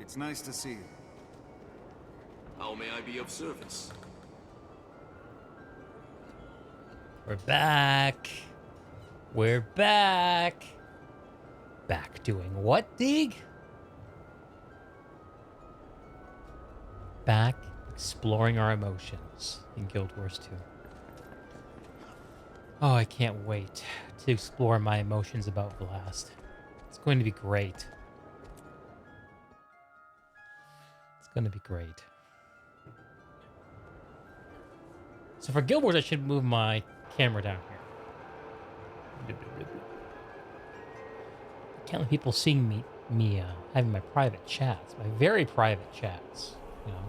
It's nice to see you. How may I be of service? We're back. We're back. Back doing what, Deeg? Back exploring our emotions in Guild Wars 2. Oh, I can't wait to explore my emotions about Vlast. It's going to be great. It's going to be great. So for Guild Wars, I should move my camera down here. I can't let people seeing me having my private chats, my very private chats. You know,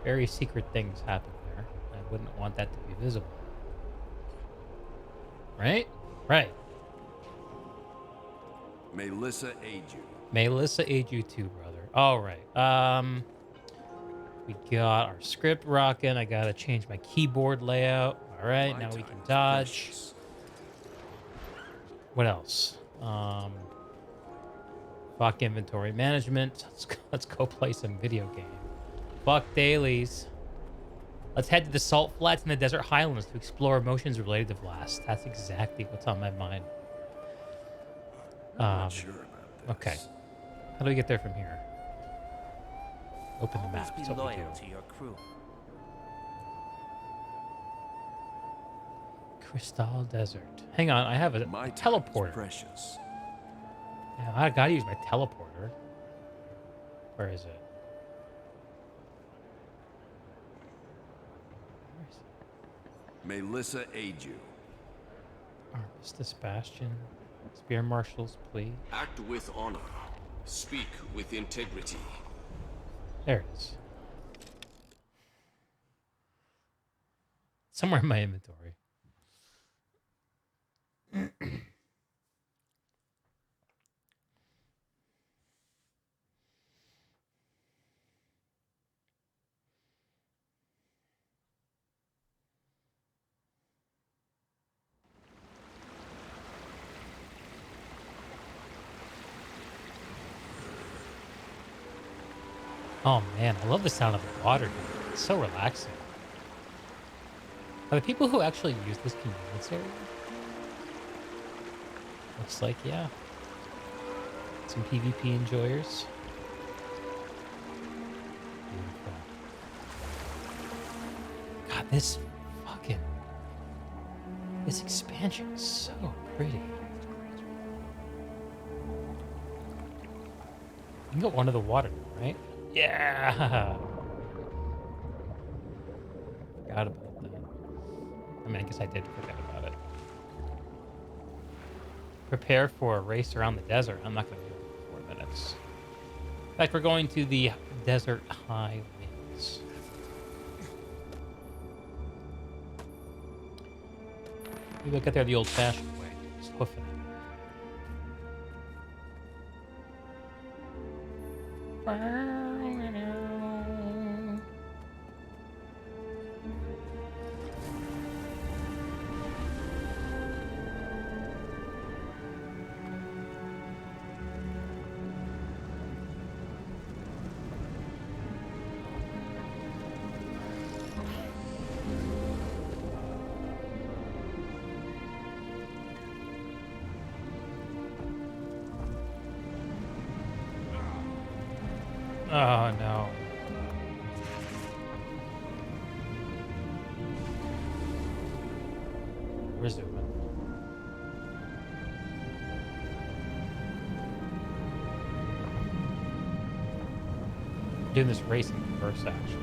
very secret things happen there. I wouldn't want that to be visible. Right? Right. May Lissa aid you. May Lissa aid you too, brother. All right. We got our script rocking. I gotta change my keyboard layout. All right, My now we time can is dodge. precious. What else? Fuck inventory management. Let's go play some video game. Fuck dailies. Let's head to the salt flats in the desert highlands to explore emotions related to Vlast. That's exactly what's on my mind. I'm not sure about this. Okay. How do we get there from here? Open the Always map. be That's what we do. loyal to your crew. Crystal Desert. Hang on, I have a My time is teleporter. precious. Yeah, I gotta use my teleporter. Where is it? Where is it? May Lissa aid you. Armistice Bastion. Spear Marshals, please. Act with honor. Speak with integrity. There it is. Somewhere in my inventory. Oh man, I love the sound of the water here. It's so relaxing. Are the people who actually use this convenience area? Looks like, yeah. Some PvP enjoyers. Beautiful. God, this expansion is so pretty. You can go under the water, right? Yeah! Forgot about that. I mean, I guess I did forget about it. Prepare for a race around the desert. I'm not going to do it in 4 minutes. In fact, we're going to the desert highlands. Maybe we'll get there the old-fashioned way. Just hoofing it. Oh no. We're zooming. Doing this race in reverse, actually.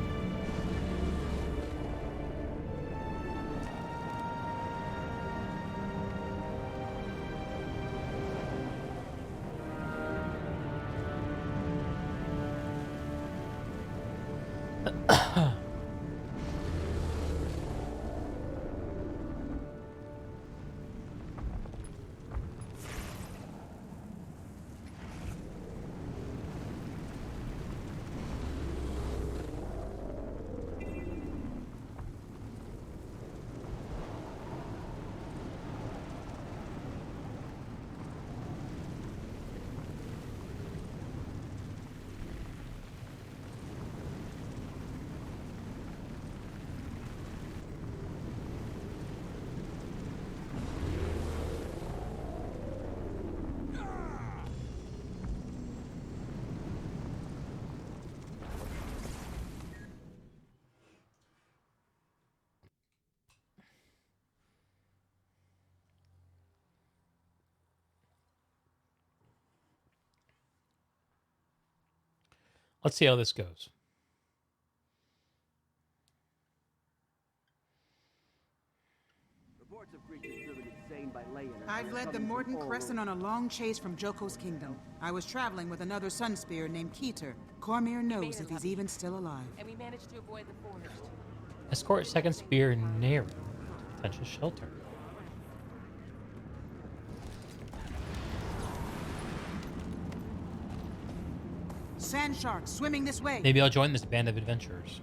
Let's see how this goes. I've led the Morden Crescent on a long chase from Joko's kingdom. I was traveling with another Sunspear named Keeter. Cormyr knows if he's even still alive. And we managed to avoid the forest. Escort second spear near potential shelter. Sand sharks swimming this way. Maybe I'll join this band of adventurers.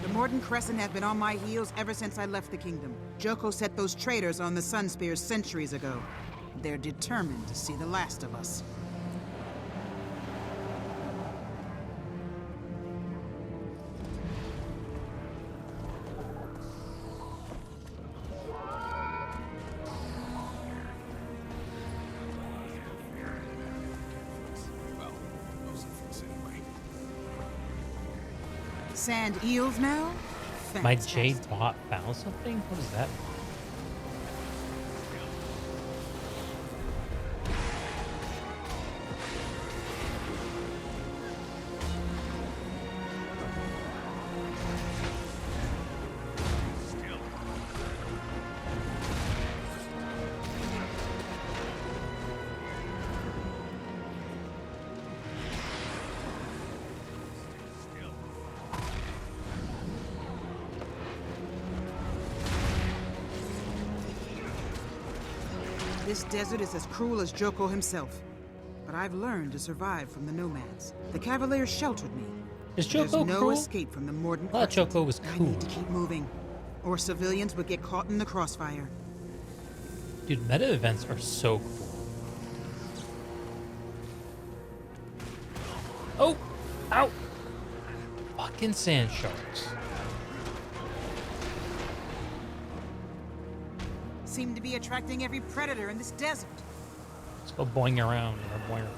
The Morden Crescent have been on my heels ever since I left the kingdom. Joko set those traitors on the Sunspears centuries ago. They're determined to see the last of us. Well, most of us anyway. Sand eels now? My Fantastic. Jade bot found something? What is that? This desert is as cruel as Joko himself. But I've learned to survive from the nomads. The Cavaliers sheltered me. Is There's Joko no cruel? escape from the Morden I thought Crescent. Joko was I cool. need to keep moving, or civilians would get caught in the crossfire. Dude, meta events are so cool. Oh! Ow! Fucking sand sharks. Seem to be attracting every predator in this desert. Let's go boing around. Or boing around.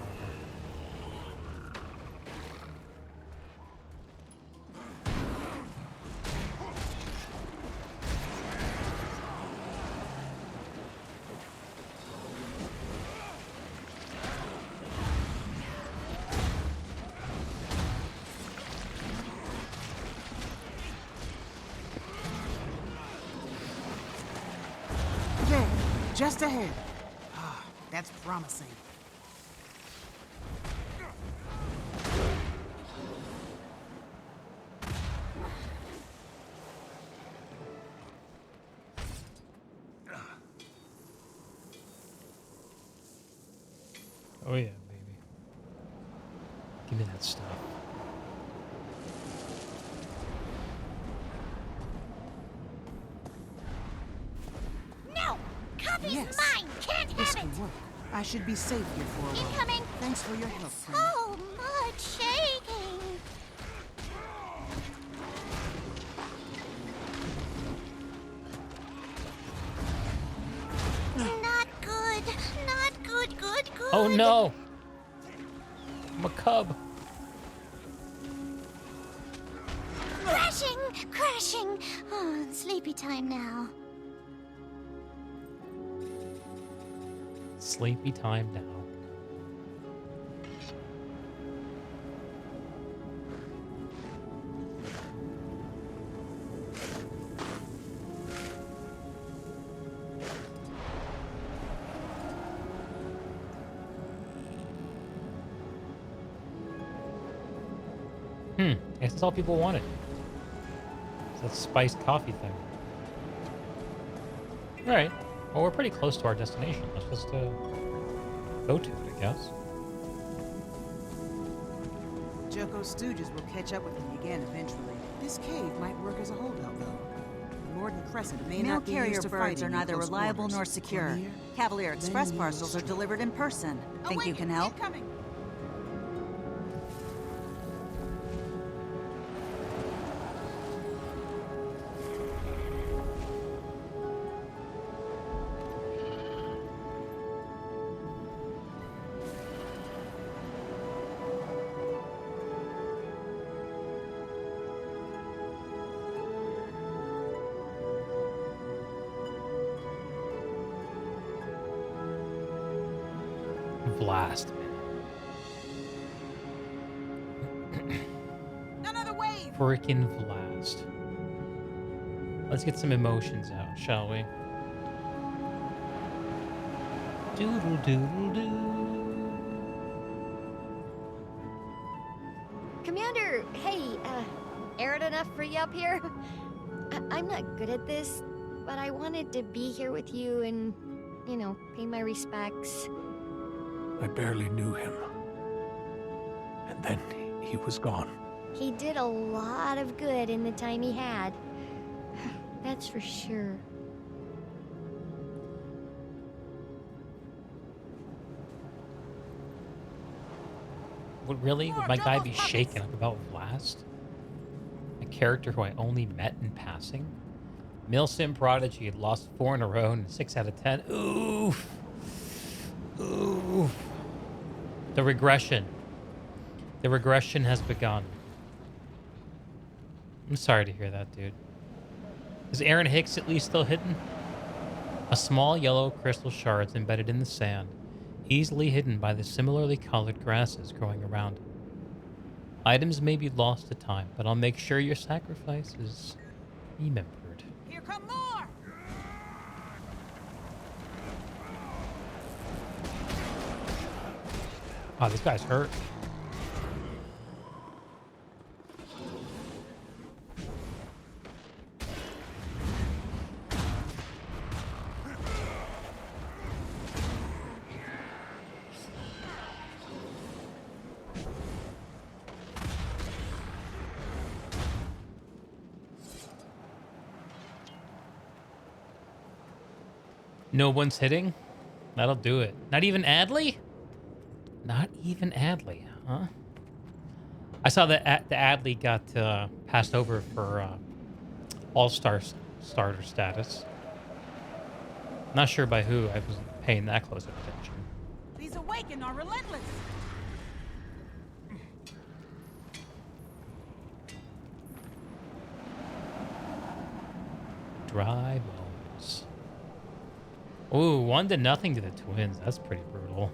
There, just ahead. Ah, that's promising. Oh yeah, baby. Give me that stuff. No! Copy's Yes. mine! Can't This have it! can work. I should be safe here for a while. Incoming! Thanks for your help, friend. So much shaking! Not good. Not good, good, good. Oh no! I'm a cub. Crashing! Crashing! Oh, sleepy time now. Sleepy time now. I guess that's all people wanted. It's that spiced coffee thing. Alright. Well, we're pretty close to our destination. Let's just go to it, I guess. Joko's stooges will catch up with me again eventually. This cave might work as a holdout, though. The Morden Crescent may Mail not be carrier used to birds fighting are in neither close reliable quarters. nor secure. Cormyr? Cavalier Express Then parcels are use delivered in person. Think you Awake, can help? incoming. Blast, man. Another wave! Freaking blast. Let's get some emotions out, shall we? Doodle doodle doo. Commander, hey, arid enough for you up here? I'm not good at this, but I wanted to be here with you and, you know, pay my respects. I barely knew him. And then he was gone. He did a lot of good in the time he had. That's for sure. Would really? Would my guy be shaken up about Blast? A character who I only met in passing? Milsim Prodigy had lost 4 in a row and 6 out of 10. Oof. Oof. The regression. The regression has begun. I'm sorry to hear that, dude. Is Aaron Hicks at least still hidden? A small yellow crystal shard's embedded in the sand, easily hidden by the similarly colored grasses growing around it. Items may be lost to time, but I'll make sure your sacrifice is remembered. Here come more! Oh, this guy's hurt. No one's hitting? That'll do it. Not even Adley? Not even Adley, huh? I saw that the Adley got passed over for All-Star starter status. Not sure by who. I wasn't paying that close of attention. These Awaken are relentless! Dry bones. Ooh, 1-0 to the Twins. That's pretty brutal.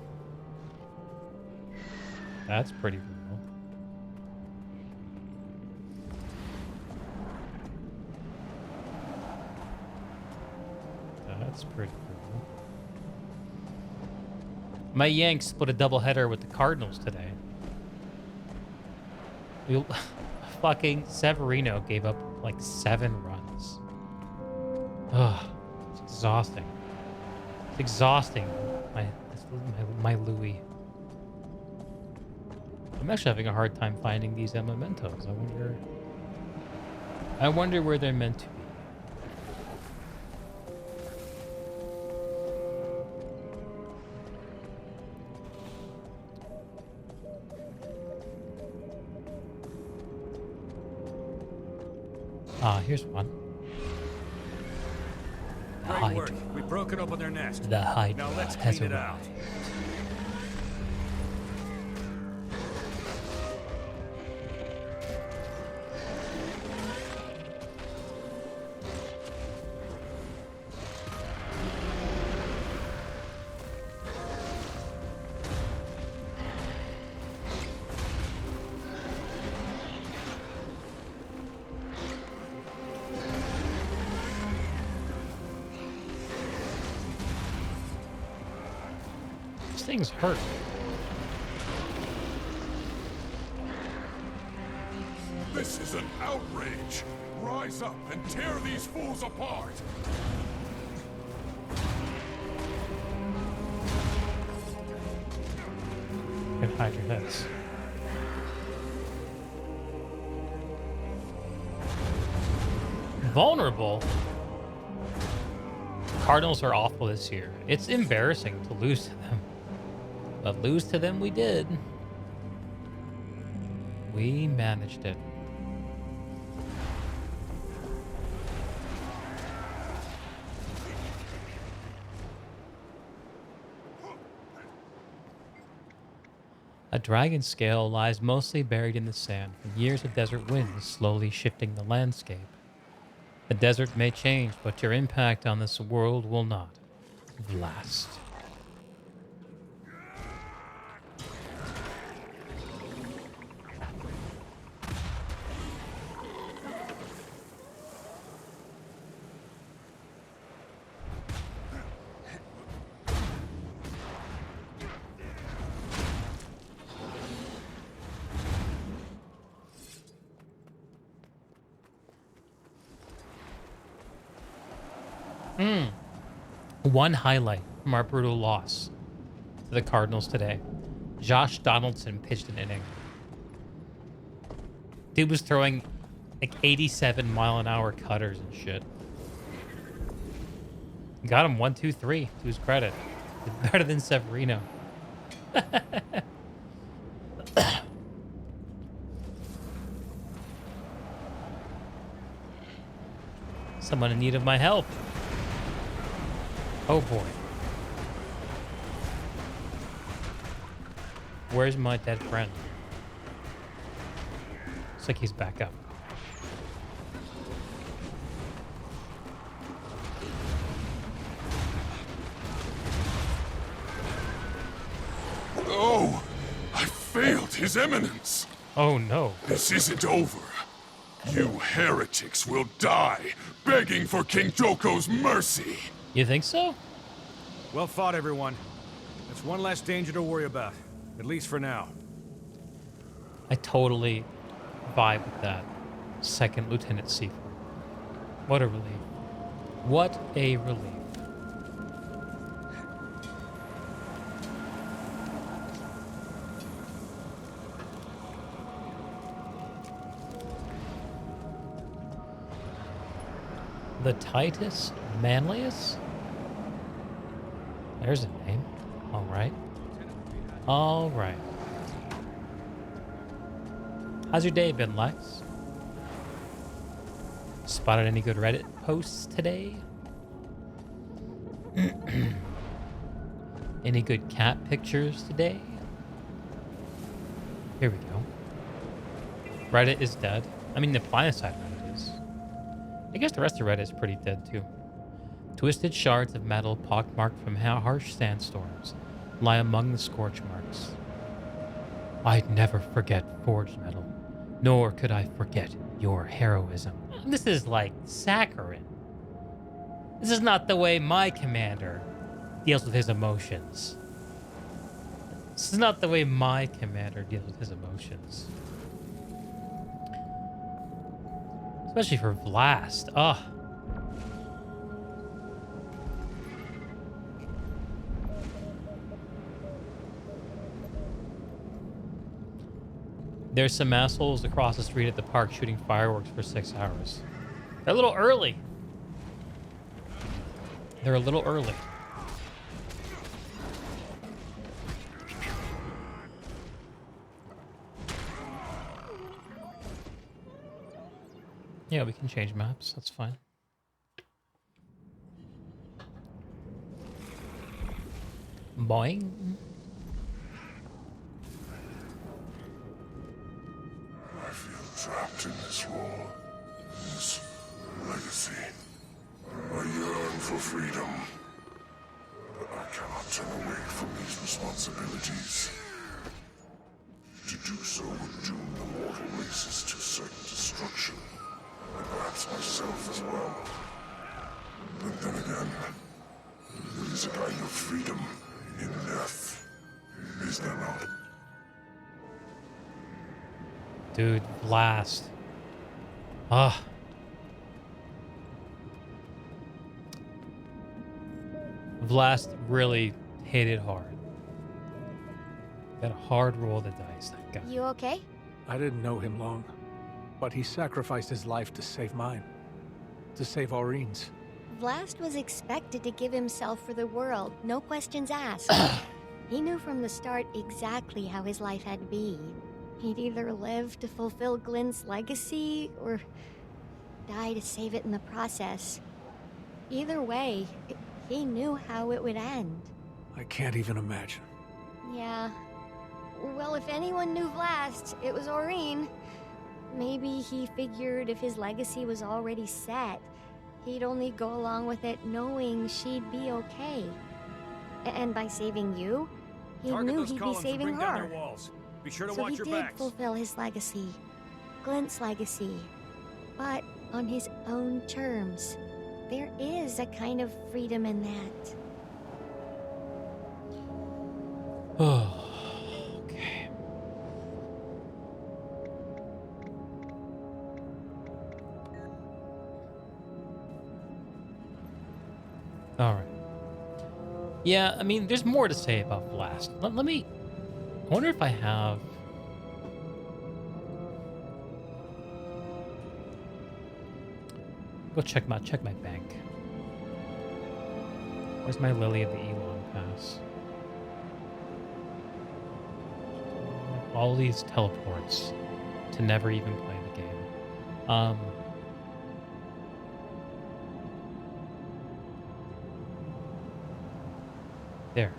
That's pretty brutal. That's pretty brutal. My Yanks split a doubleheader with the Cardinals today. Fucking Severino gave up like 7 runs. Ugh, it's exhausting. It's exhausting, my Louis. I'm actually having a hard time finding these mementos. I wonder where they're meant to be. Ah, here's one. Great work. We've broken open their nest. The Hydra Now let's has clean it arrived. out. These things hurt. This is an outrage! Rise up and tear these fools apart! Can hide your heads. Vulnerable. Cardinals are awful this year. It's embarrassing to lose to them. But lose to them we did. We managed it. A dragon scale lies mostly buried in the sand from years of desert winds slowly shifting the landscape. The desert may change, but your impact on this world will not. Blast. One highlight from our brutal loss to the Cardinals today. Josh Donaldson pitched an inning. Dude was throwing like 87-mile-an-hour cutters and shit. Got him 1, 2, 3 to his credit. Better than Severino. Someone in need of my help. Oh boy. Where's my dead friend? Looks like he's back up. Oh, I failed His Eminence. Oh no. This isn't over. You heretics will die begging for King Joko's mercy. You think so? Well fought, everyone. That's one less danger to worry about. At least for now. I totally vibe with that. Second Lieutenant Seaford. What a relief. What a relief. The Titus Manlius? There's a name. All right. All right. How's your day been, Lex? Spotted any good Reddit posts today? Any good cat pictures today? Here we go. Reddit is dead. I mean, the Planetside Reddit is. I guess the rest of Reddit is pretty dead, too. Twisted shards of metal pockmarked from harsh sandstorms lie among the scorch marks. I'd never forget forged metal, nor could I forget your heroism. This is like saccharine. This is not the way my commander deals with his emotions. This is not the way my commander deals with his emotions. Especially for Vlast. Ugh. There's some assholes across the street at the park shooting fireworks for 6 hours. They're a little early. They're a little early. Yeah, we can change maps. That's fine. Boing. I feel trapped in this war, this legacy. I yearn for freedom, but I cannot turn away from these responsibilities. To do so would doom the mortal races to certain destruction, and perhaps myself as well. But then again, there is a kind of freedom in death, is there not? Dude, Blast. Ah. Vlast really hit it hard. Got a hard roll of the dice, that guy. You okay? I didn't know him long, but he sacrificed his life to save mine. To save Aureen's. Vlast was expected to give himself for the world, no questions asked. He knew from the start exactly how his life had to be. He'd either live to fulfill Glenn's legacy, or die to save it in the process. Either way, he knew how it would end. I can't even imagine. Yeah. Well, if anyone knew Vlast, it was Aureen. Maybe he figured if his legacy was already set, he'd only go along with it knowing she'd be okay. And by saving you, he knew he'd be saving her. Be sure to So watch he your did backs. fulfill his legacy. Glenn's legacy. But on his own terms. There is a kind of freedom in that. Oh, okay. All right. Yeah, I mean, there's more to say about Blast. Let me... I wonder if I have... Go check my bank. Where's my Lily of the Elon pass? All these teleports to never even play the game. There.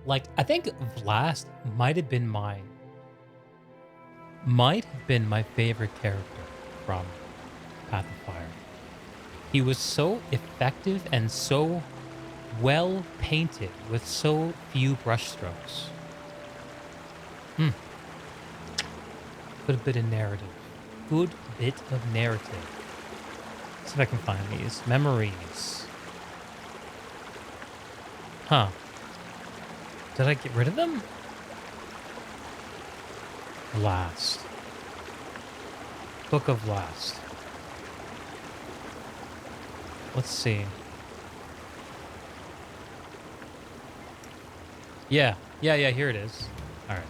Like, I think Vlast might have been my favorite character from Path of Fire. He was so effective and so well painted with so few brushstrokes. Good bit of narrative. Good bit of narrative. Let's see if I can find these. Memories. Huh. Did I get rid of them? Last. Book of Last. Let's see. Yeah, here it is. All right.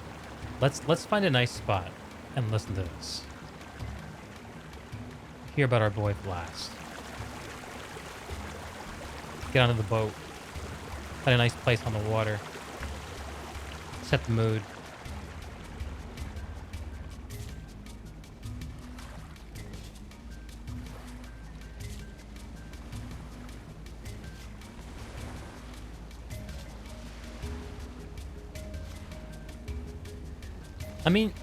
Let's find a nice spot and listen to this. Hear about our boy Blast. Get onto the boat. Find a nice place on the water. Set the mood. I mean,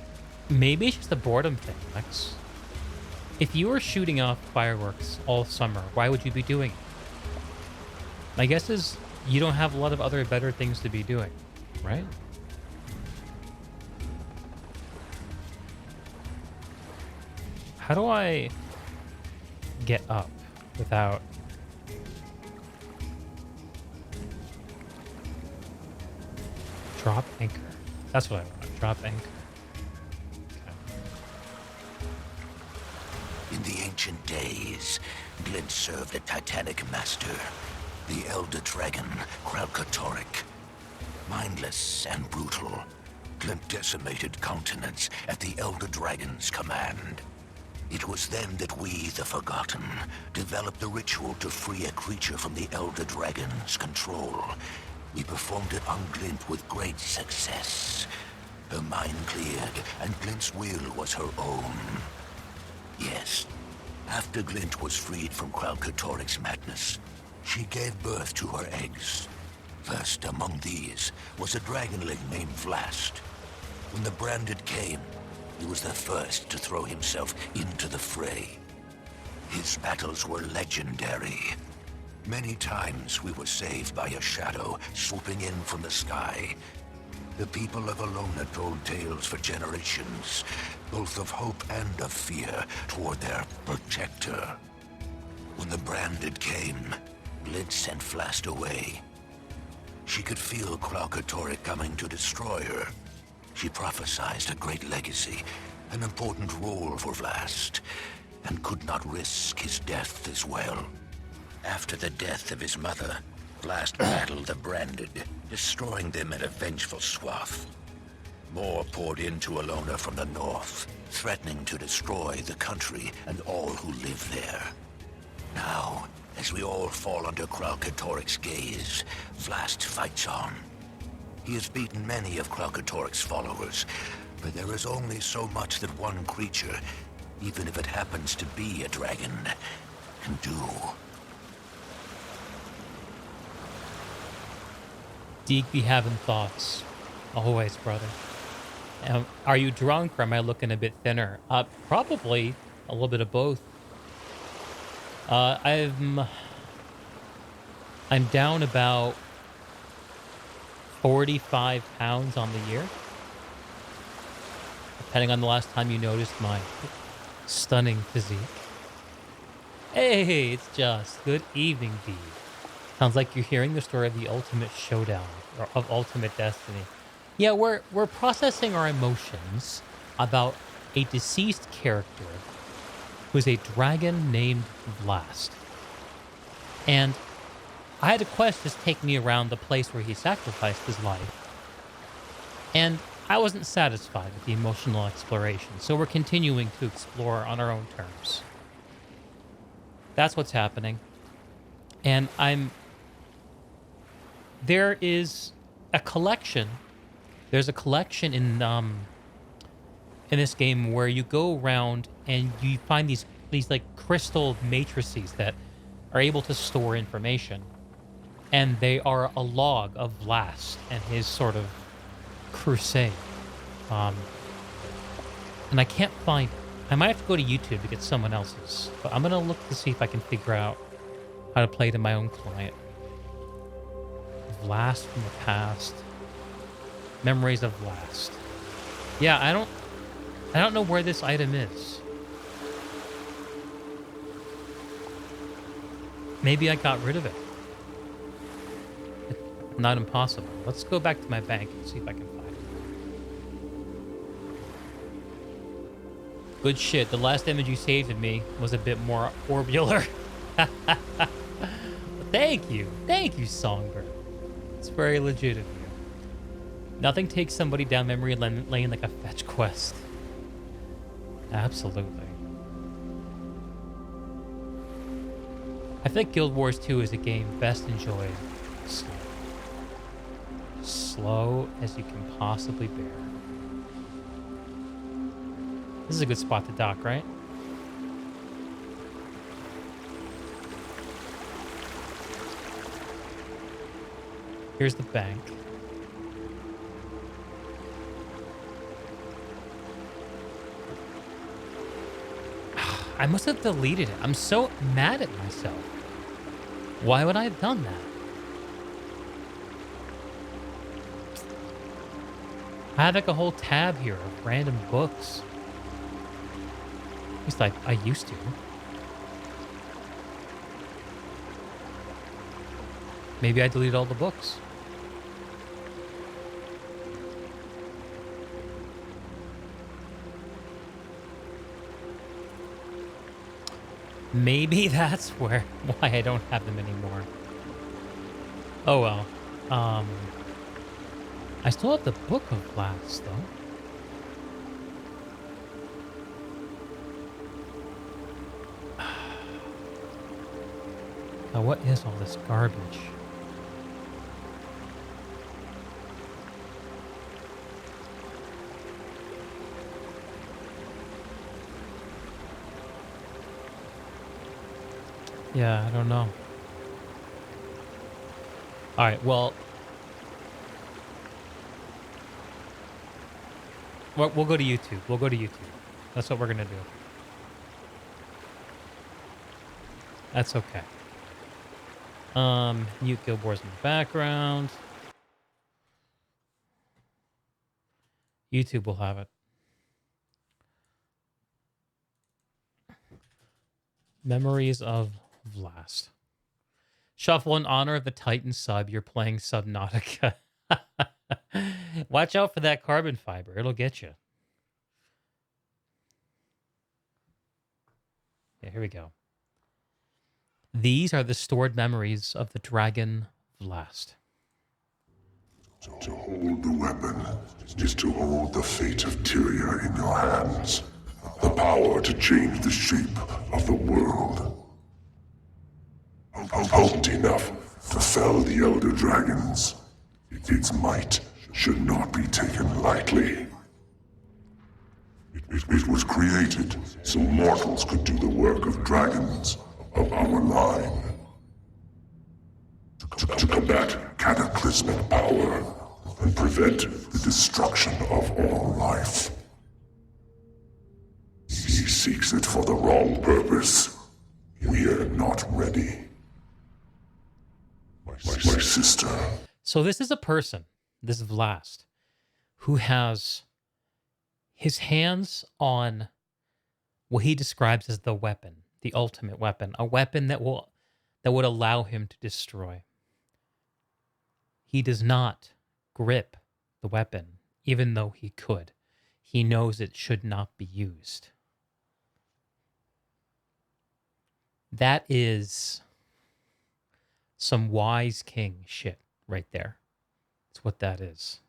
maybe it's just a boredom thing, Lex. If you were shooting off fireworks all summer, why would you be doing it? My guess is you don't have a lot of other better things to be doing, right? How do I get up without... Drop anchor. That's what I want. Drop anchor. In the ancient days, Glint served a titanic master, the Elder Dragon, Kralkatorrik. Mindless and brutal, Glint decimated continents at the Elder Dragon's command. It was then that we, the Forgotten, developed the ritual to free a creature from the Elder Dragon's control. We performed it on Glint with great success. Her mind cleared, and Glint's will was her own. Yes, after Glint was freed from Kralkatorrik's madness, she gave birth to her eggs. First among these was a dragonling named Vlast. When the Branded came, he was the first to throw himself into the fray. His battles were legendary. Many times we were saved by a shadow swooping in from the sky. The people of Alona told tales for generations, both of hope and of fear toward their protector. When the Branded came, Glint sent Vlast away. She could feel Kralkatorrik coming to destroy her. She prophesied a great legacy, an important role for Vlast, and could not risk his death as well. After the death of his mother, Vlast battled the Branded, destroying them in a vengeful swath. More poured into Alona from the north, threatening to destroy the country and all who live there. Now, as we all fall under Kralkatorrik's gaze, Vlast fights on. He has beaten many of Kralkatorrik's followers, but there is only so much that one creature, even if it happens to be a dragon, can do. Deke be having thoughts. Always, brother. Are you drunk or am I looking a bit thinner? Probably a little bit of both. I'm down about 45 pounds on the year. Depending on the last time you noticed my stunning physique. Hey, it's Just. Good evening, D. Sounds like you're hearing the story of the Ultimate Showdown, or of Ultimate Destiny. Yeah, we're processing our emotions about a deceased character who's a dragon named Vlast. And I had a quest just take me around the place where he sacrificed his life. And I wasn't satisfied with the emotional exploration, so we're continuing to explore on our own terms. That's what's happening. And there is a collection. There's a collection in this game where you go around and you find these like crystal matrices that are able to store information. And they are a log of Vlast and his sort of crusade. And I can't find it. I might have to go to YouTube to get someone else's. But I'm going to look to see if I can figure out how to play it in my own client. Vlast from the past. Memories of Vlast. Yeah, I don't know where this item is. Maybe I got rid of it. Not impossible. Let's go back to my bank and see if I can find it. Good shit. The last image you saved of me was a bit more orbular. Thank you. Thank you, Songbird. It's very legit of you. Nothing takes somebody down memory lane like a fetch quest. Absolutely. I think Guild Wars 2 is a game best enjoyed slow. Slow as you can possibly bear. This is a good spot to dock, right? Here's the bank. I must have deleted it. I'm so mad at myself. Why would I have done that? I have like a whole tab here of random books. At least I used to. Maybe I deleted all the books. Maybe that's why I don't have them anymore. Oh well. I still have the Book of Vlast, though. Now, what is all this garbage? Yeah, I don't know. All right, well... We'll go to YouTube. We'll go to YouTube. That's what we're going to do. That's okay. Mute Guild Wars in the background. YouTube will have it. Memories of Vlast. Shuffle in honor of the Titan sub. You're playing Subnautica. Watch out for that carbon fiber. It'll get you. Yeah, here we go. These are the stored memories of the dragon Vlast. To hold the weapon is to hold the fate of Tyria in your hands. The power to change the shape of the world. Potent enough to fell the Elder Dragons. Its might should not be taken lightly. It was created so mortals could do the work of dragons of our line. To combat cataclysmic power and prevent the destruction of all life. He seeks it for the wrong purpose. We are not ready. My sister. So this is a person, this Vlast, who has his hands on what he describes as the weapon, the ultimate weapon, a weapon that would allow him to destroy. He does not grip the weapon, even though he could. He knows it should not be used. That is some wise king shit right there. That's what that is.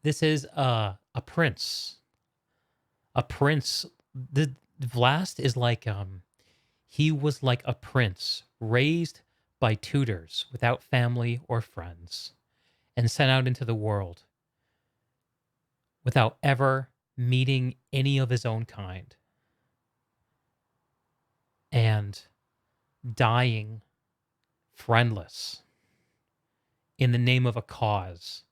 This is a prince. A prince. The Vlast is like he was like a prince raised by tutors without family or friends and sent out into the world without ever meeting any of his own kind and dying friendless in the name of a cause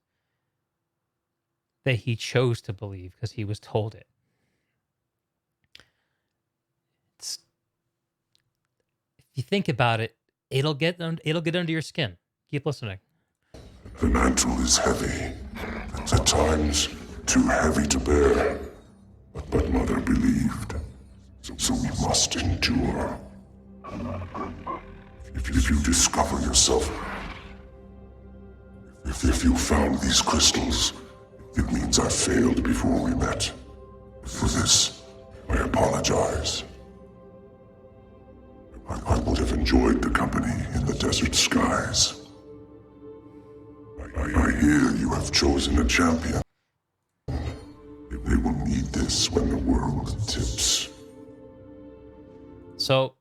that he chose to believe because he was told it. If you think about it, it'll get under your skin. Keep listening. The mantle is heavy, at times too heavy to bear. But Mother believed, so we must endure. If you discover yourself, if you found these crystals, it means I failed before we met. For this, I apologize. I would have enjoyed the company in the desert skies. I hear you have chosen a champion. They will need this when the world tips. So,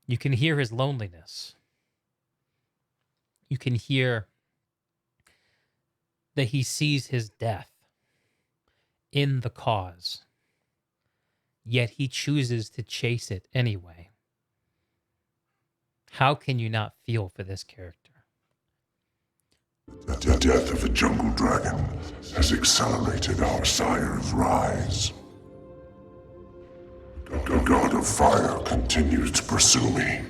you can hear his loneliness. You can hear that he sees his death in the cause, yet he chooses to chase it anyway. How can you not feel for this character? The death of a jungle dragon has accelerated our sire's rise. The god of fire continues to pursue me.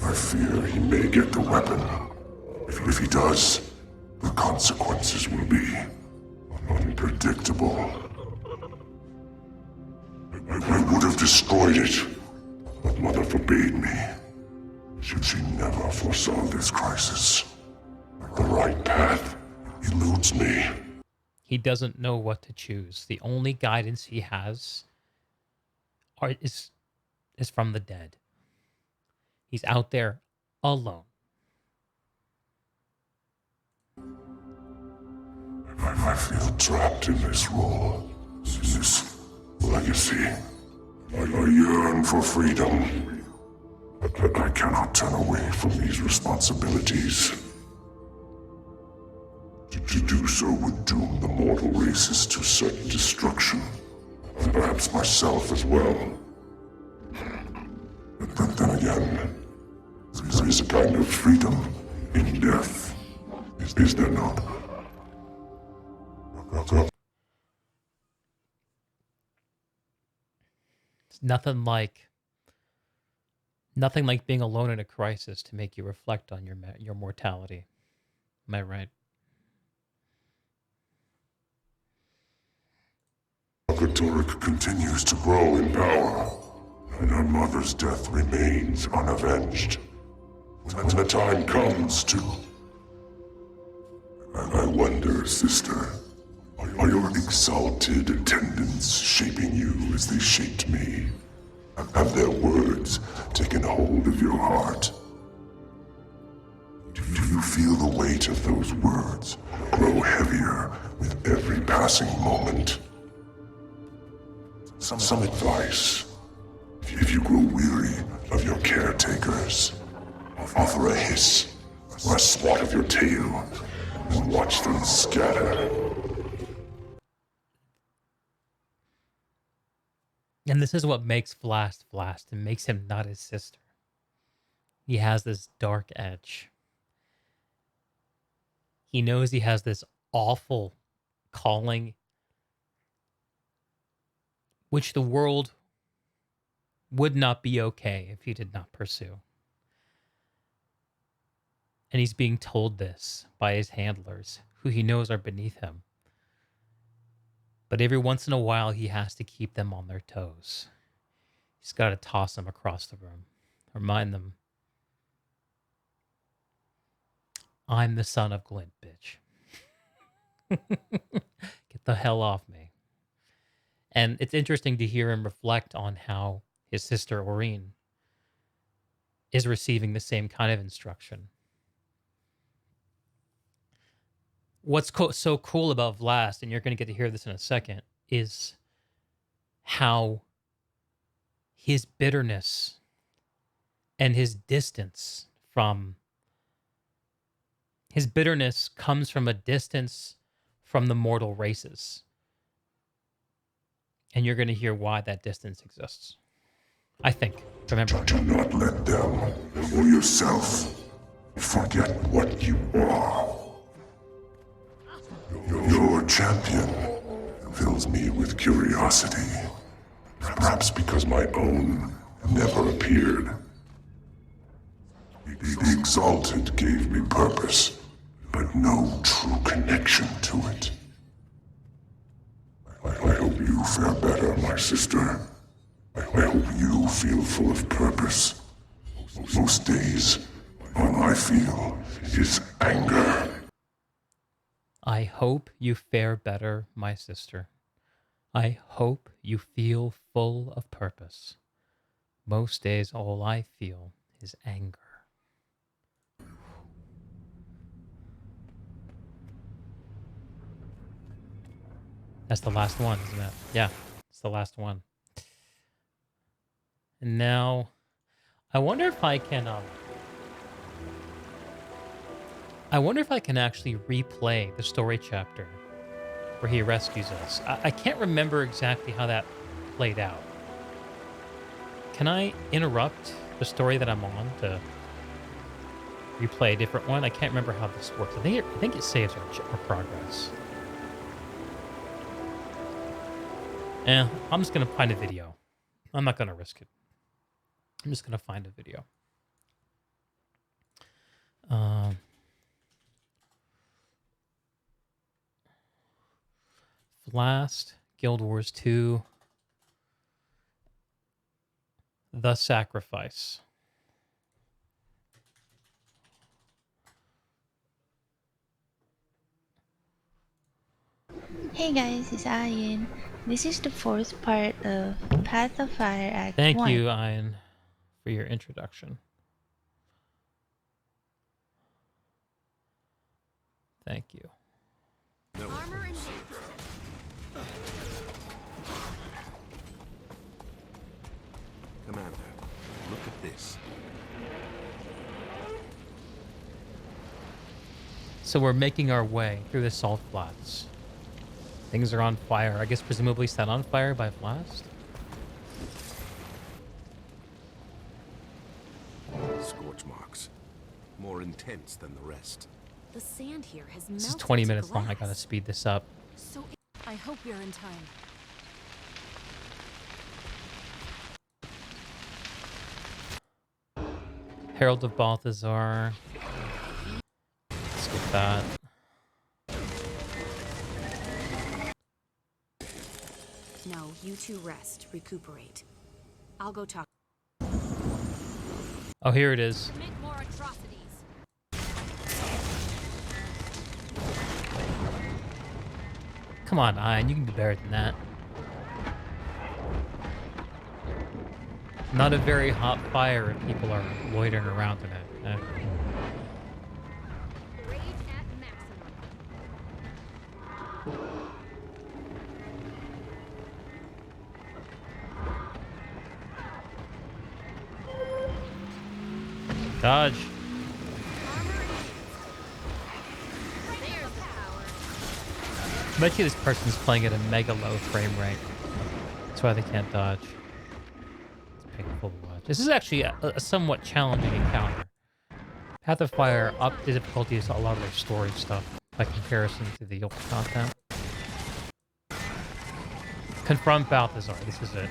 I fear he may get the weapon. If he does, the consequences will be unpredictable. I would have destroyed it, but Mother forbade me. She never foresaw this crisis. The right path eludes me. He doesn't know what to choose. The only guidance he has is from the dead. He's out there alone. I feel trapped in this role, this legacy. I yearn for freedom, but I cannot turn away from these responsibilities. To do so would doom the mortal races to certain destruction, and perhaps myself as well. But then again, there is a kind of freedom in death, is there not? It's nothing like being alone in a crisis to make you reflect on your mortality. Am I right? Kralka continues to grow in power, and her mother's death remains unavenged. When the time comes to... I wonder, sister, are your exalted attendants shaping you as they shaped me? Have their words taken hold of your heart? Do you feel the weight of those words grow heavier with every passing moment? Some advice. If you grow weary of your caretakers, offer a hiss or a swat of your tail and watch them scatter. And this is what makes Vlast and makes him not his sister. He has this dark edge. He knows he has this awful calling, which the world would not be okay if he did not pursue. And he's being told this by his handlers, who he knows are beneath him. But every once in a while, he has to keep them on their toes. He's got to toss them across the room. Remind them, I'm the son of Glint, bitch. Get the hell off me. And it's interesting to hear him reflect on how his sister Aurene is receiving the same kind of instruction. What's so cool about Vlast, and you're going to get to hear this in a second, is how his bitterness and his distance from his bitterness comes from a distance from the mortal races. And you're going to hear why that distance exists. I think. Remember. Do not let them, or yourself, forget what you are. Your champion fills me with curiosity. Perhaps because my own never appeared. The Exalted gave me purpose, but no true connection to it. I hope you fare better, my sister. I hope you feel full of purpose. Most days, all I feel is anger. I hope you fare better, my sister. I hope you feel full of purpose. Most days, all I feel is anger. That's the last one, isn't it? Yeah, it's the last one. And now, I wonder if I can, actually replay the story chapter where he rescues us. I can't remember exactly how that played out. Can I interrupt the story that I'm on to replay a different one? I can't remember how this works. I think it saves our progress. I'm just going to find a video. I'm not going to risk it. I'm just going to find a video. Vlast, Guild Wars 2, The Sacrifice. Hey guys, it's Ian. This is the fourth part of Path of Fire Act 1. Thank you, Ian, for your introduction. Thank you. Armor and Commander, look at this. So we're making our way through the salt flats. Things are on fire. I guess presumably set on fire by Vlast. Scorch marks. More intense than the rest. the sand here has melted. This is 20 to minutes long. I glass. gotta speed this up. So I hope you're in time. Herald of Balthazar. Skip that. No, you two rest, recuperate. I'll go talk. Oh, here it is. Commit more atrocities. Come on, Ian. You can do better than that. Not a very hot fire if people are loitering around in it. Rage at maximum. Dodge. There's the power. I bet you this person's playing at a mega low frame rate. That's why they can't dodge. It's painful to watch. This is actually a somewhat challenging encounter. Path of Fire upped the difficulty to a lot of their story stuff by comparison to the old content. Confront Balthazar. This is it.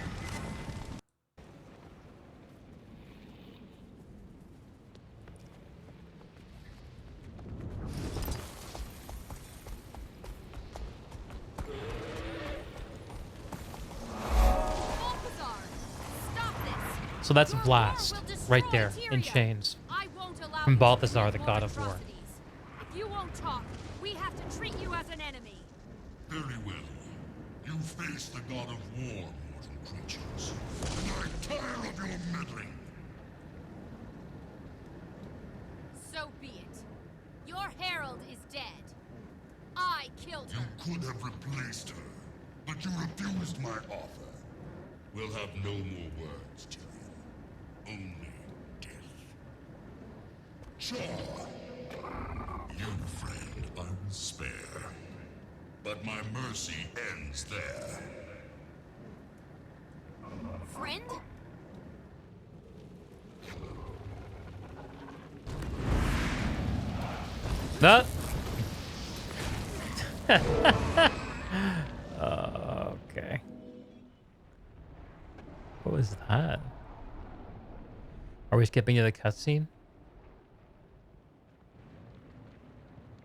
So that's Vlast, right there, in chains, from Balthazar, the God of War. If you won't talk, we have to treat you as an enemy. Very well. You face the god of war, mortal creatures. And I tire of your meddling. So be it. Your herald is dead. I killed her. You could have replaced her, but you refused my offer. We'll have no more words, Tyrion. Only death. Sure. You, friend, I will spare. But my mercy ends there. Friend? That. Okay. What was that? Are we skipping to the cutscene?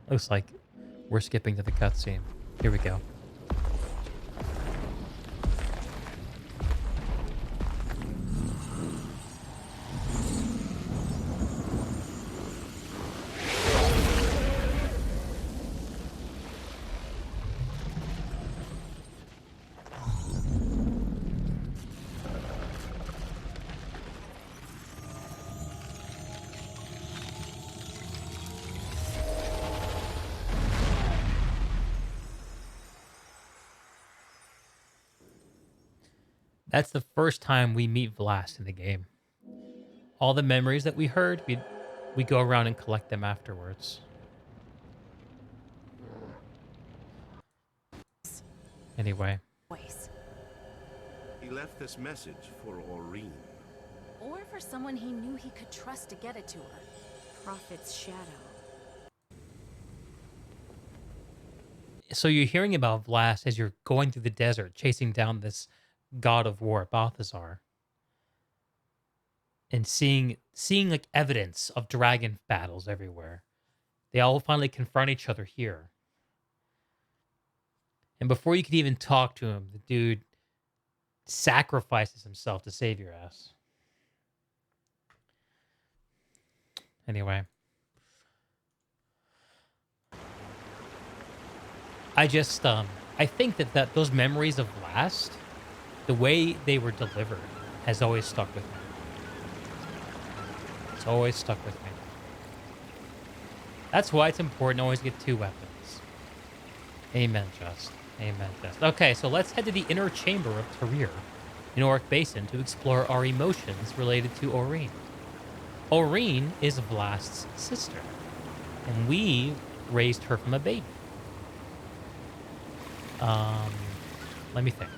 Looks like we're skipping to the cutscene. Here we go. That's the first time we meet Vlast in the game. All the memories that we heard, we go around and collect them afterwards. Anyway. He left this message for Aurene. Or for someone he knew he could trust to get it to her. Prophet's shadow. So you're hearing about Vlast as you're going through the desert, chasing down this god of war, Balthazar, and seeing like evidence of dragon battles everywhere. They all finally confront each other here. And before you could even talk to him, the dude sacrifices himself to save your ass. Anyway. I just, I think that those memories of Vlast, the way they were delivered, has always stuck with me. It's always stuck with me. That's why it's important to always get 2 weapons. Amen, Just. Amen, Just. Okay, so let's head to the inner chamber of Tyrir in Oric Basin to explore our emotions related to Aurene. Aurene is Vlast's sister, and we raised her from a baby. Let me think.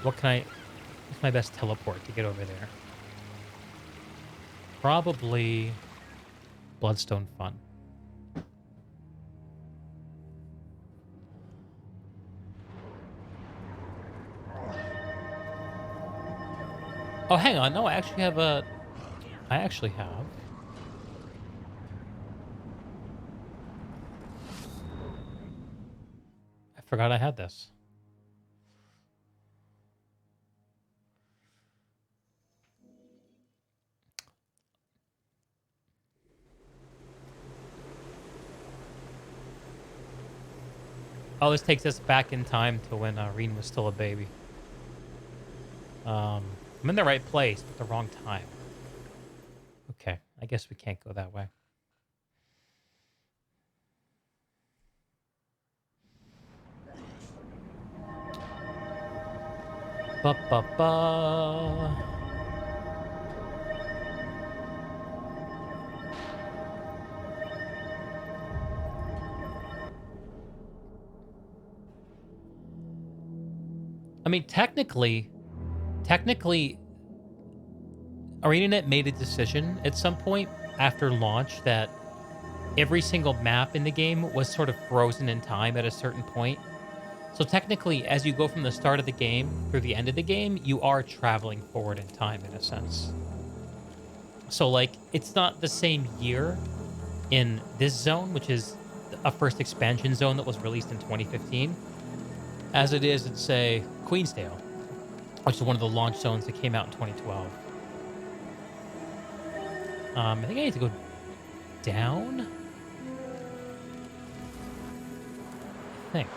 What's my best teleport to get over there? Probably Bloodstone Fun. Oh, hang on. No, I actually have. I forgot I had this. Oh, this takes us back in time to when Aurene was still a baby. I'm in the right place, but the wrong time. Okay, I guess we can't go that way. Ba-ba-ba. I mean, technically, ArenaNet made a decision at some point after launch that every single map in the game was sort of frozen in time at a certain point. So technically, as you go from the start of the game through the end of the game, you are traveling forward in time in a sense. So, like, it's not the same year in this zone, which is a first expansion zone that was released in 2015, as it is in, say, Queensdale, which is one of the launch zones that came out in 2012. I think I need to go down. think.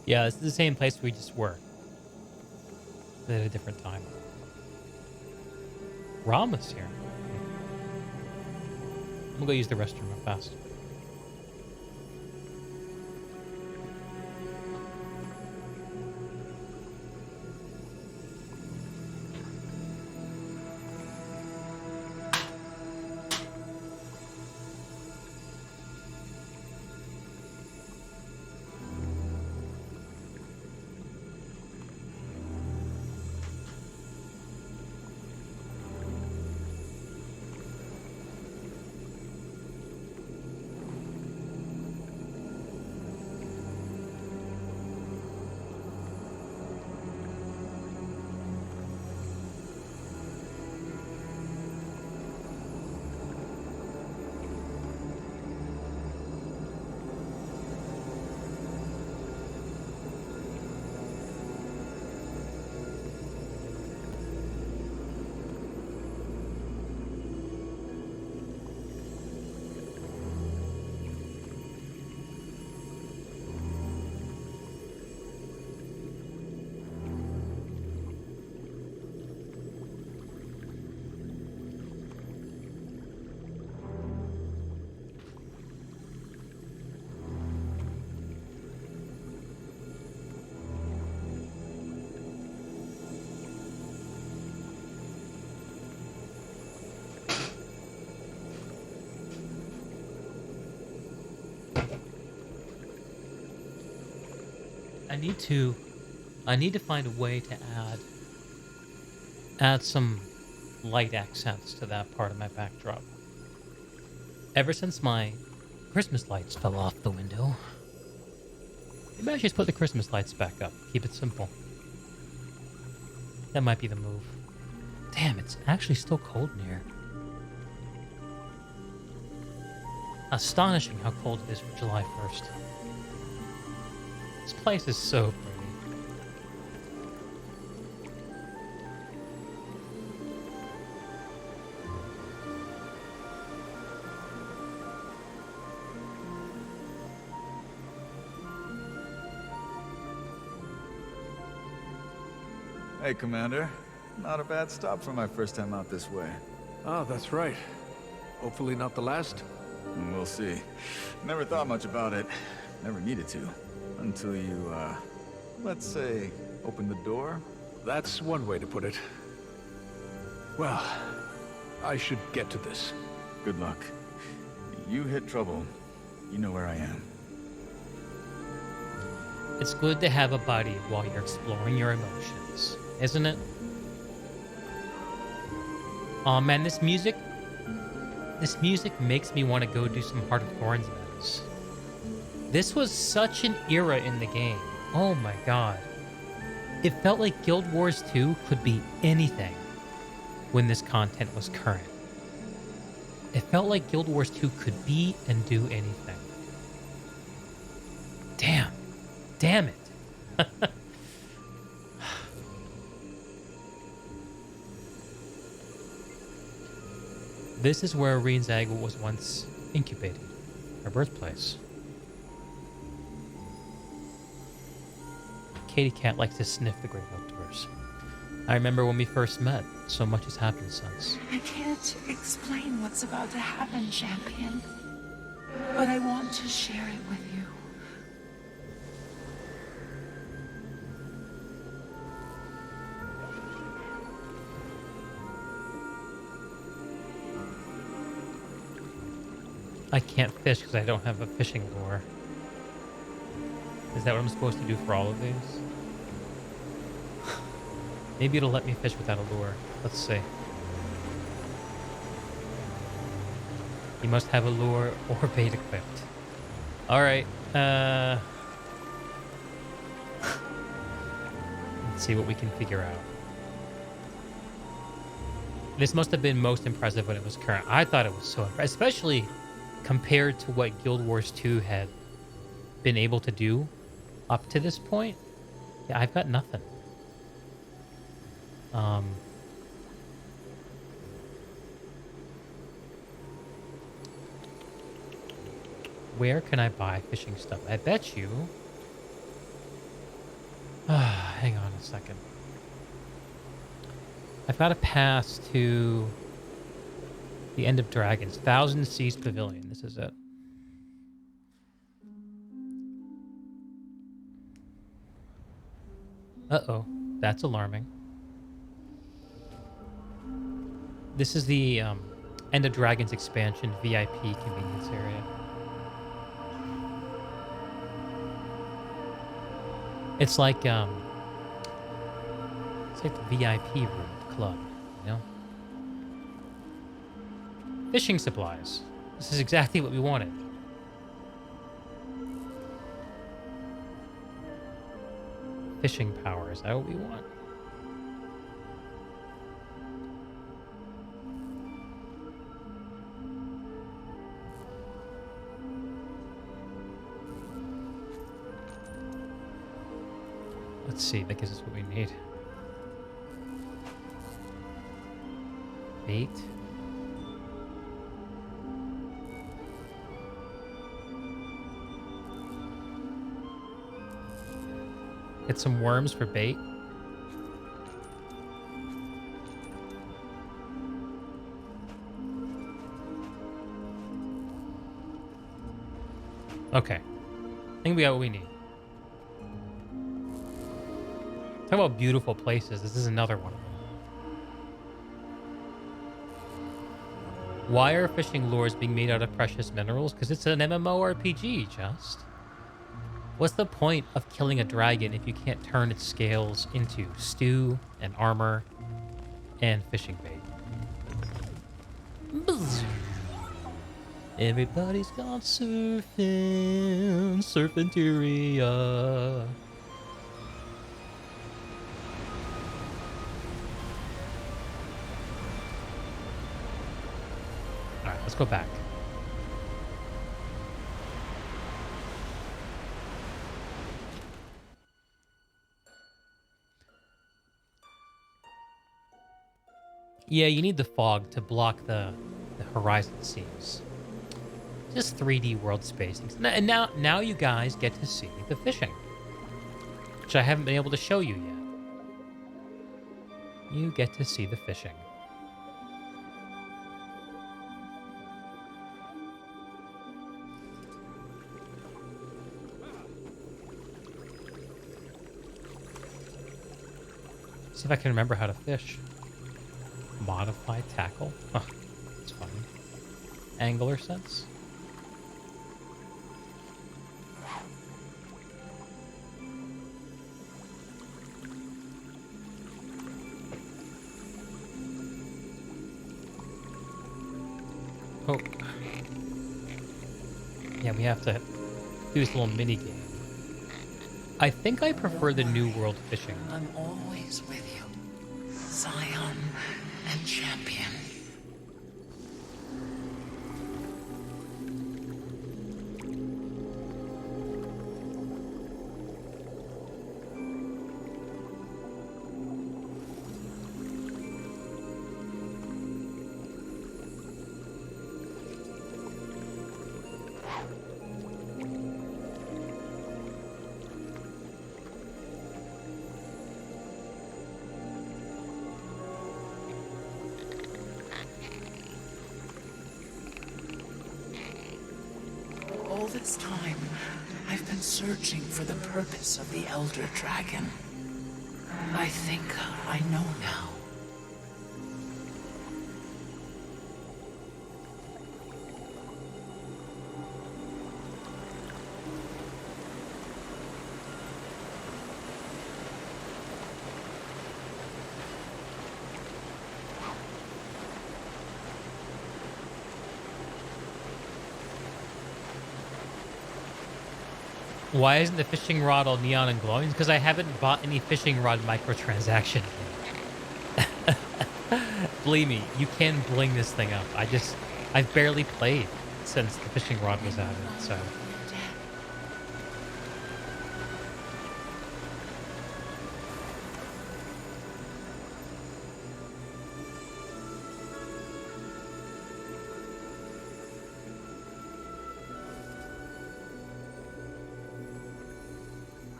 Yeah, this is the same place we just were. But at a different time. Rama's here. I'm gonna go use the restroom real fast. I need to find a way to add some light accents to that part of my backdrop. Ever since my Christmas lights fell off the window, maybe I should just put the Christmas lights back up. Keep it simple. That might be the move. Damn, it's actually still cold in here. Astonishing how cold it is for July 1st. This place is so pretty. Hey, Commander. Not a bad stop for my first time out this way. Oh, that's right. Hopefully not the last. We'll see. Never thought much about it. Never needed to. Until you, let's say, open the door? That's one way to put it. Well, I should get to this. Good luck. You hit trouble. You know where I am. It's good to have a buddy while you're exploring your emotions, isn't it? Aw man, this music makes me want to go do some Heart of Thorns events. This was such an era in the game. Oh my god. It felt like Guild Wars 2 could be anything when this content was current. It felt like Guild Wars 2 could be and do anything. Damn it. This is where Reen Zagel was once incubated, her birthplace. Katie Cat likes to sniff the great outdoors. I remember when we first met. So much has happened since. I can't explain what's about to happen, Champion. But I want to share it with you. I can't fish because I don't have a fishing lure. Is that what I'm supposed to do for all of these? Maybe it'll let me fish without a lure. Let's see. You must have a lure or bait equipped. Alright, let's see what we can figure out. This must have been most impressive when it was current. I thought it was so impressive, especially compared to what Guild Wars 2 had been able to do up to this point. Yeah, I've got nothing. Where can I buy fishing stuff? I bet you... hang on a second. I've got to pass to the End of Dragons. Thousand Seas Pavilion. This is it. Uh-oh. That's alarming. This is the End of Dragons expansion VIP convenience area. It's like the VIP room club, you know? Fishing supplies. This is exactly what we wanted. Fishing power, is that what we want? Let's see, that gives us what we need. Bait. Get some worms for bait. Okay. I think we got what we need. Talk about beautiful places. This is another one. Why are fishing lures being made out of precious minerals? Because it's an MMORPG, just. What's the point of killing a dragon if you can't turn its scales into stew and armor and fishing bait? Everybody's gone surfing, Surfenteria. Alright, let's go back. Yeah, you need the fog to block the horizon seams. Just 3D world spacing. And now you guys get to see the fishing, which I haven't been able to show you yet. You get to see the fishing. See if I can remember how to fish. Modify tackle. Huh, that's fun. Angler sense. Oh. Yeah, we have to do this little mini game. I think I prefer the New World fishing. I'm always with you, Scion and Champion. All this time, I've been searching for the purpose of the Elder Dragon. I think I know now. Why isn't the fishing rod all neon and glowing? Because I haven't bought any fishing rod microtransaction. believe me, you can bling this thing up. I've barely played since the fishing rod was added, so.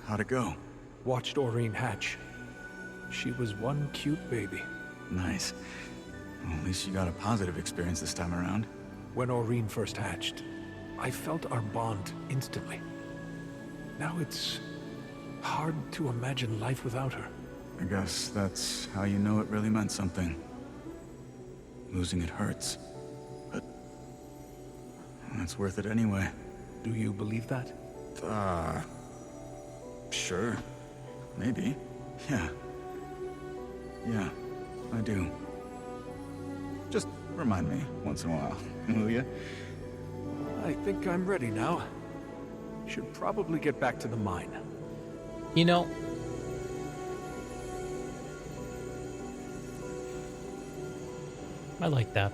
How'd it go? Watched Aurene hatch. She was one cute baby. Nice. Well, at least you got a positive experience this time around. When Aurene first hatched, I felt our bond instantly. Now it's hard to imagine life without her. I guess that's how you know it really meant something. Losing it hurts. But it's worth it anyway. Do you believe that? Sure. Maybe. Yeah. Yeah, I do. Just remind me once in a while, will you? I think I'm ready now. Should probably get back to the mine. You know, I like that.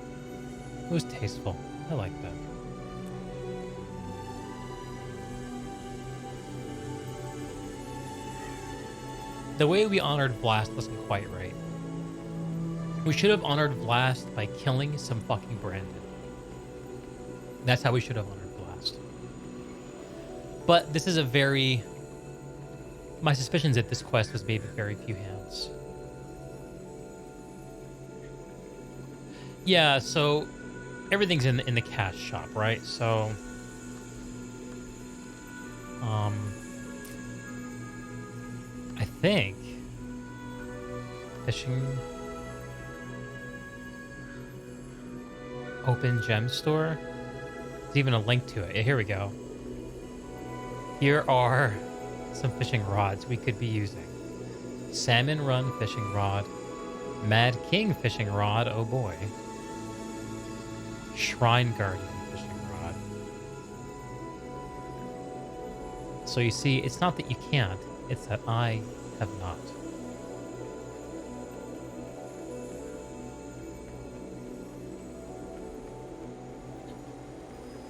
It was tasteful. I like that. The way we honored Vlast wasn't quite right. We should have honored Vlast by killing some fucking Brandon. That's how we should have honored Vlast. But this is a very... My suspicions that this quest was made with very few hands. Yeah, so everything's in the cash shop, right? So I think fishing open gem store. There's even a link to it. Yeah, here we go. Here are some fishing rods we could be using. Salmon Run fishing rod. Mad King fishing rod. Oh boy. Shrine Guardian fishing rod. So you see, it's not that you can't, it's that I have not.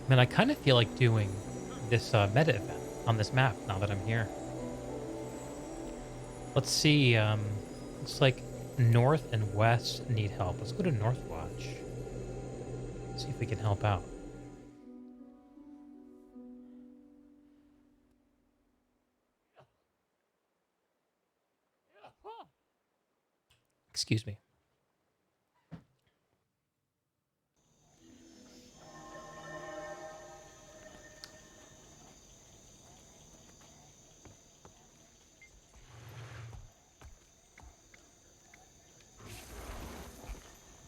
Man, I kind of feel like doing this meta event on this map now that I'm here. Let's see, looks like North and West need help. Let's go to Northwatch. See if we can help out. Excuse me.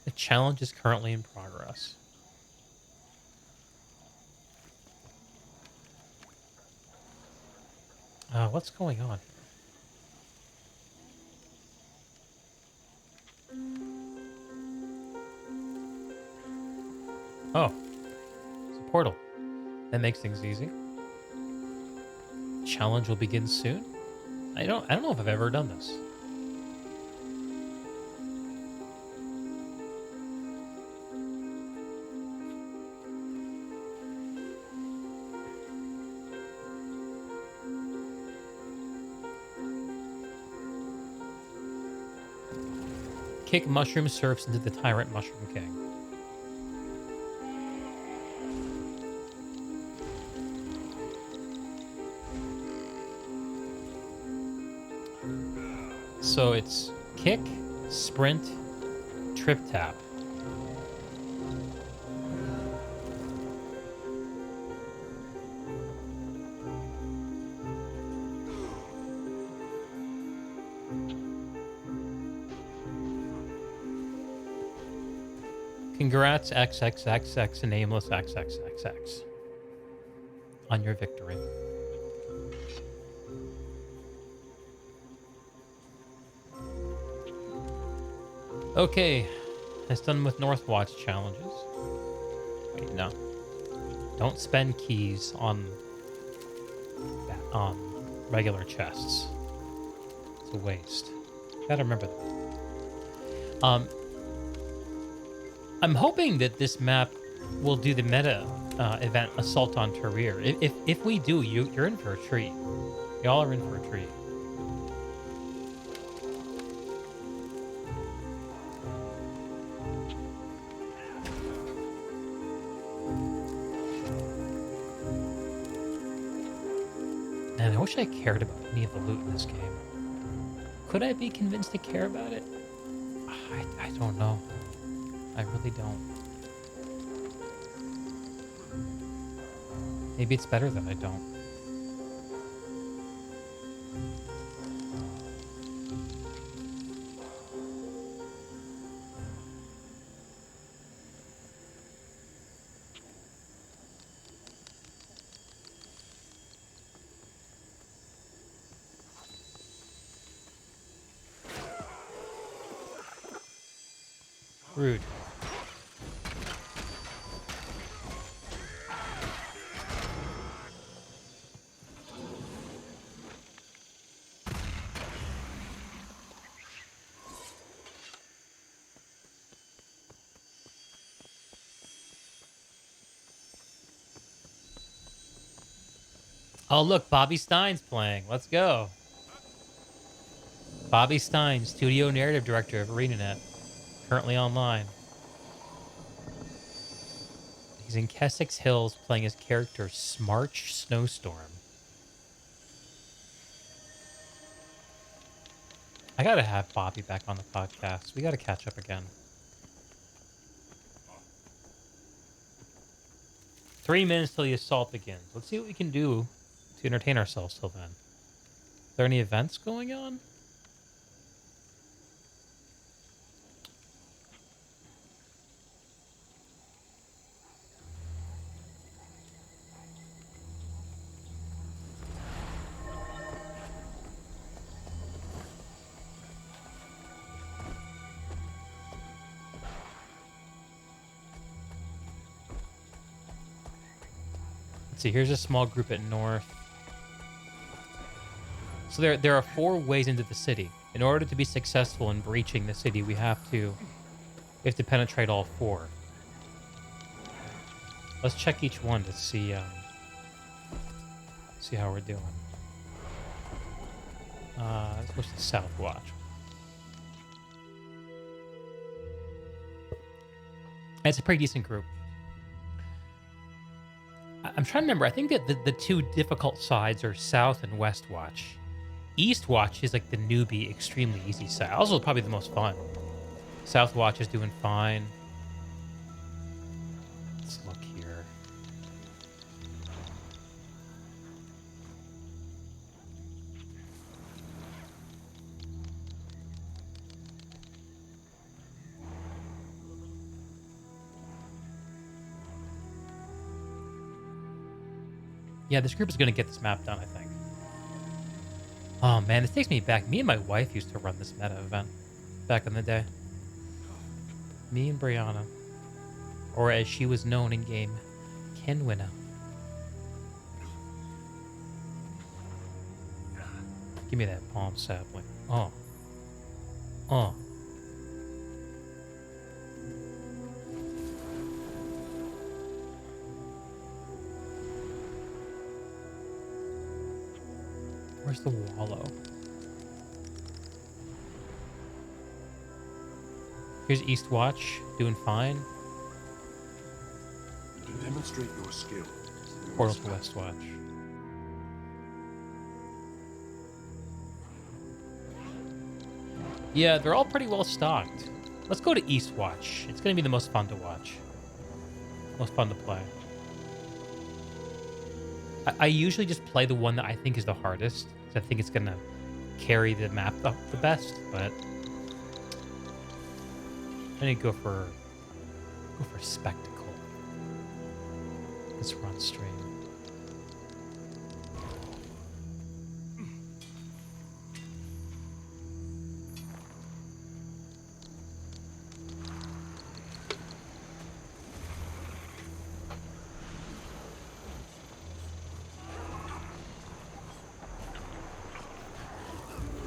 The challenge is currently in progress. What's going on here? Oh, it's a portal. That makes things easy. Challenge will begin soon. I don't know if I've ever done this. Kick mushroom serfs into the tyrant Mushroom King. So it's kick, sprint, trip tap. Congrats XXXX and Nameless XXXX on your victory. Okay, that's done with Northwatch challenges. Wait, no. Don't spend keys on regular chests. It's a waste. Gotta remember that. I'm hoping that this map will do the meta event Assault on Tarir. If we do, you're in for a treat. Y'all are in for a treat. Man, I wish I cared about any of the loot in this game. Could I be convinced to care about it? I don't know. I really don't. Maybe it's better that I don't. Rude. Oh, look, Bobby Stein's playing. Let's go. Bobby Stein, studio narrative director of ArenaNet. Currently online. He's in Kessex Hills playing his character Smarch Snowstorm. I gotta have Bobby back on the podcast. We gotta catch up again. 3 minutes till the assault begins. Let's see what we can do to entertain ourselves till then. Are there any events going on? See, here's a small group at north. So there are 4 ways into the city. In order to be successful in breaching the city, we have to penetrate all 4. Let's check each one to see how we're doing. Let's go to the South Watch. It's a pretty decent group. I'm trying to remember. I think that the 2 difficult sides are South and West Watch. East Watch is like the newbie, extremely easy side. Also, probably the most fun. South Watch is doing fine. Let's look here. Yeah, this group is going to get this map done, I think. Oh man, this takes me back. Me and my wife used to run this meta event back in the day. Me and Brianna. Or as she was known in game, Kenwina. Give me that palm sapling. Oh. Oh. Where's the wallow? Here's East Watch, doing fine. To demonstrate your skill. Portal to West Watch. Yeah, they're all pretty well stocked. Let's go to East Watch. It's going to be the most fun to watch. Most fun to play. I usually just play the one that I think is the hardest. I think it's going to carry the map up the best, but I need to go for spectacle. Let's run stream.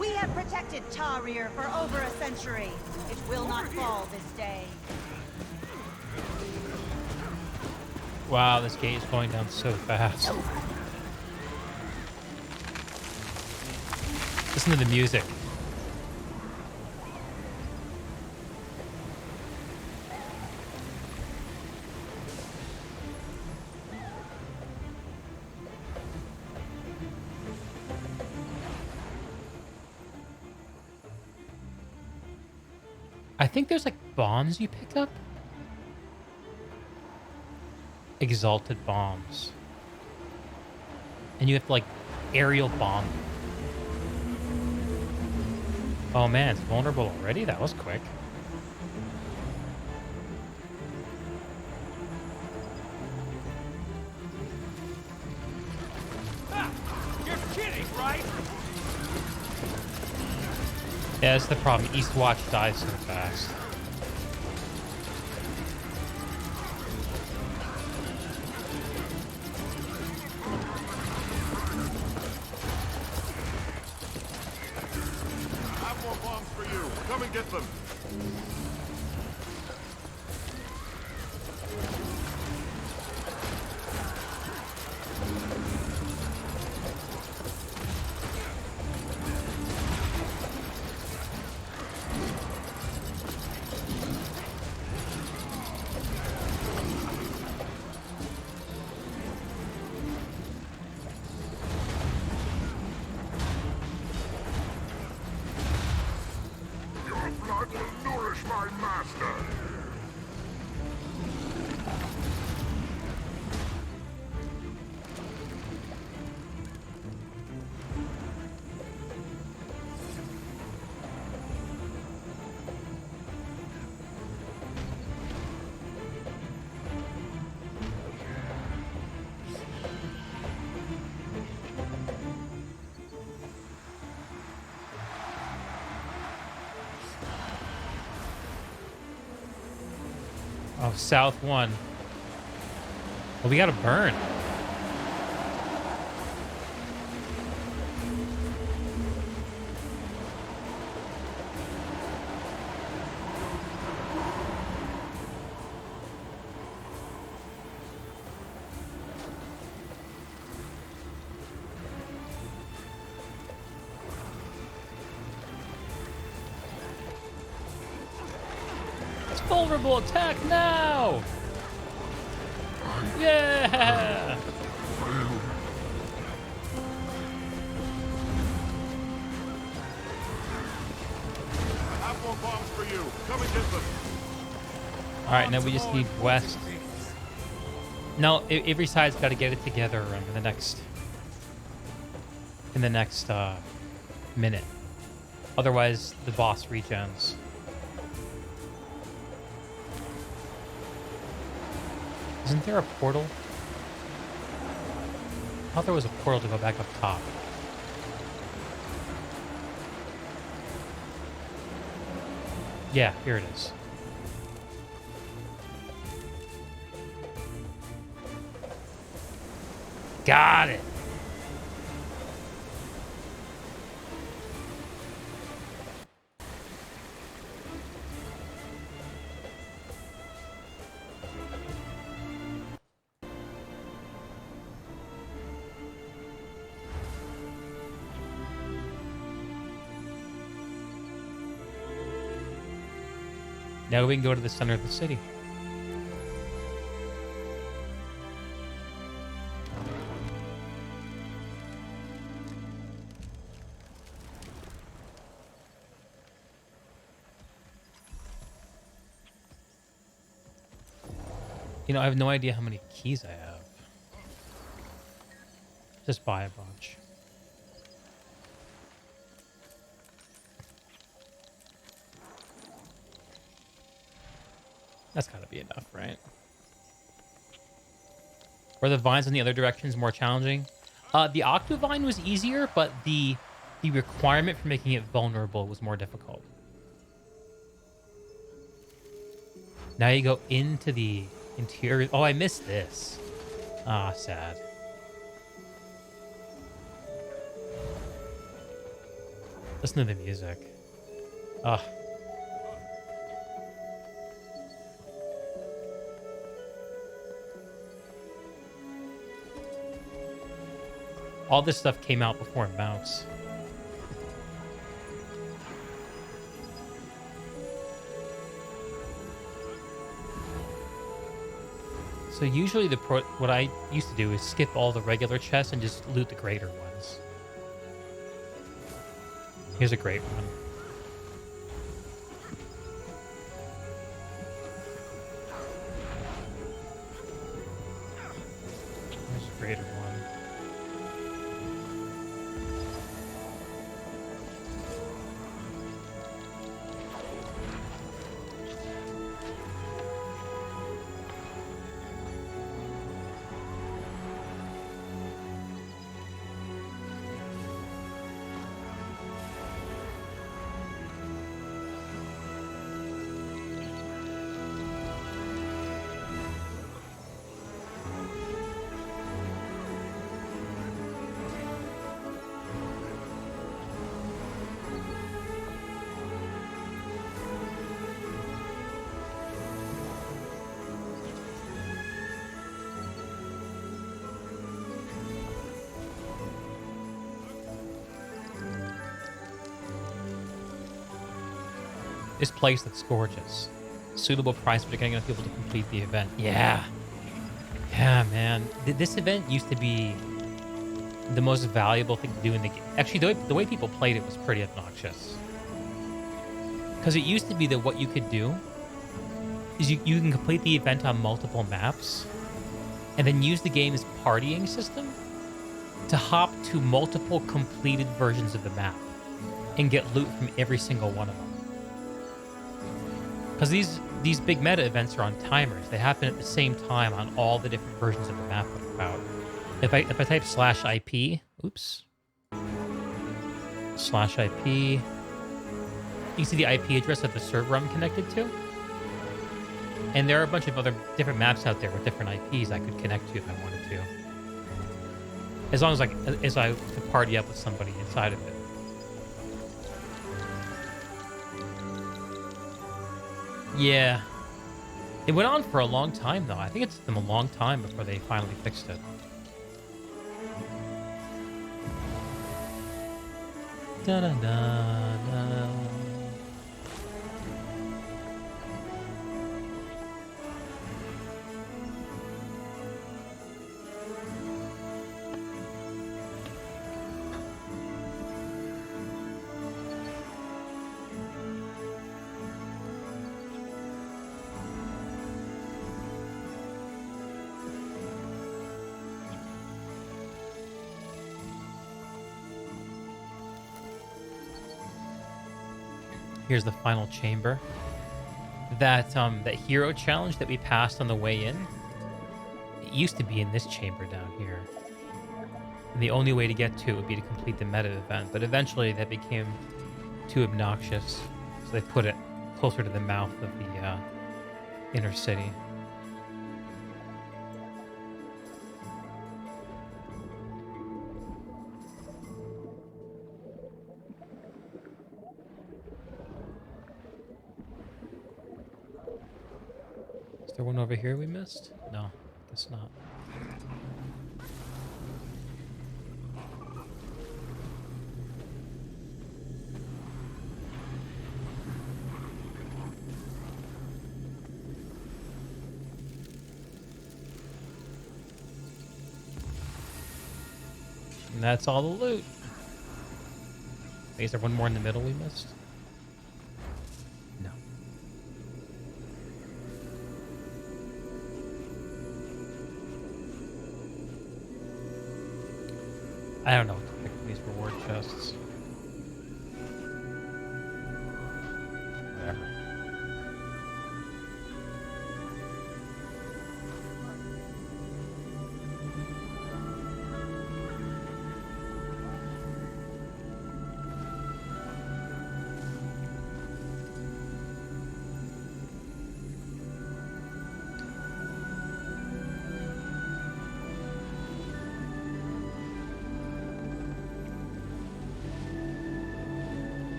We have protected Tarir for over a century. It will not fall this day. Wow, this gate is going down so fast. Listen to the music. I think there's like bombs you pick up. Exalted bombs. And you have to like aerial bomb. Oh man, it's vulnerable already? That was quick. You're kidding, right? Yeah, that's the problem. Eastwatch dies so fast. I have more bombs for you. Come and get them. Your blood will nourish my master. Oh, South 1. Well, we gotta burn. It's vulnerable. Attack now! Yeah! I have more bombs for you. Come and get them. All right, now we just need west. No, every side's got to get it together in the next minute. Otherwise, the boss regens. Isn't there a portal? I thought there was a portal to go back up top. Yeah, here it is. Got it. Now we can go to the center of the city. You know, I have no idea how many keys I have. Just buy a bunch. That's gotta be enough, right? Were the vines in the other directions more challenging? The Octovine was easier, but the requirement for making it vulnerable was more difficult. Now you go into the interior. Oh, I missed this. Ah, sad. Listen to the music. Ugh. All this stuff came out before mounts. So usually what I used to do is skip all the regular chests and just loot the greater ones. Here's a great one. Here's a greater one. This place looks gorgeous. Suitable price, but you're getting enough people to complete the event. Yeah. Yeah, man. This event used to be the most valuable thing to do in the game. Actually, the way people played it was pretty obnoxious. Because it used to be that what you could do is you can complete the event on multiple maps and then use the game's partying system to hop to multiple completed versions of the map and get loot from every single one of them. Because these big meta events are on timers. They happen at the same time on all the different versions of the map that are out. If I type /IP, oops, /IP, you can see the IP address of the server I'm connected to. And there are a bunch of other different maps out there with different IPs I could connect to if I wanted to. As long as I could party up with somebody inside of it. Yeah. It went on for a long time, though. I think it took them a long time before they finally fixed it. Da-da-da-da. Here's the final chamber. That hero challenge that we passed on the way in, it used to be in this chamber down here. And the only way to get to it would be to complete the meta event, but eventually that became too obnoxious, so they put it closer to the mouth of the inner city. Is there one over here we missed? No, guess not. And that's all the loot. Is there one more in the middle we missed? No. I don't know what to pick for these reward chests. Whatever.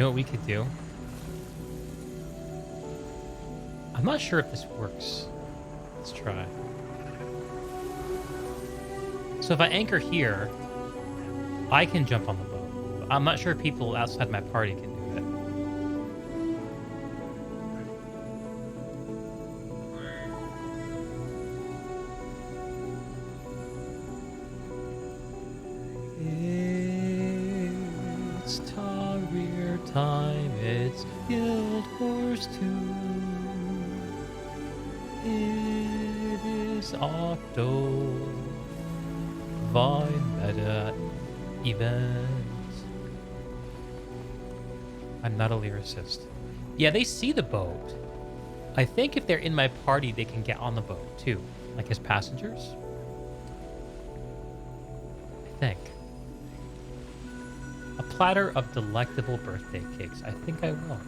know what we could do? I'm not sure if this works. Let's try. So if I anchor here, I can jump on the boat. I'm not sure if people outside my party can do it. It's Tarir time, it's Guild Wars 2. It is Octo Vine Meta Event. I'm not a lyricist. Yeah, they see the boat. I think if they're in my party, they can get on the boat too, like as passengers. I think. A platter of delectable birthday cakes. I think I will.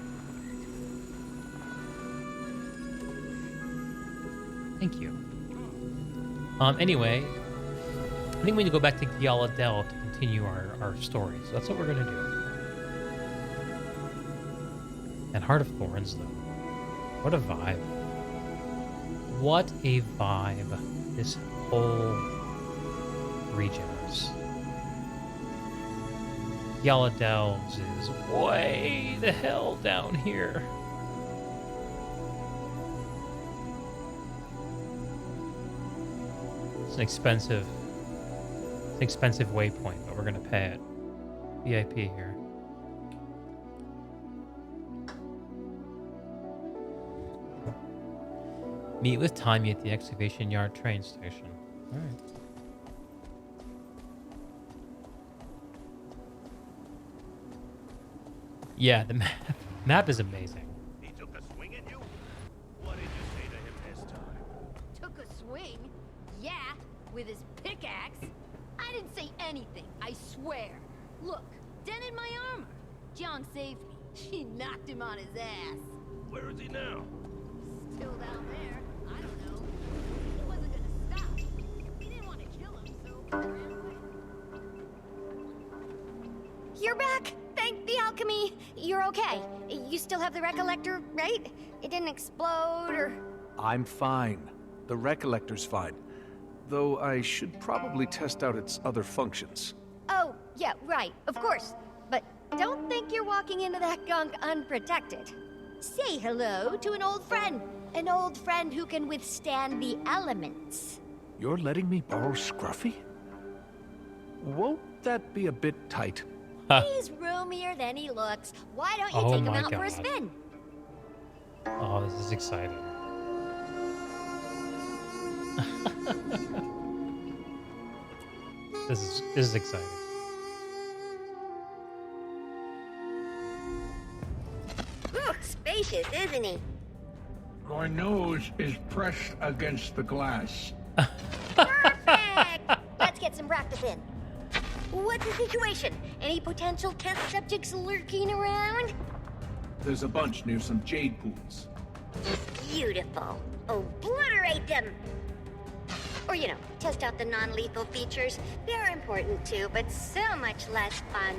Thank you. Anyway, I think we need to go back to Giala Del to continue our story. So that's what we're going to do. And Heart of Thorns, though. What a vibe. What a vibe this whole region is. Giala Delves is way the hell down here. It's an expensive waypoint, but we're gonna pay it. VIP here. Meet with Tanya at the excavation yard train station. All right. Yeah, the map is amazing. He took a swing at you? What did you say to him this time? Took a swing? Yeah, with his pickaxe. I didn't say anything, I swear. Look, dent in my armor. Jiang saved me. She knocked him on his ass. Where is he now? Still down there. I don't know. He wasn't gonna stop. He didn't want to kill him, so he ran away. You're back! Thank the alchemy! You're okay. You still have the Recollector, right? It didn't explode or... I'm fine. The Recollector's fine. Though I should probably test out its other functions. Oh, yeah, right, of course. But don't think you're walking into that gunk unprotected. Say hello to an old friend. An old friend who can withstand the elements. You're letting me borrow Scruffy? Won't that be a bit tight? He's roomier than he looks. Why don't you Oh take him my out for a God. spin? Oh, this is exciting. This is exciting. Ooh, spacious, isn't he? My nose is pressed against the glass. Perfect! Let's get some practice in. What's the situation? Any potential test subjects lurking around? There's a bunch near some jade pools. Beautiful. Obliterate them! Or, you know, test out the non-lethal features. They're important too, but so much less fun.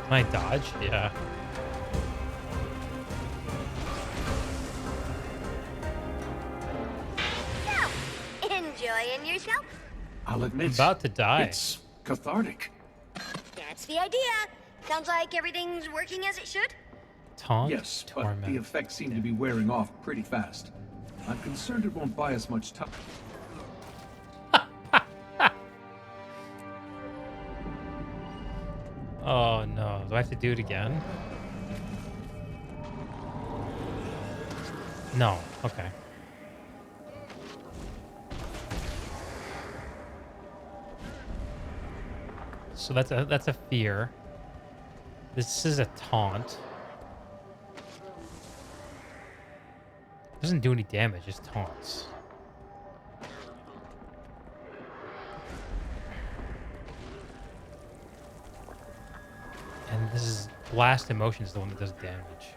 Can I dodge? Yeah. So, enjoying yourself? I'll admit, About to die. it's cathartic. That's the idea. Sounds like everything's working as it should. Taunt? Yes, but Torment. the effects seem to be wearing off pretty fast. I'm concerned it won't buy us much time. Oh no, do I have to do it again? No, okay. So that's a fear. This is a taunt. Doesn't do any damage, just taunts. This is blast emotion is the one that does damage.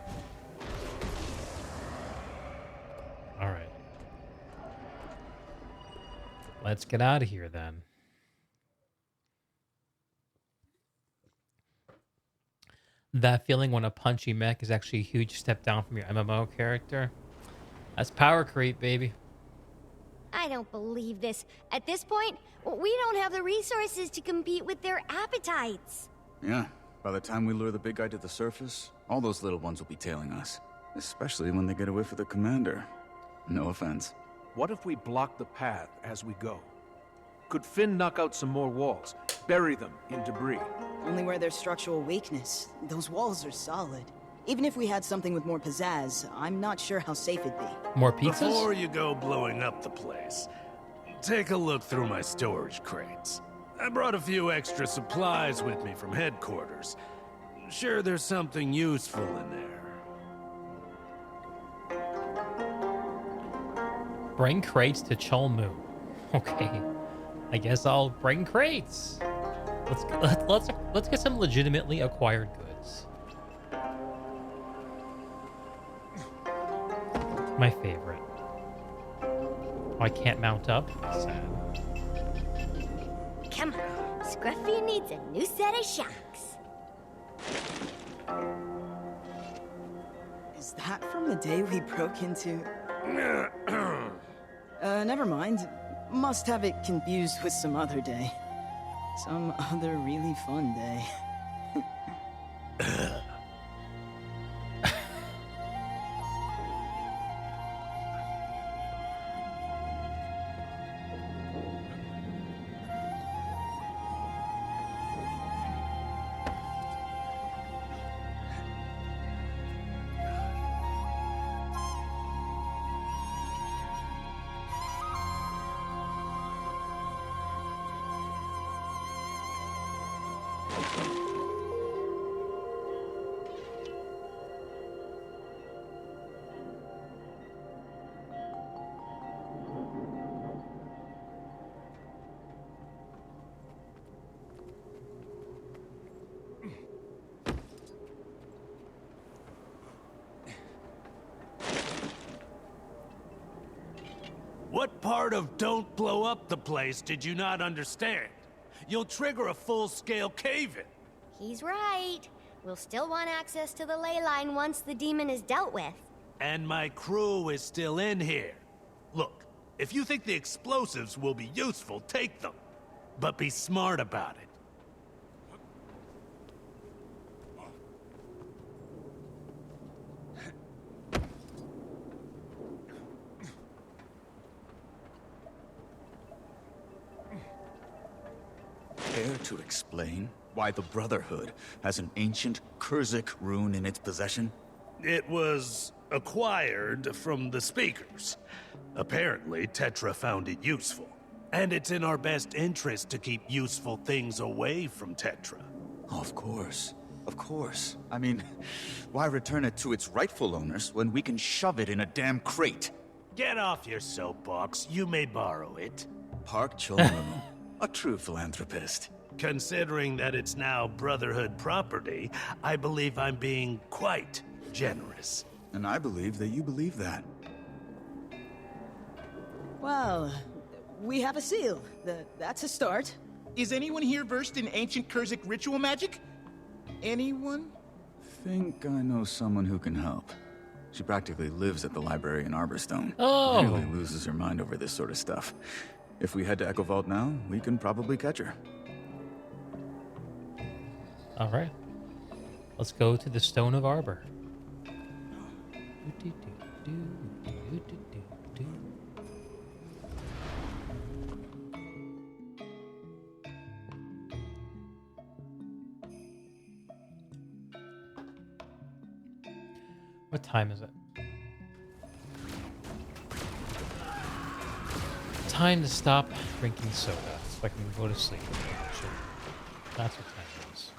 All right. Let's get out of here then. That feeling when a punchy mech is actually a huge step down from your MMO character. That's power creep, baby. I don't believe this. At this point, we don't have the resources to compete with their appetites. Yeah, by the time we lure the big guy to the surface, all those little ones will be tailing us. Especially when they get away from the commander. No offense. What if we block the path as we go? Could Finn knock out some more walls, bury them in debris? Only where there's structural weakness. Those walls are solid. Even if we had something with more pizzazz, I'm not sure how safe it'd be. More pizzas? Before you go blowing up the place, take a look through my storage crates. I brought a few extra supplies with me from headquarters. Sure, there's something useful in there. Bring crates to Cholmu. Okay. I guess I'll bring crates. Let's get some legitimately acquired goods. My favorite. Oh, I can't mount up? Sad. Come on, Scruffy needs a new set of shocks. Is that from the day we broke into... never mind. Must have it confused with some other day. Some other really fun day. What part of don't blow up the place did you not understand? You'll trigger a full-scale cave-in. He's right. We'll still want access to the ley line once the demon is dealt with. And my crew is still in here. Look, if you think the explosives will be useful, take them. But be smart about it. Care to explain why the Brotherhood has an ancient Kurzik rune in its possession? It was acquired from the Speakers. Apparently, Tetra found it useful. And it's in our best interest to keep useful things away from Tetra. Of course. Of course. I mean, why return it to its rightful owners when we can shove it in a damn crate? Get off your soapbox. You may borrow it. Park Cholmu, a true philanthropist. Considering that it's now Brotherhood property, I believe I'm being quite generous. And I believe that you believe that. Well, we have a seal. That's a start. Is anyone here versed in ancient Kurzik ritual magic? Anyone? Think I know someone who can help. She practically lives at the library in Arborstone. Oh. Really loses her mind over this sort of stuff. If we head to Echo Vault now, we can probably catch her. All right. Let's go to the Stone of Arbor. What time is it? Time to stop drinking soda so I can go to sleep. Sure. That's what time it is.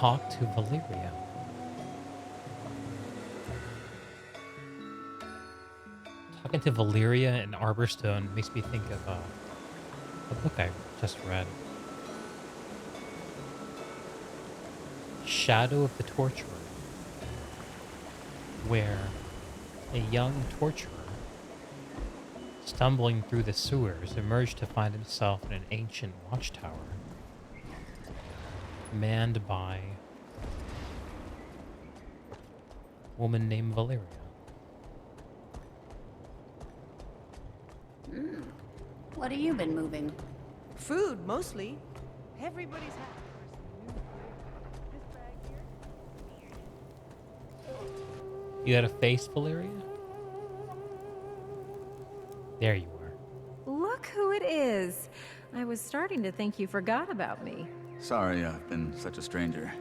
talk to Valeria. Talking to Valeria and Arborstone makes me think of a book I just read. Shadow of the Torturer, where a young torturer, stumbling through the sewers, emerged to find himself in an ancient watchtower manned by a woman named Valeria. What have you been moving? Food, mostly. Everybody's happy. You had a face, Valeria? There you are. Look who it is. I was starting to think you forgot about me. Sorry I've been such a stranger.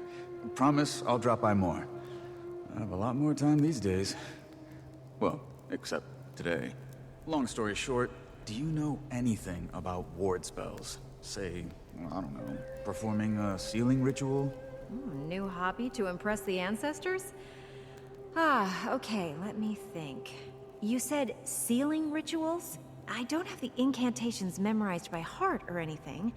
Promise I'll drop by more. I have a lot more time these days. Well, except today. Long story short, do you know anything about ward spells? Say, I don't know, performing a sealing ritual? New hobby to impress the ancestors? Okay, let me think. You said sealing rituals? I don't have the incantations memorized by heart or anything,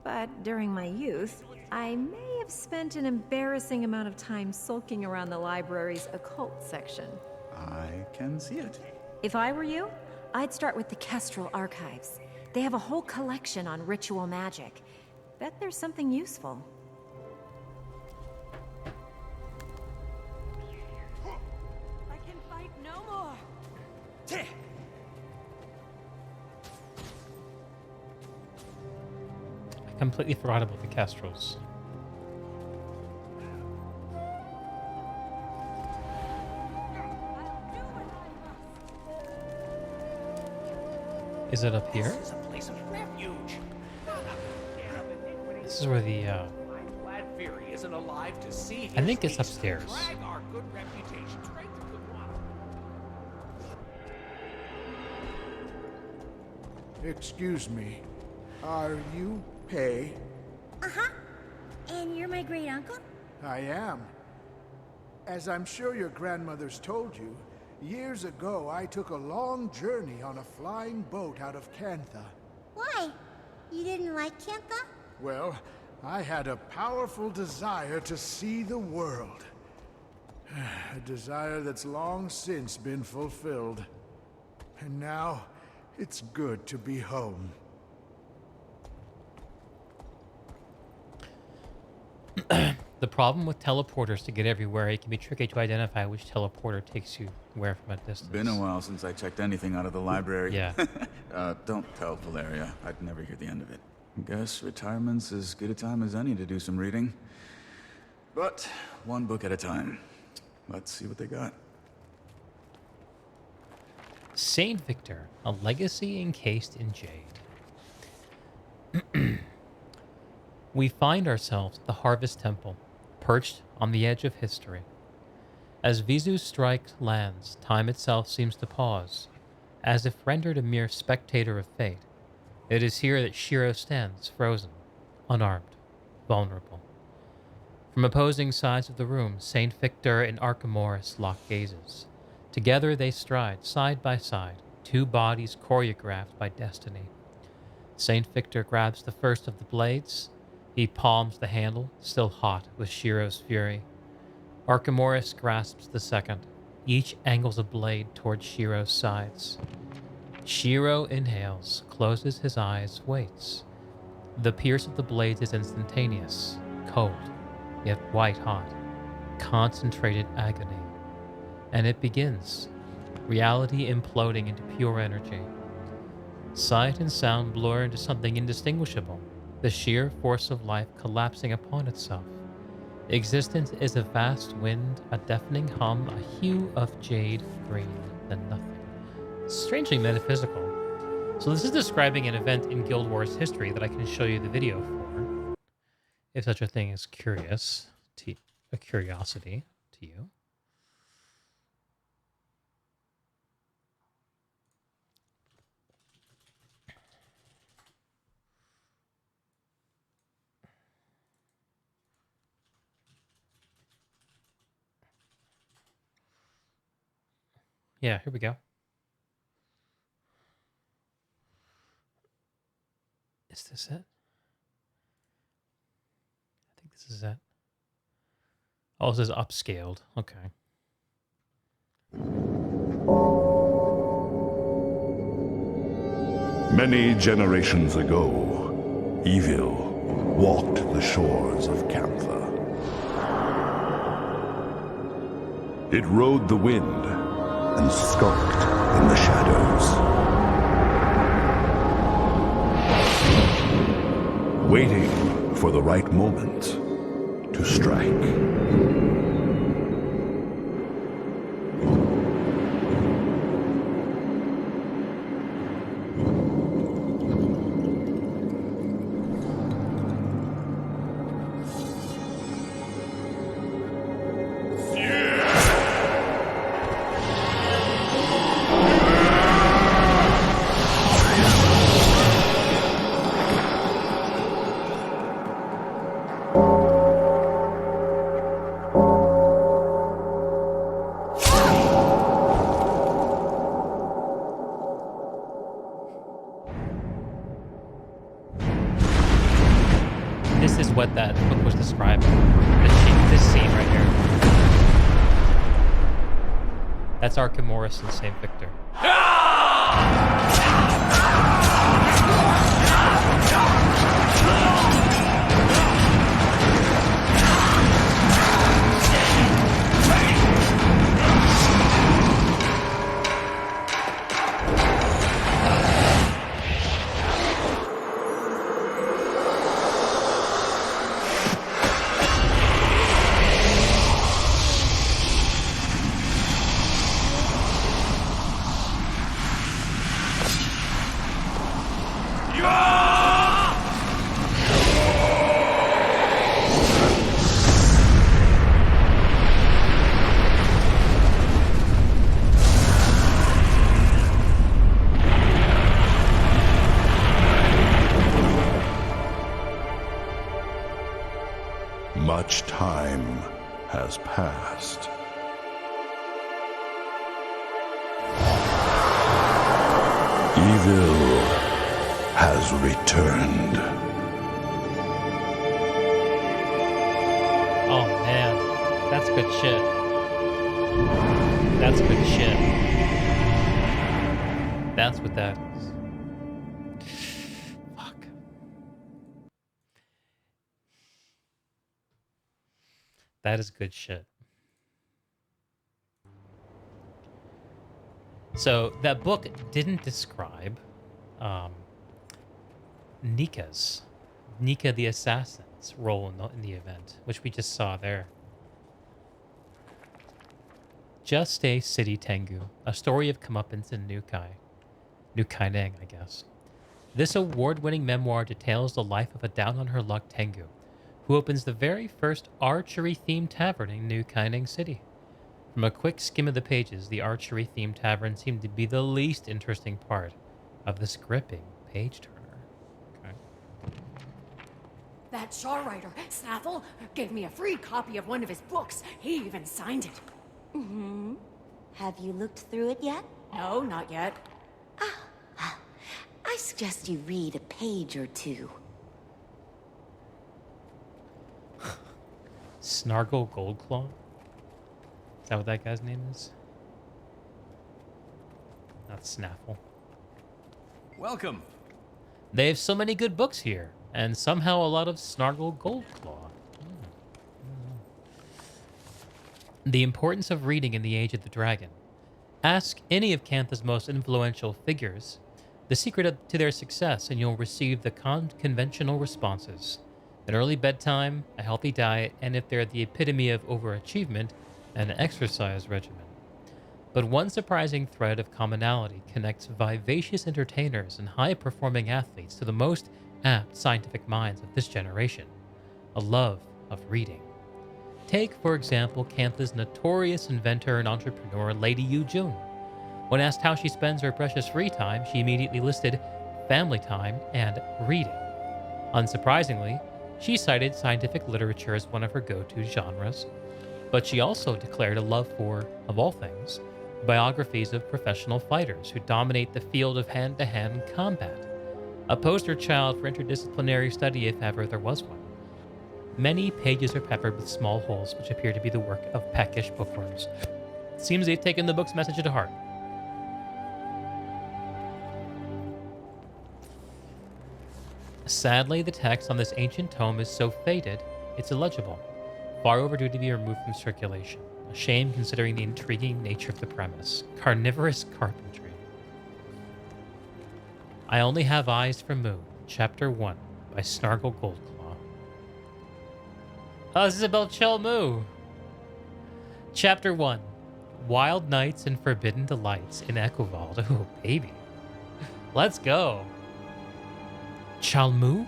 but during my youth, I may have spent an embarrassing amount of time sulking around the library's occult section. I can see it. If I were you, I'd start with the Kestrel Archives. They have a whole collection on ritual magic. Bet there's something useful. I can fight no more. I completely forgot about the Kestrels. Is it up here? This is a place of refuge. This is where the, I'm glad Fury isn't alive to see his I think it's beast upstairs. drag our good reputation straight to the bottom. Excuse me. Are you Pei? Uh-huh. And you're my great uncle? I am. As I'm sure your grandmother's told you, years ago I took a long journey on a flying boat out of Cantha. Why? You didn't like Kentha? Well, I had a powerful desire to see the world. A desire that's long since been fulfilled. And now, it's good to be home. The problem with teleporters to get everywhere, it can be tricky to identify which teleporter takes you where from a distance. Been a while since I checked anything out of the library. Yeah. Don't tell Valeria. I'd never hear the end of it. Guess retirement's as good a time as any to do some reading. But one book at a time. Let's see what they got. Saint Victor, a legacy encased in jade. We find ourselves at the Harvest Temple, perched on the edge of history. As Vizu's strike lands, time itself seems to pause, as if rendered a mere spectator of fate. It is here that Shiro stands, frozen, unarmed, vulnerable. From opposing sides of the room, Saint Victor and Archimedes lock gazes. Together they stride, side by side, two bodies choreographed by destiny. Saint Victor grabs the first of the blades. He palms the handle, still hot with Shiro's fury. Archimedes grasps the second. Each angles a blade towards Shiro's sides. Shiro inhales, closes his eyes, waits. The pierce of the blades is instantaneous, cold, yet white-hot, concentrated agony. And it begins, reality imploding into pure energy. Sight and sound blur into something indistinguishable, the sheer force of life collapsing upon itself. Existence is a vast wind, a deafening hum, a hue of jade green, then nothing. Strangely metaphysical. So this is describing an event in Guild Wars history that I can show you the video for, if such a thing is a curiosity to you. Yeah, here we go. Is this it? I think this is it. Oh, this is upscaled. Okay. Many generations ago, evil walked the shores of Cantha. It rode the wind and skulked in the shadows, waiting for the right moment to strike. This is what that book was describing. This scene right here. That's Arkham Morris and St. Victor. Much time has passed. Evil has returned. Oh man, that's good shit. That's good shit. That's what that is. Fuck. That is good shit. So that book didn't describe Nika the Assassin's role in the event, which we just saw there. Just a City Tengu, a story of comeuppance in New Kaineng, I guess. This award-winning memoir details the life of a down-on-her-luck Tengu, who opens the very first archery-themed tavern in New Kaineng City. From a quick skim of the pages, the archery-themed tavern seemed to be the least interesting part of this gripping page-turner. Okay. That Shaw writer, Snaffle, gave me a free copy of one of his books. He even signed it. Mm-hmm. Have you looked through it yet? No, not yet. I suggest you read a page or two. Snargle Goldclaw? Is that what that guy's name is? Not Snaffle. Welcome. They have so many good books here, and somehow a lot of Snargle Goldclaw. The importance of reading in the Age of the Dragon. Ask any of Cantha's most influential figures the secret to their success, and you'll receive the conventional responses. An early bedtime, a healthy diet, and if they're the epitome of overachievement, an exercise regimen. But one surprising thread of commonality connects vivacious entertainers and high-performing athletes to the most apt scientific minds of this generation: a love of reading. Take, for example, Cantha's notorious inventor and entrepreneur, Lady Yu Jun. When asked how she spends her precious free time, she immediately listed family time and reading. Unsurprisingly, she cited scientific literature as one of her go-to genres, but she also declared a love for, of all things, biographies of professional fighters who dominate the field of hand-to-hand combat. A poster child for interdisciplinary study if ever there was one. Many pages are peppered with small holes which appear to be the work of peckish bookworms. It seems they've taken the book's message to heart. Sadly, the text on this ancient tome is so faded, it's illegible, far overdue to be removed from circulation. A shame considering the intriguing nature of the premise. Carnivorous carpentry. I Only Have Eyes for Moo, Chapter 1, by Snargle Goldclaw. Oh, this is about Chelmoo. Chapter 1, Wild Nights and Forbidden Delights in Echovold. Oh, baby. Let's go. Chelmoo?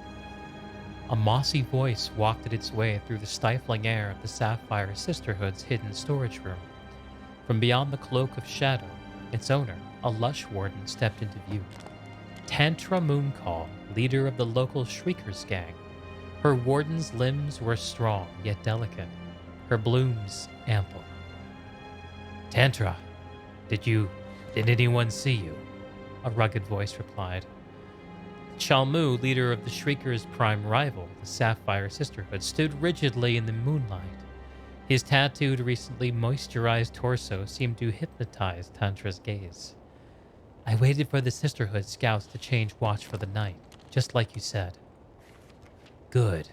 A mossy voice wafted its way through the stifling air of the Sapphire Sisterhood's hidden storage room. From beyond the cloak of shadow, its owner, a lush warden, stepped into view. Tantra Mooncall, leader of the local Shriekers gang. Her warden's limbs were strong yet delicate, her blooms ample. Tantra, did anyone see you? A rugged voice replied. Chelmoo, leader of the Shrieker's prime rival, the Sapphire Sisterhood, stood rigidly in the moonlight. His tattooed, recently moisturized torso seemed to hypnotize Tantra's gaze. I waited for the Sisterhood scouts to change watch for the night, just like you said. Good.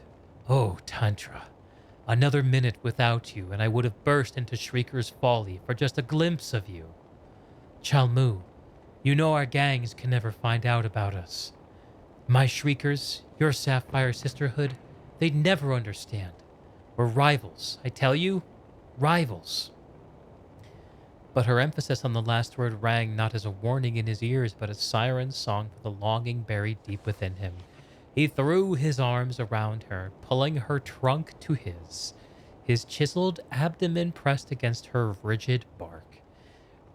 Oh, Tantra. Another minute without you, and I would have burst into Shrieker's folly for just a glimpse of you. Chelmoo, you know our gangs can never find out about us. My Shriekers, your Sapphire Sisterhood, they'd never understand. We're rivals, I tell you, rivals. But her emphasis on the last word rang not as a warning in his ears, but a siren song for the longing buried deep within him. He threw his arms around her, pulling her trunk to his chiseled abdomen pressed against her rigid bark,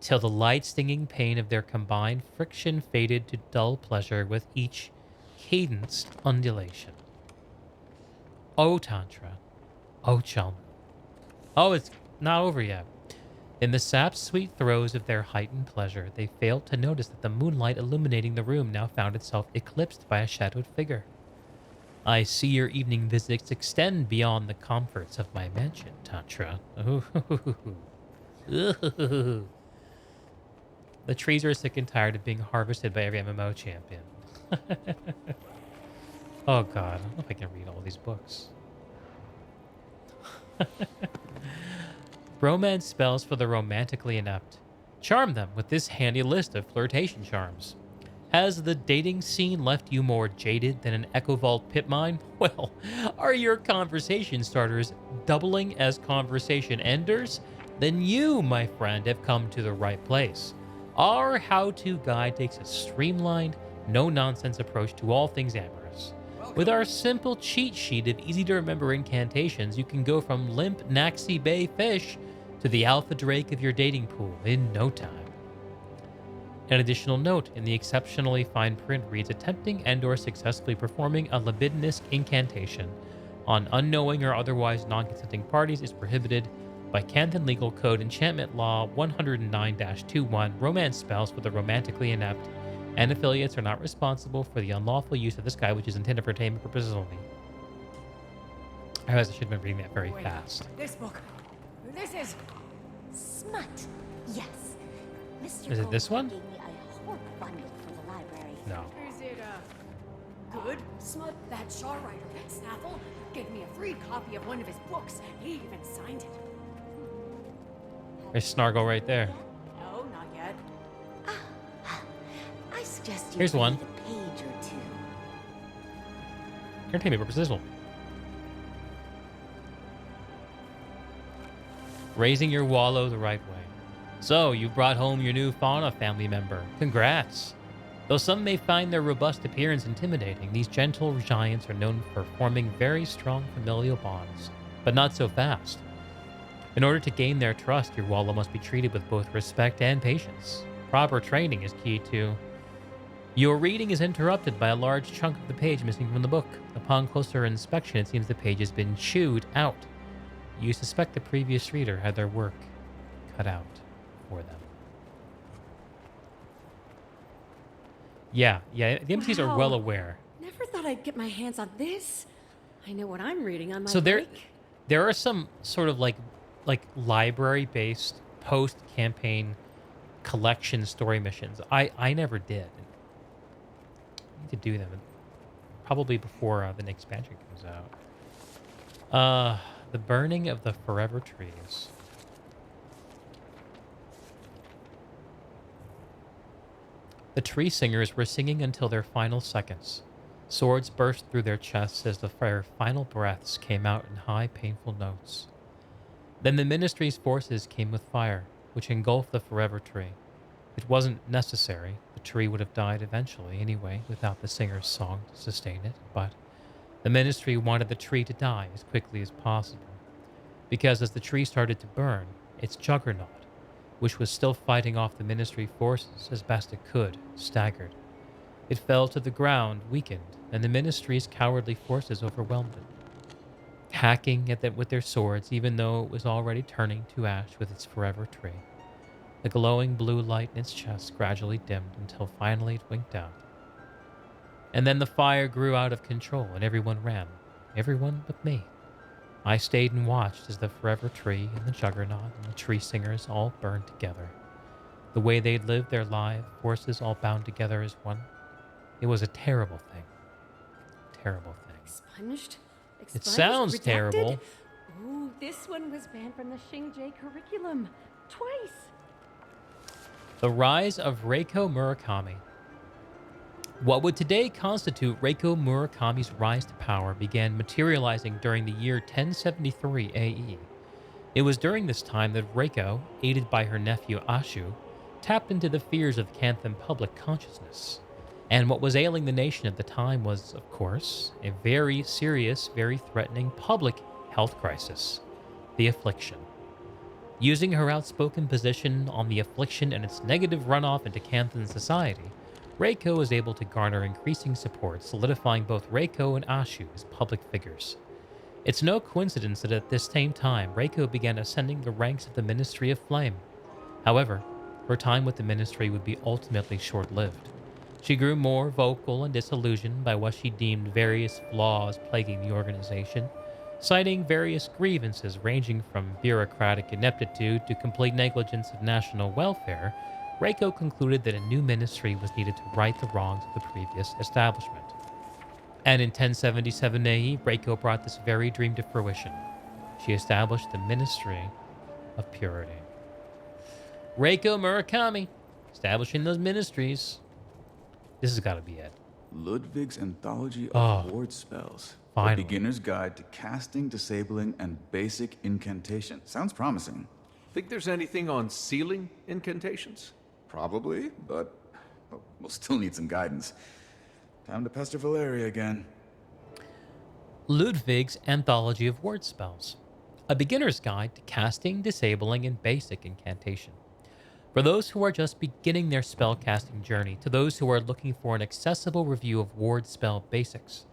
till the light stinging pain of their combined friction faded to dull pleasure with each cadenced undulation. Oh, Tantra. Oh, Chelmoo. Oh, it's not over yet. In the sap's sweet throes of their heightened pleasure, they failed to notice that the moonlight illuminating the room now found itself eclipsed by a shadowed figure. I see your evening visits extend beyond the comforts of my mansion, Tantra. The trees are sick and tired of being harvested by every MMO champion. Oh god, I don't know if I can read all these books. Romance spells for the romantically inept. Charm them with this handy list of flirtation charms. Has the dating scene left you more jaded than an Echovold pit mine? Well, are your conversation starters doubling as conversation enders? Then you, my friend, have come to the right place. Our how-to guide takes a streamlined, no-nonsense approach to all things amorous. With our simple cheat sheet of easy-to-remember incantations, you can go from limp Naxi Bay fish to the alpha drake of your dating pool in no time. An additional note in the exceptionally fine print reads, attempting and/or successfully performing a libidinous incantation on unknowing or otherwise non-consenting parties is prohibited by Canthan Legal Code Enchantment Law 109-21. Romance spells for the romantically inept and affiliates are not responsible for the unlawful use of this guide, which is intended for entertainment purposes only. I realize I should have been reading that very fast. This book. This is smut. Yes. Mr. Is it this one? Gave me a whole bundle from the library. No. Is it good? Smut. That Shaw writer, Snaffle, gave me a free copy of one of his books. He even signed it. There's Snargle right there. No, not yet. I suggest you Here's one. read a page or two. Entertainment purposes only. Raising your wallow the right way. So, you brought home your new fauna family member. Congrats. Though some may find their robust appearance intimidating, these gentle giants are known for forming very strong familial bonds, but not so fast. In order to gain their trust, your wallow must be treated with both respect and patience. Proper training is key too. Your reading is interrupted by a large chunk of the page missing from the book. Upon closer inspection, it seems the page has been chewed out. You suspect the previous reader had their work cut out for them. Yeah, the embassies are well Wow. aware. Never thought I'd get my hands on this. I know what I'm reading on my So break. there are some sort of like library-based post-campaign collection story missions. I never did. I need to do them probably before the next expansion comes out. The burning of the forever trees. The tree singers were singing until their final seconds. Swords burst through their chests as their final breaths came out in high, painful notes. Then the ministry's forces came with fire, which engulfed the forever tree. It wasn't necessary. The tree would have died eventually anyway, without the singer's song to sustain it, but the ministry wanted the tree to die as quickly as possible. Because as the tree started to burn, its juggernaut, which was still fighting off the ministry forces as best it could, staggered. It fell to the ground, weakened, and the ministry's cowardly forces overwhelmed it, hacking at it with their swords even though it was already turning to ash with its forever tree. The glowing blue light in its chest gradually dimmed until finally it winked out. And then the fire grew out of control and everyone ran. Everyone but me. I stayed and watched as the forever tree and the juggernaut and the tree singers all burned together. The way they'd lived their lives, forces all bound together as one. It was a terrible thing. Terrible thing. Expunged? It sounds Redacted? terrible. Ooh, this one was banned from the Shinjay curriculum. Twice. The rise of Reiko Murakami. What would today constitute Reiko Murakami's rise to power began materializing during the year 1073 AE. It was during this time that Reiko, aided by her nephew Ashu, tapped into the fears of Cantham public consciousness. And what was ailing the nation at the time was, of course, a very serious, very threatening public health crisis, the Affliction. Using her outspoken position on the Affliction and its negative runoff into Canthan society, Reiko was able to garner increasing support, solidifying both Reiko and Ashu as public figures. It's no coincidence that at this same time, Reiko began ascending the ranks of the Ministry of Flame. However, her time with the Ministry would be ultimately short-lived. She grew more vocal and disillusioned by what she deemed various flaws plaguing the organization, citing various grievances ranging from bureaucratic ineptitude to complete negligence of national welfare. Reiko concluded that a new ministry was needed to right the wrongs of the previous establishment. And in 1077 AE, Reiko brought this very dream to fruition. She established the Ministry of Purity. Reiko Murakami, establishing those ministries. This has got to be it. Ludwig's Anthology of Ward Spells. Finally. A beginner's guide to casting, disabling, and basic incantation. Sounds promising. Think there's anything on sealing incantations? Probably, but we'll still need some guidance. Time to pester Valeria again. Ludwig's Anthology of Word Spells. A beginner's guide to casting, disabling, and basic incantation. For those who are just beginning their spellcasting journey, to those who are looking for an accessible review of ward spell basics,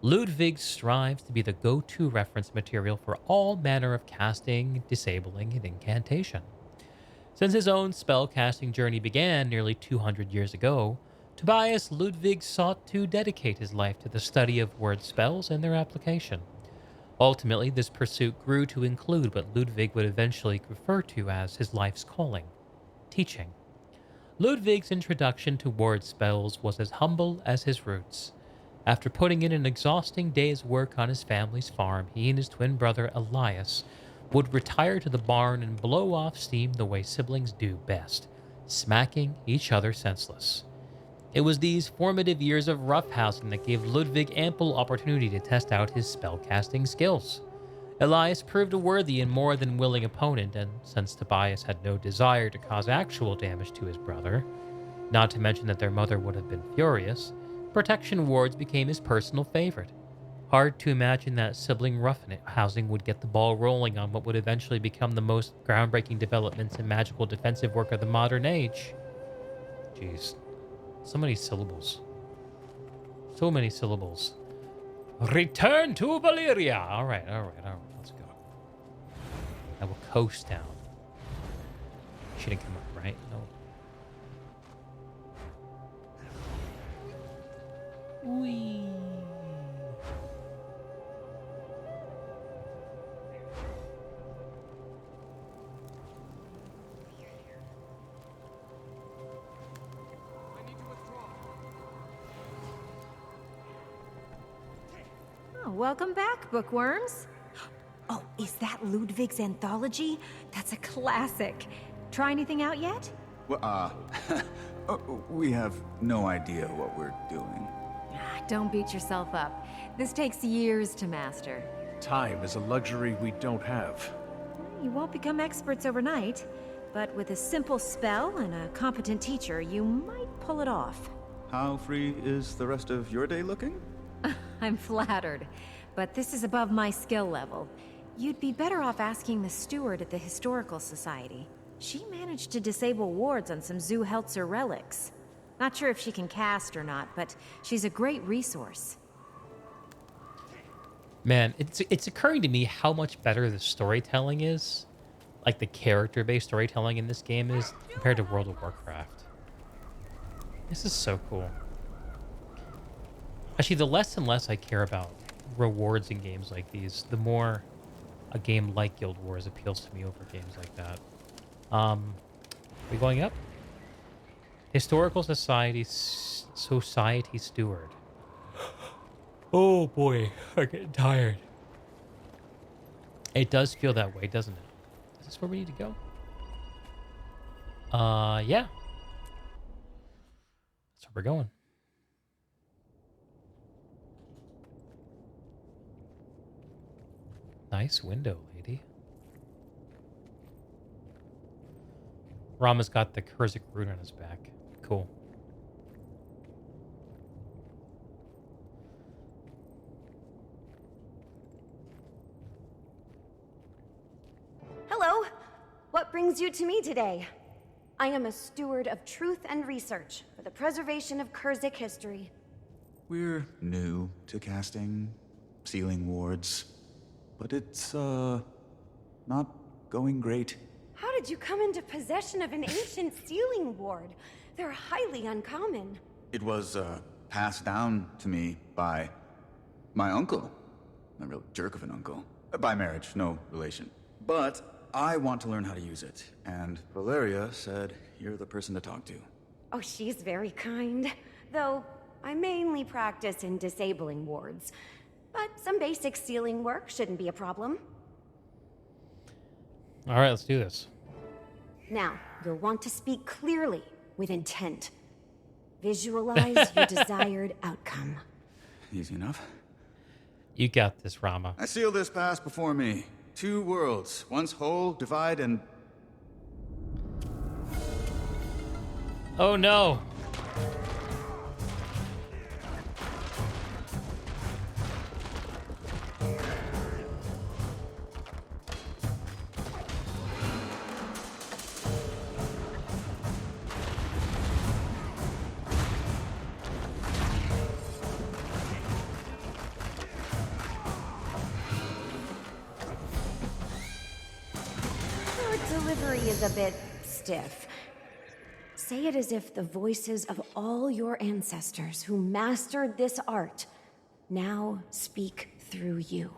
Ludwig strives to be the go-to reference material for all manner of casting, disabling, and incantation. Since his own spellcasting journey began nearly 200 years ago, Tobias Ludwig sought to dedicate his life to the study of word spells and their application. Ultimately, this pursuit grew to include what Ludwig would eventually refer to as his life's calling: teaching. Ludwig's introduction to word spells was as humble as his roots. After putting in an exhausting day's work on his family's farm, he and his twin brother Elias would retire to the barn and blow off steam the way siblings do best, smacking each other senseless. It was these formative years of roughhousing that gave Ludwig ample opportunity to test out his spellcasting skills. Elias proved a worthy and more than willing opponent, and since Tobias had no desire to cause actual damage to his brother, not to mention that their mother would have been furious, protection wards became his personal favorite. Hard to imagine that sibling roughhousing would get the ball rolling on what would eventually become the most groundbreaking developments in magical defensive work of the modern age. Jeez. So many syllables. So many syllables. Return to Valeria! Alright, let's go. I will coast down. She didn't come up, right? No. Whee! Oh, welcome back, bookworms. Oh, is that Ludwig's anthology? That's a classic. Try anything out yet? Well, we have no idea what we're doing. Don't beat yourself up. This takes years to master. Time is a luxury we don't have. You won't become experts overnight, but with a simple spell and a competent teacher, you might pull it off. How free is the rest of your day looking? I'm flattered, but this is above my skill level. You'd be better off asking the steward at the Historical Society. She managed to disable wards on some Zu-Heltzer relics. Not sure if she can cast or not, but she's a great resource. Man, it's occurring to me how much better the storytelling is, like the character-based storytelling in this game is, compared to World of Warcraft. This is so cool. Actually, the less and less I care about rewards in games like these, the more a game like Guild Wars appeals to me over games like that. We going up? Historical Society Steward. Oh boy, I'm getting tired. It does feel that way, doesn't it? Is this where we need to go? Yeah. That's where we're going. Nice window, lady. Rama's got the Kurzik rune on his back. Cool. Hello. What brings you to me today? I am a steward of truth and research for the preservation of Kurzik history. We're new to casting, sealing wards, but it's, not going great. How did you come into possession of an ancient sealing ward? They're highly uncommon. It was, passed down to me by my uncle. A real jerk of an uncle. By marriage, no relation. But I want to learn how to use it, and Valeria said you're the person to talk to. Oh, she's very kind. Though, I mainly practice in disabling wards. But some basic sealing work shouldn't be a problem. All right, let's do this. Now, you'll want to speak clearly, with intent. Visualize your desired outcome. Easy enough. You got this, Rama. I seal this pass before me. 2 worlds, once whole, divide, and... Oh no! Delivery is a bit stiff. Say it as if the voices of all your ancestors who mastered this art now speak through you.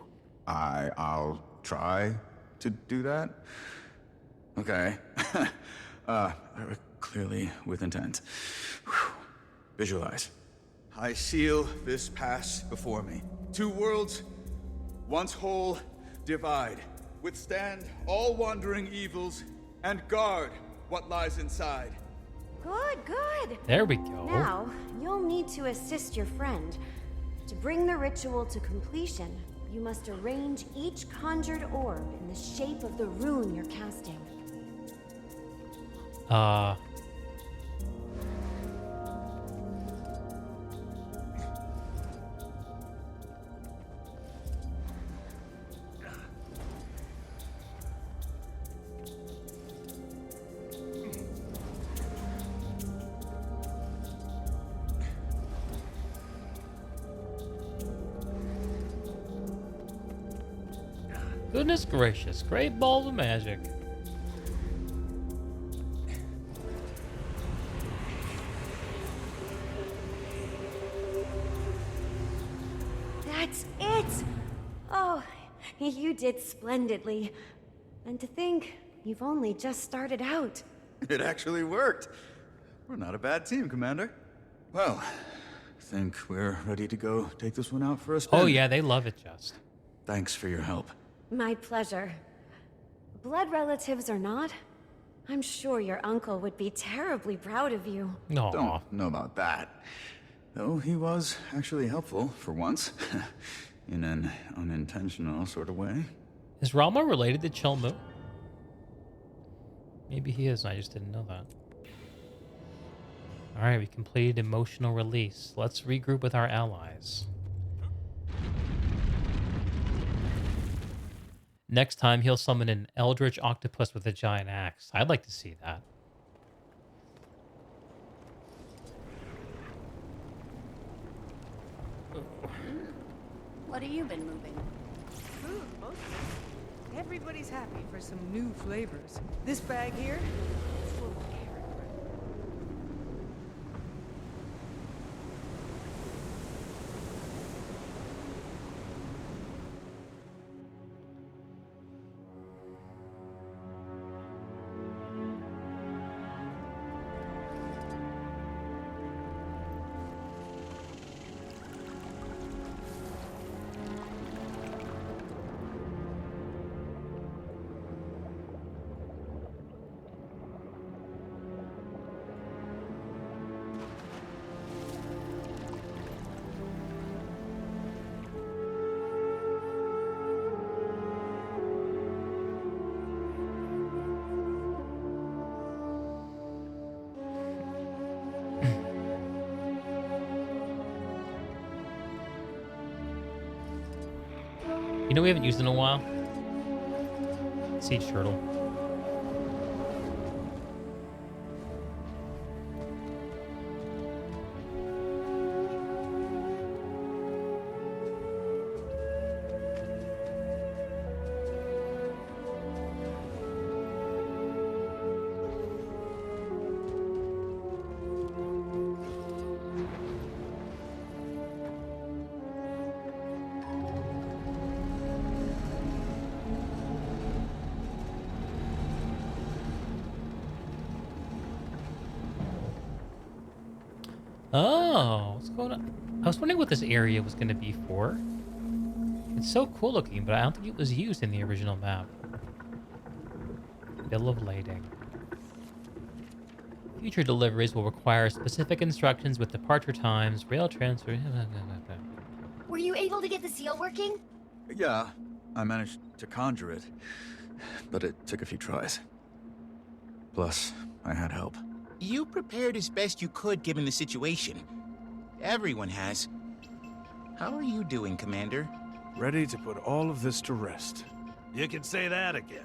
I'll try to do that. Okay. Clearly with intent. Whew. Visualize. I seal this pass before me. 2 worlds, once whole, divide. Withstand all wandering evils, and guard what lies inside. Good, good. There we go. Now, you'll need to assist your friend. To bring the ritual to completion, you must arrange each conjured orb in the shape of the rune you're casting. Goodness gracious, great balls of magic. That's it! Oh, you did splendidly. And to think, you've only just started out. It actually worked. We're not a bad team, Commander. Well, I think we're ready to go take this one out for a spin. Oh yeah, they love it, Just. Thanks for your help. My pleasure. Blood relatives or not, I'm sure your uncle would be terribly proud of you. No. Don't know about that. Though he was actually helpful, for once. In an unintentional sort of way. Is Ralma related to Chelmu? Maybe he is, I just didn't know that. Alright, we completed emotional release. Let's regroup with our allies. Next time, he'll summon an eldritch octopus with a giant axe. I'd like to see that. What have you been moving? Food, mostly. Everybody's happy for some new flavors. This bag here, it's full of carrot bread. You know we haven't used in a while? Siege Turtle. Oh, what's going on? I was wondering what this area was going to be for. It's so cool looking, but I don't think it was used in the original map. Bill of lading. Future deliveries will require specific instructions with departure times, rail transfer. Were you able to get the seal working? Yeah, I managed to conjure it, but it took a few tries. Plus, I had help. You prepared as best you could given the situation. Everyone has. How are you doing, Commander? Ready to put all of this to rest. You can say that again.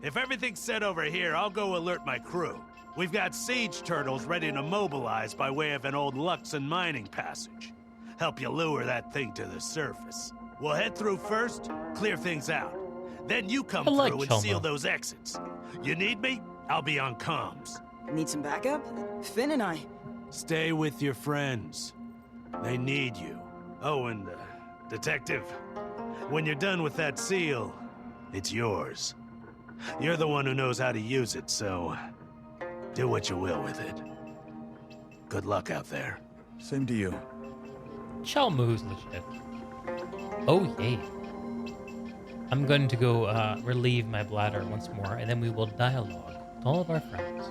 If everything's set over here, I'll go alert my crew. We've got siege turtles ready to mobilize by way of an old Luxon mining passage. Help you lure that thing to the surface. We'll head through first, clear things out. Then you come through and seal those exits. You need me? I'll be on comms. Need some backup? Finn and I... Stay with your friends. They need you. Oh, and, Detective, when you're done with that seal, it's yours. You're the one who knows how to use it, so do what you will with it. Good luck out there. Same to you. Chelmu's legit. Oh, yay. I'm going to go relieve my bladder once more, and then we will dialogue with all of our friends.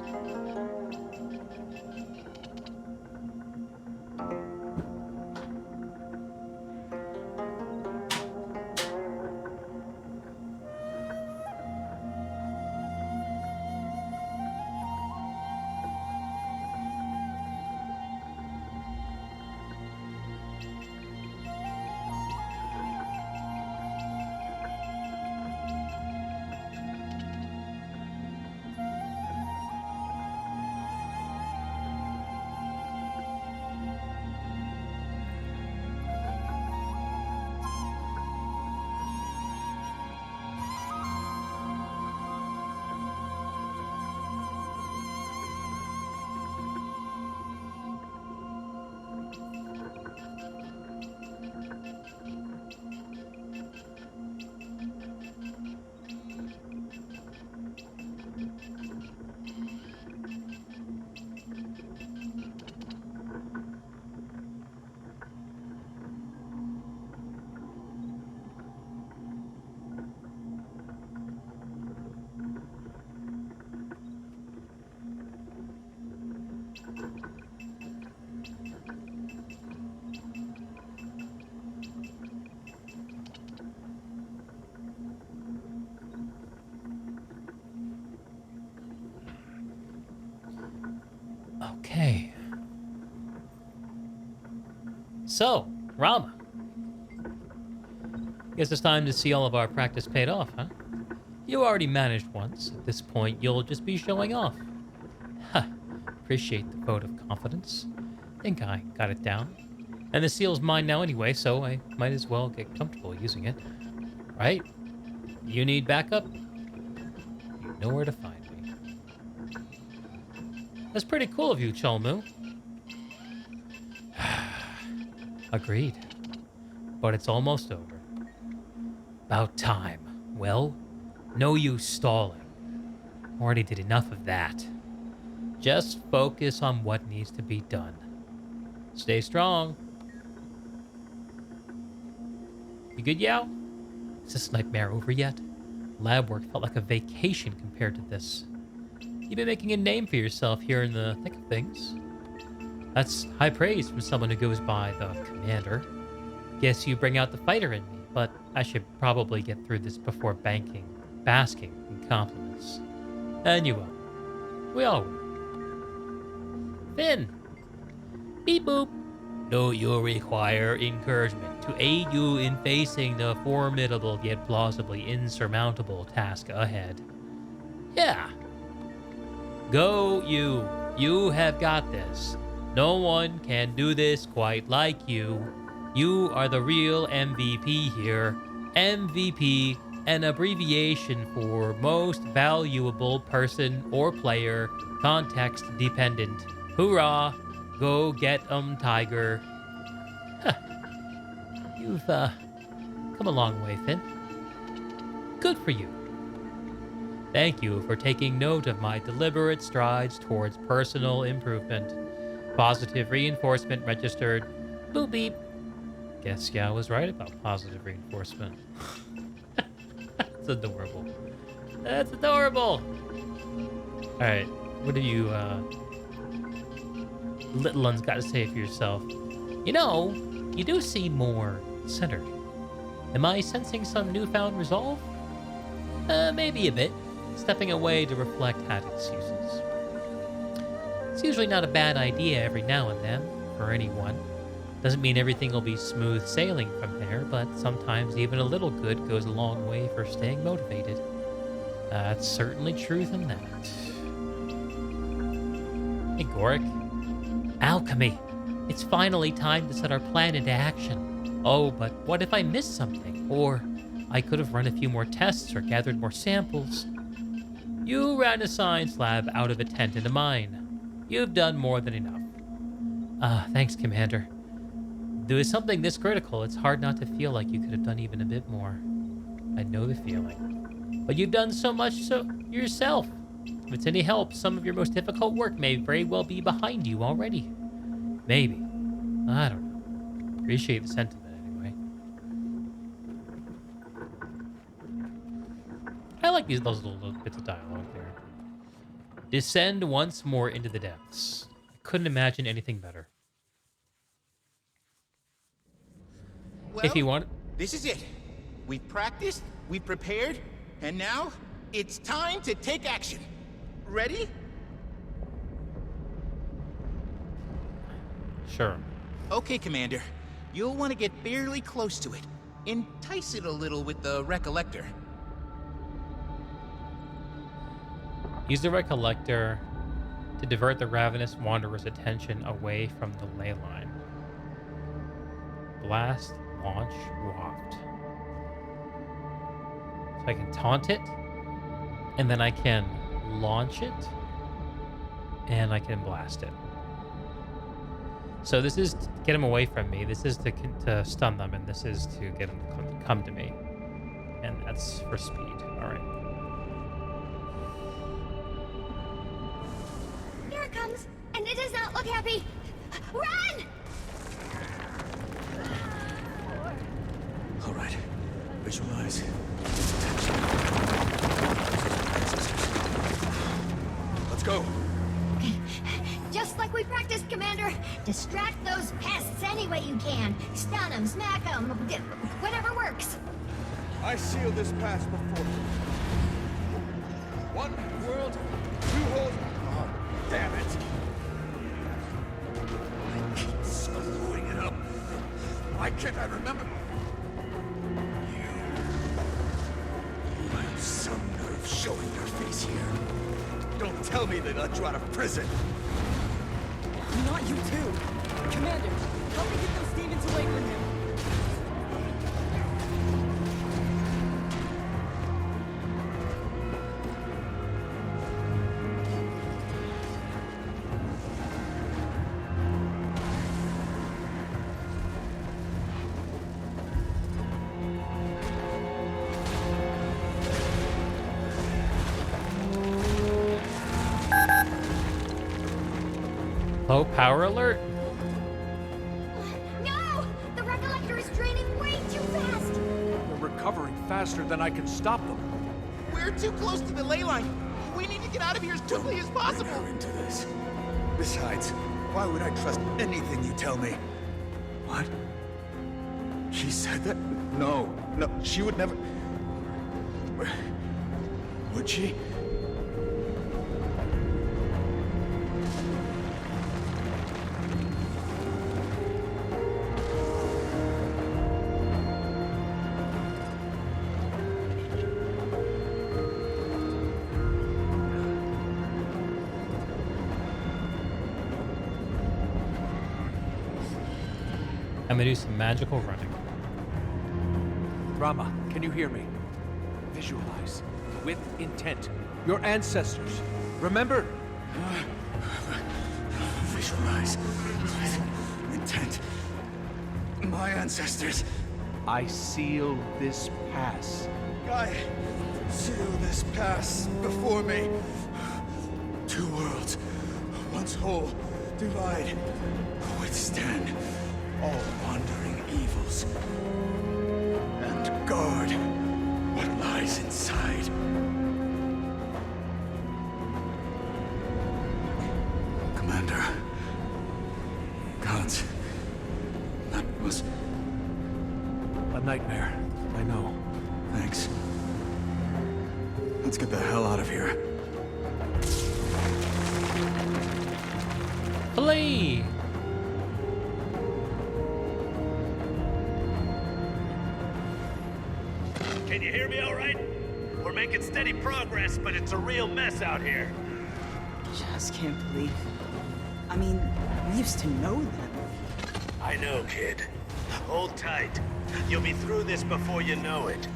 Okay. So, Rama. Guess it's time to see all of our practice paid off, huh? You already managed once. At this point, you'll just be showing off. Ha! Appreciate the vote of confidence. Think I got it down. And the seal's mine now anyway, so I might as well get comfortable using it. Right? You need backup? You know where to find me. That's pretty cool of you, Cholmu. Agreed. But it's almost over. About time. Well, no use stalling. Already did enough of that. Just focus on what needs to be done. Stay strong. You good, Yao? Is this nightmare over yet? Lab work felt like a vacation compared to this. You've been making a name for yourself here in the thick of things. That's high praise from someone who goes by the Commander. Guess you bring out the fighter in me, but I should probably get through this before basking in compliments. And you will. We all will. Finn! Beep boop! Do you require encouragement to aid you in facing the formidable yet plausibly insurmountable task ahead? Yeah. Go you. You have got this. No one can do this quite like you. You are the real MVP here. MVP, an abbreviation for most valuable person or player, context dependent. Hoorah! Go get 'em, Tiger. Huh. You've come a long way, Finn. Good for you. Thank you for taking note of my deliberate strides towards personal improvement. Positive reinforcement registered. Boop beep. Guess Yao was right about positive reinforcement. That's adorable. That's adorable. Alright, what have you, little one's got to say for yourself? You know, you do seem more centered. Am I sensing some newfound resolve? Maybe a bit. Stepping away to reflect had its uses. It's usually not a bad idea every now and then, for anyone. Doesn't mean everything will be smooth sailing from there, but sometimes even a little good goes a long way for staying motivated. That's certainly truth in that. Hey, Goric. Alchemy. It's finally time to set our plan into action. Oh, but what if I missed something? Or I could have run a few more tests or gathered more samples. You ran a science lab out of a tent into mine. You've done more than enough. Thanks, Commander. There is something this critical, it's hard not to feel like you could have done even a bit more. I know the feeling. But you've done so much yourself. If it's any help, some of your most difficult work may very well be behind you already. Maybe. I don't know. Appreciate the sentiment anyway. I like those little bits of dialogue there. Descend once more into the depths. I couldn't imagine anything better. Well, if you want... This is it. We've practiced, we've prepared, and now it's time to take action. Ready? Sure. Okay, Commander. You'll want to get fairly close to it. Entice it a little with the Recollector. Use the Recollector to divert the ravenous wanderer's attention away from the ley line. Blast, launch, waft. So I can taunt it, and then I can launch it, and I can blast it. So this is to get them away from me, this is to stun them, and this is to get them to come to me. And that's for speed. Alright. Here it comes, and it does not look happy. Run! All right. Visualize. Let's go. Just like we practiced, Commander. Distract those pests any way you can. Stun them, smack them, whatever works. I seal this pass before you. One world, two holes. Oh, damn it. blowing it up. Why can't I remember? You have some nerve showing your face here. Don't tell me they let you out of prison. Not you too. Commander, help me get those demons away from him. Low power alert? No! The Recollector is draining way too fast! They're recovering faster than I can stop them. We're too close to the ley line. We need to get out of here as quickly as possible. Bring her into this. Besides, why would I trust anything you tell me? What? She said that? No, she would never. Would she? I'm gonna do some magical running. Rama, can you hear me? Visualize. With intent. Your ancestors. Remember? Visualize. With intent. My ancestors. I seal this pass. I seal this pass before me. Two worlds. Once whole. Divide. Withstand all wandering evils. And guard what lies inside. Commander. Gods. That was... a nightmare. I know. Thanks. Let's get the hell out of here. Flee! Can you hear me all right? We're making steady progress, but it's a real mess out here. Just can't believe. I mean, we used to know them. I know, kid. Hold tight. You'll be through this before you know it.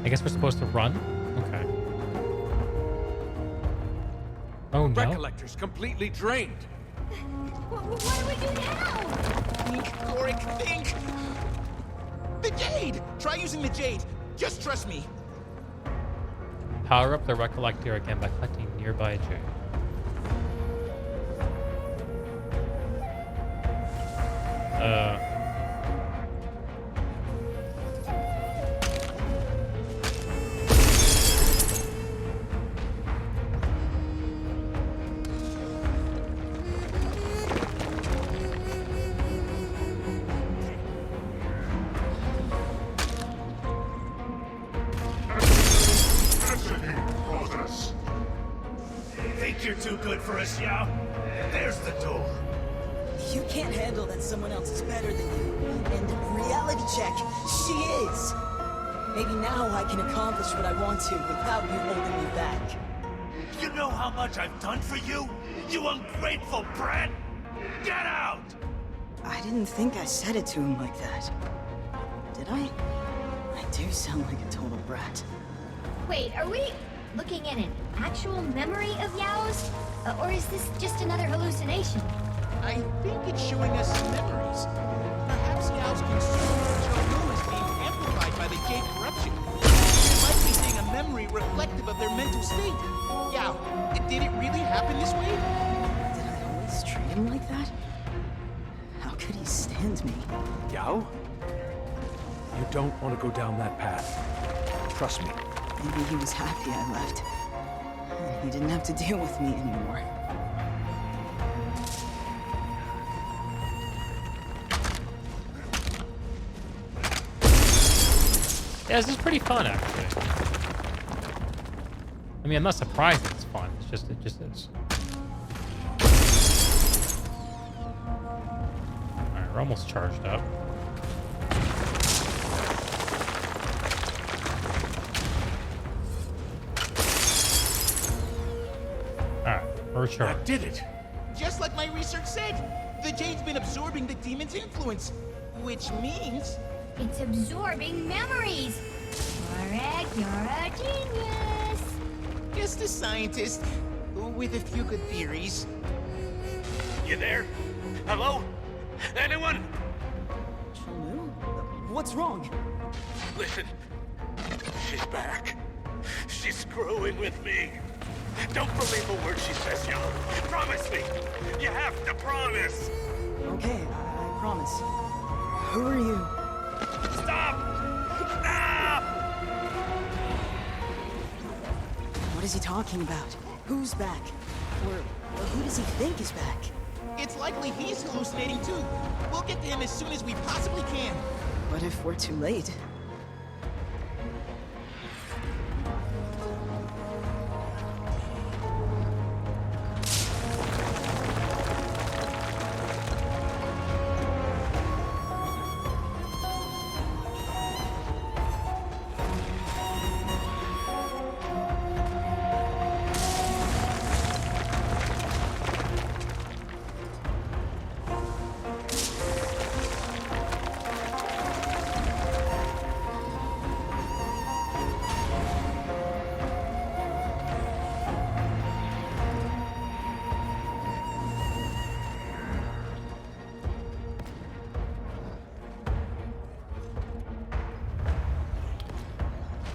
I guess we're supposed to run? Okay. Oh no. Recollector's completely drained. What do we do now? Think, Gorik, think! The Jade! Try using the Jade. Just trust me. Power up the Recollector again by collecting nearby jade. Think you're too good for us, Yao? There's the door. You can't handle that someone else is better than you. And reality check, she is. Maybe now I can accomplish what I want to without you holding me back. You know how much I've done for you? You ungrateful brat! Get out! I didn't think I said it to him like that. Did I? I do sound like a total brat. Wait, are we looking at an actual memory of Yao's? Or is this just another hallucination? I think it's showing us some memories. Perhaps Yao's concern for Chou is being amplified by the Jade corruption. We're likely seeing a memory reflective of their mental state. Yao, did it really happen this way? Did I always treat him like that? How could he stand me? Yao? You don't want to go down that path. Trust me. Maybe he was happy I left. And he didn't have to deal with me anymore. Yeah, this is pretty fun, actually. I mean, I'm not surprised that it's fun. It just is. Alright, we're almost charged up. Alright, we're charged. That did it! Just like my research said! The Jade's been absorbing the demon's influence, which means... It's absorbing memories! Warwick, you're a genius! Just a scientist with a few good theories. You there? Hello? Anyone? Chou-Lu? What's wrong? Listen. She's back. She's screwing with me. Don't believe a word she says, Yao. Promise me. You have to promise. Okay, I promise. Who are you? Stop! Stop! What is he talking about? Who's back? Or who does he think is back? It's likely he's hallucinating too. We'll get to him as soon as we possibly can. What if we're too late?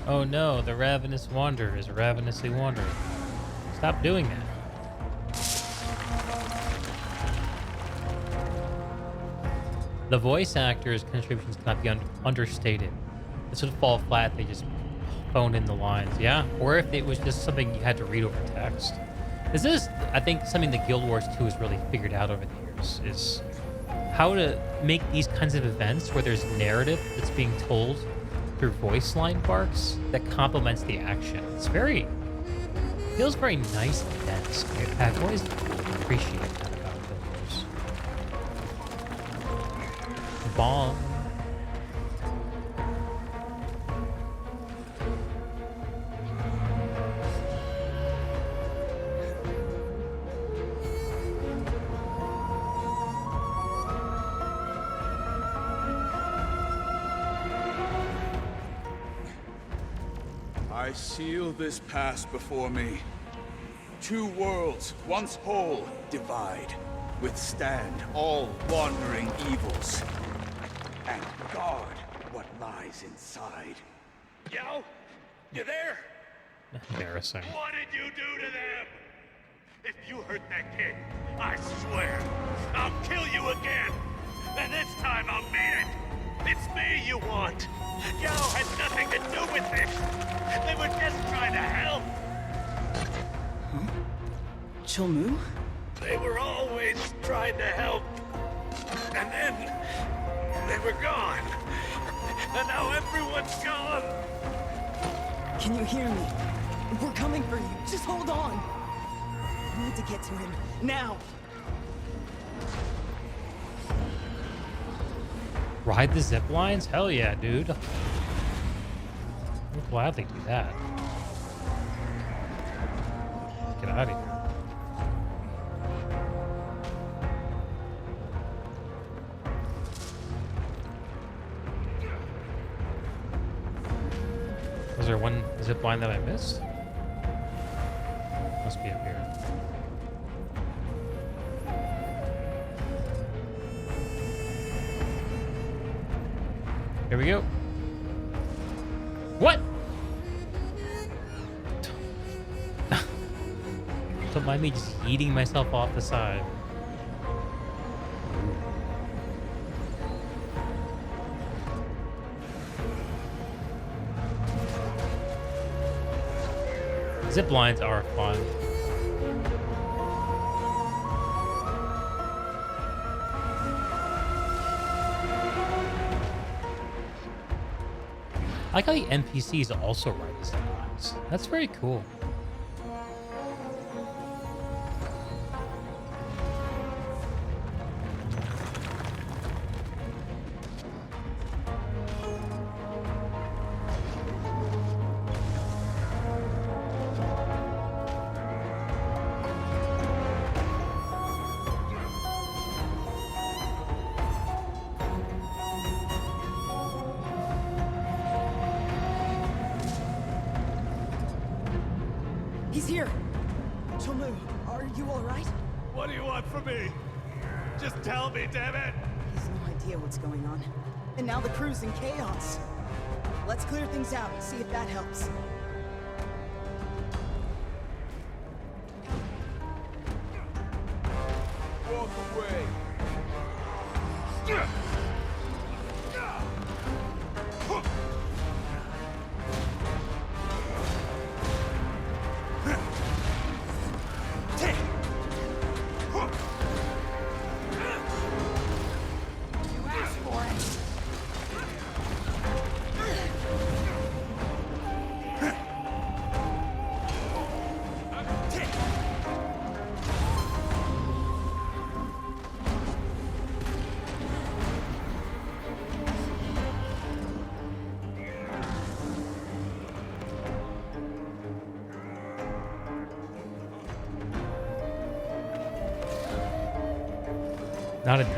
Oh no, the ravenous wanderer is ravenously wandering. Stop doing that. The voice actor's contributions cannot be understated. This would fall flat if they just phoned in the lines, yeah? Or if it was just something you had to read over text. This is, I think, something that Guild Wars 2 has really figured out over the years, is how to make these kinds of events where there's narrative that's being told through voice line barks that complements the action. It's very, feels very nice and dense. I've always appreciated that about Guild Wars. Bomb. I seal this past before me. Two worlds, once whole, divide. Withstand all wandering evils. And guard what lies inside. Yao? You there? Embarrassing. What did you do to them? If you hurt that kid, I swear, I'll kill you again. And this time I'll mean it. It's me you want. Yao had nothing to do with this. They were just trying to help. Huh? Chou-Lu? They were always trying to help. And then they were gone. And now everyone's gone. Can you hear me? We're coming for you. Just hold on. We need to get to him. Now! Ride the zip lines? Hell yeah, dude. I'll gladly do that. Get out of here. Was there one zip line that I missed? Must be up here. Here we go. What? Don't mind me just eating myself off the side. Zip lines are fun. I like how the NPCs also ride the zip lines. That's very cool. He's here! Chomu, are you alright? What do you want from me? Just tell me, damn it! He has no idea what's going on. And now the crew's in chaos. Let's clear things out and see if that helps. Walk away. Not a deal.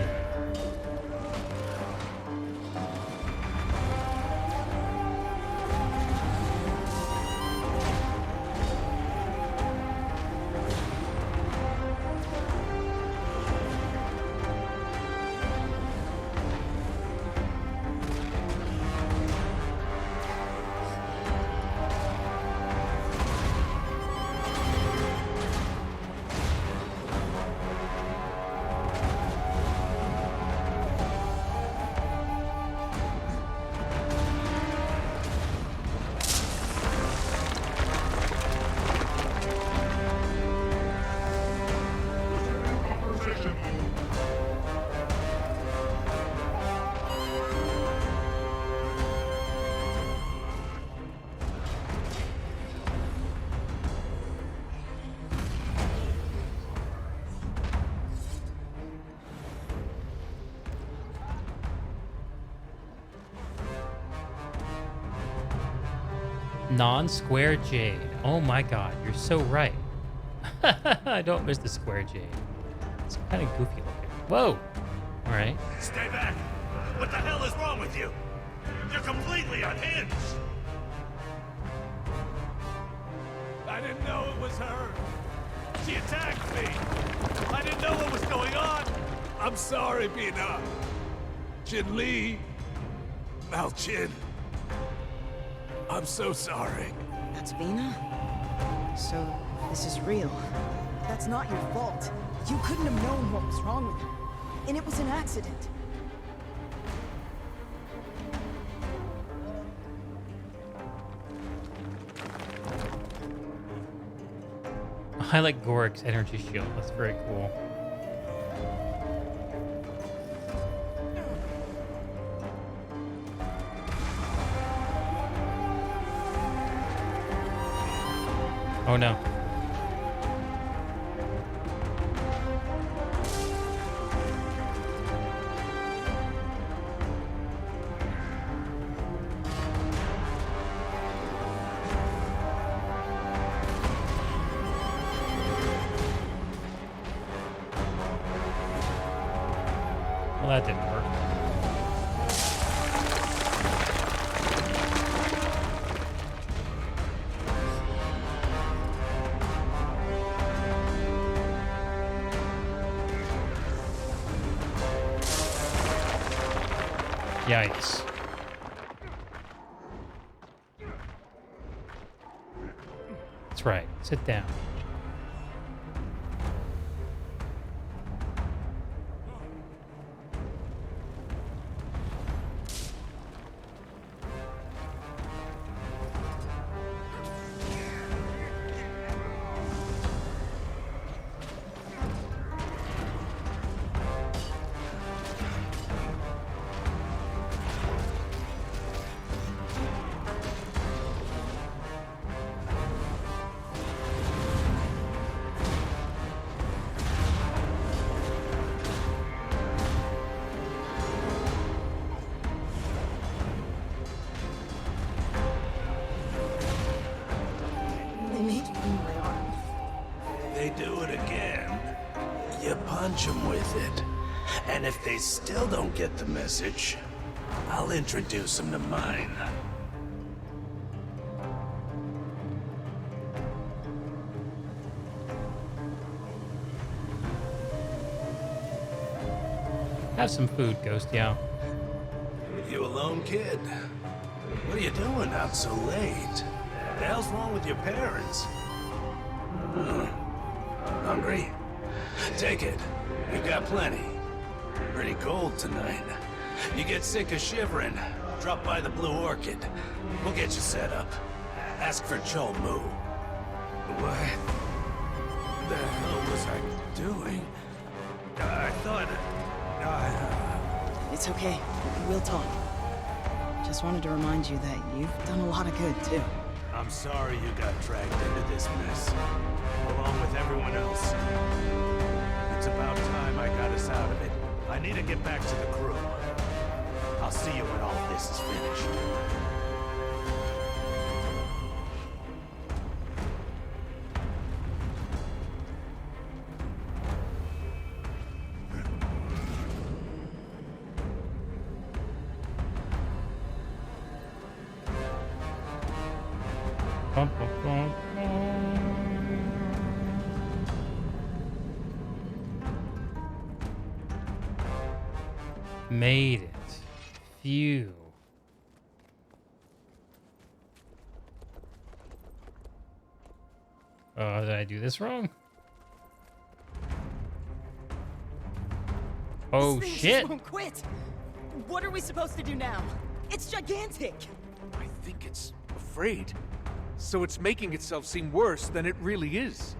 Non-square jade. Oh my god, you're so right. I don't miss the square jade. It's kind of goofy looking. Whoa! Alright. Stay back! What the hell is wrong with you? You're completely unhinged! I didn't know it was her. She attacked me. I didn't know what was going on. I'm sorry, Bina. Jin Lee. Mal Jin. I'm so sorry. That's Bina? So, this is real. That's not your fault. You couldn't have known what was wrong with her. And it was an accident. I like Gorik's energy shield. That's very cool. Oh no. Well, that didn't work. Yikes. That's right. Sit down. They do it again. You punch them with it. And if they still don't get the message, I'll introduce them to mine. Have some food, Ghost. Yeah. You alone, kid? What are you doing out so late? What the hell's wrong with your parents? Hungry? Take it. We've got plenty. Pretty cold tonight. You get sick of shivering, drop by the Blue Orchid. We'll get you set up. Ask for Chol Mu. What the hell was I doing? I thought... It's okay. We'll talk. Just wanted to remind you that you've done a lot of good, too. I'm sorry you got dragged into this mess, along with everyone else. It's about time I got us out of it. I need to get back to the crew. I'll see you when all this is finished. Made it. Phew. Oh, did I do this wrong? Oh, This thing shit. just won't quit. What are we supposed to do now? It's gigantic. I think it's afraid. So it's making itself seem worse than it really is.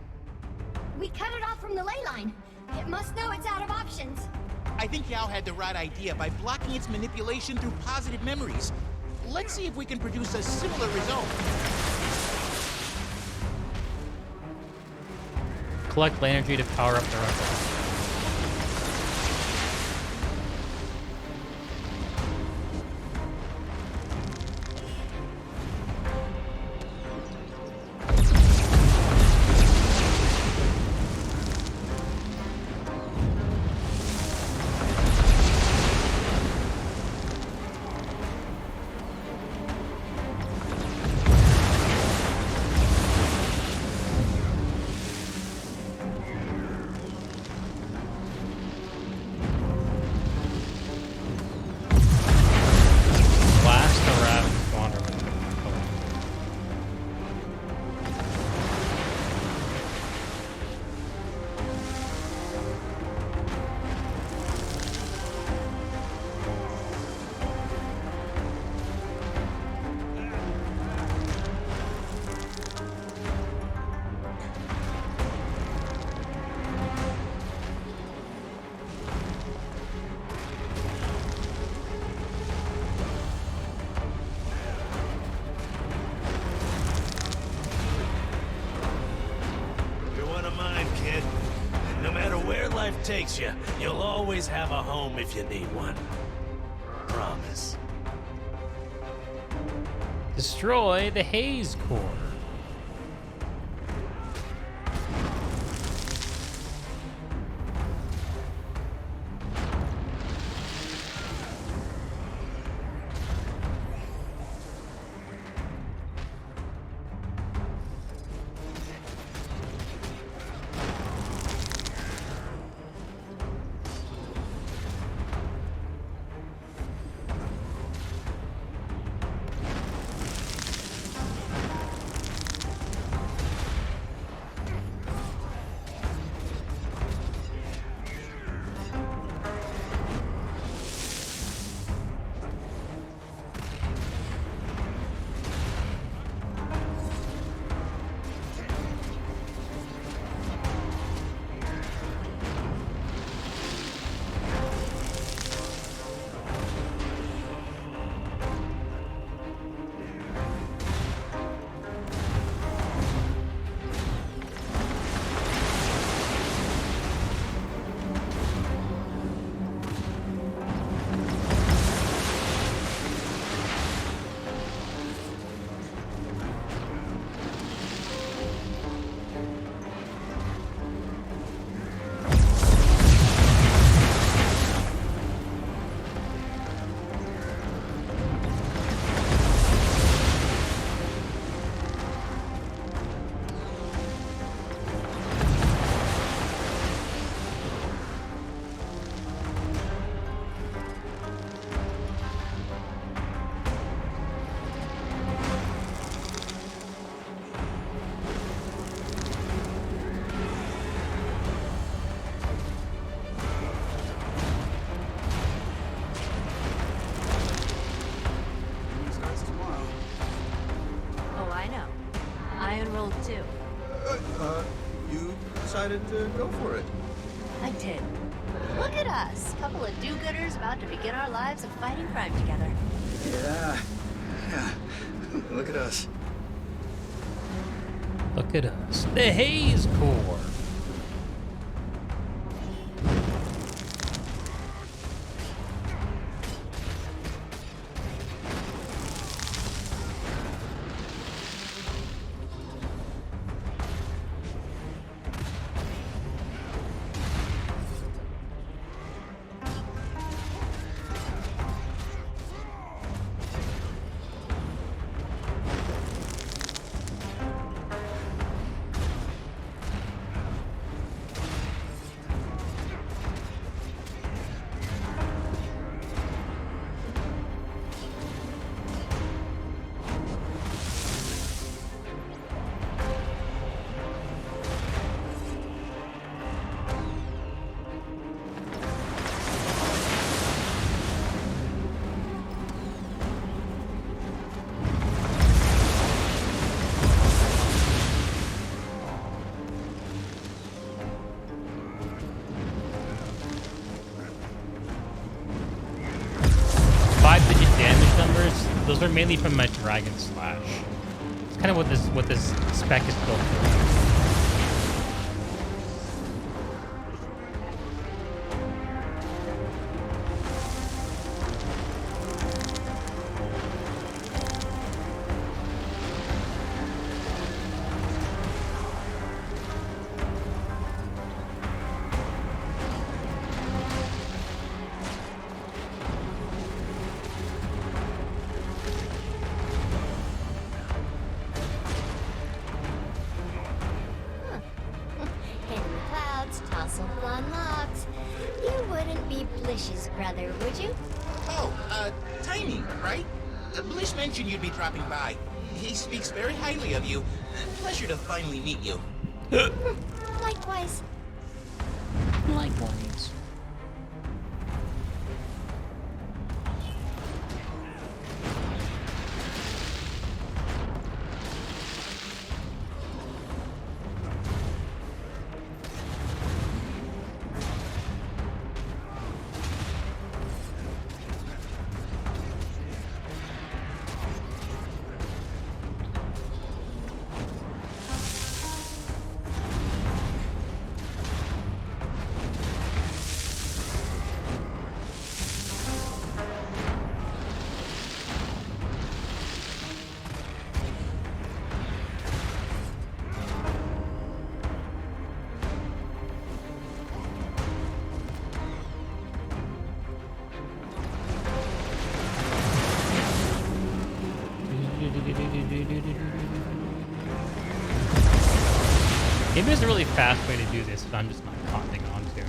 We cut it off from the ley line. It must know it's out of options. I think Yao had the right idea by blocking its manipulation through positive memories. Let's see if we can produce a similar result. Collect energy to power up the rifle. Takes you, you'll always have a home if you need one. Promise. Destroy the Haze Core. decided to go for it. I did. Look at us, couple of do-gooders about to begin our lives of fighting crime together. Yeah. Look at us. Look at us. The Haze Corps. Those are mainly from my Dragon Slash. It's kind of what this spec is built for. Tiny, right? Blish mentioned you'd be dropping by. He speaks very highly of you. Pleasure to finally meet you. Likewise. Likewise. Maybe there's a really fast way to do this, but I'm just not cottoning on to.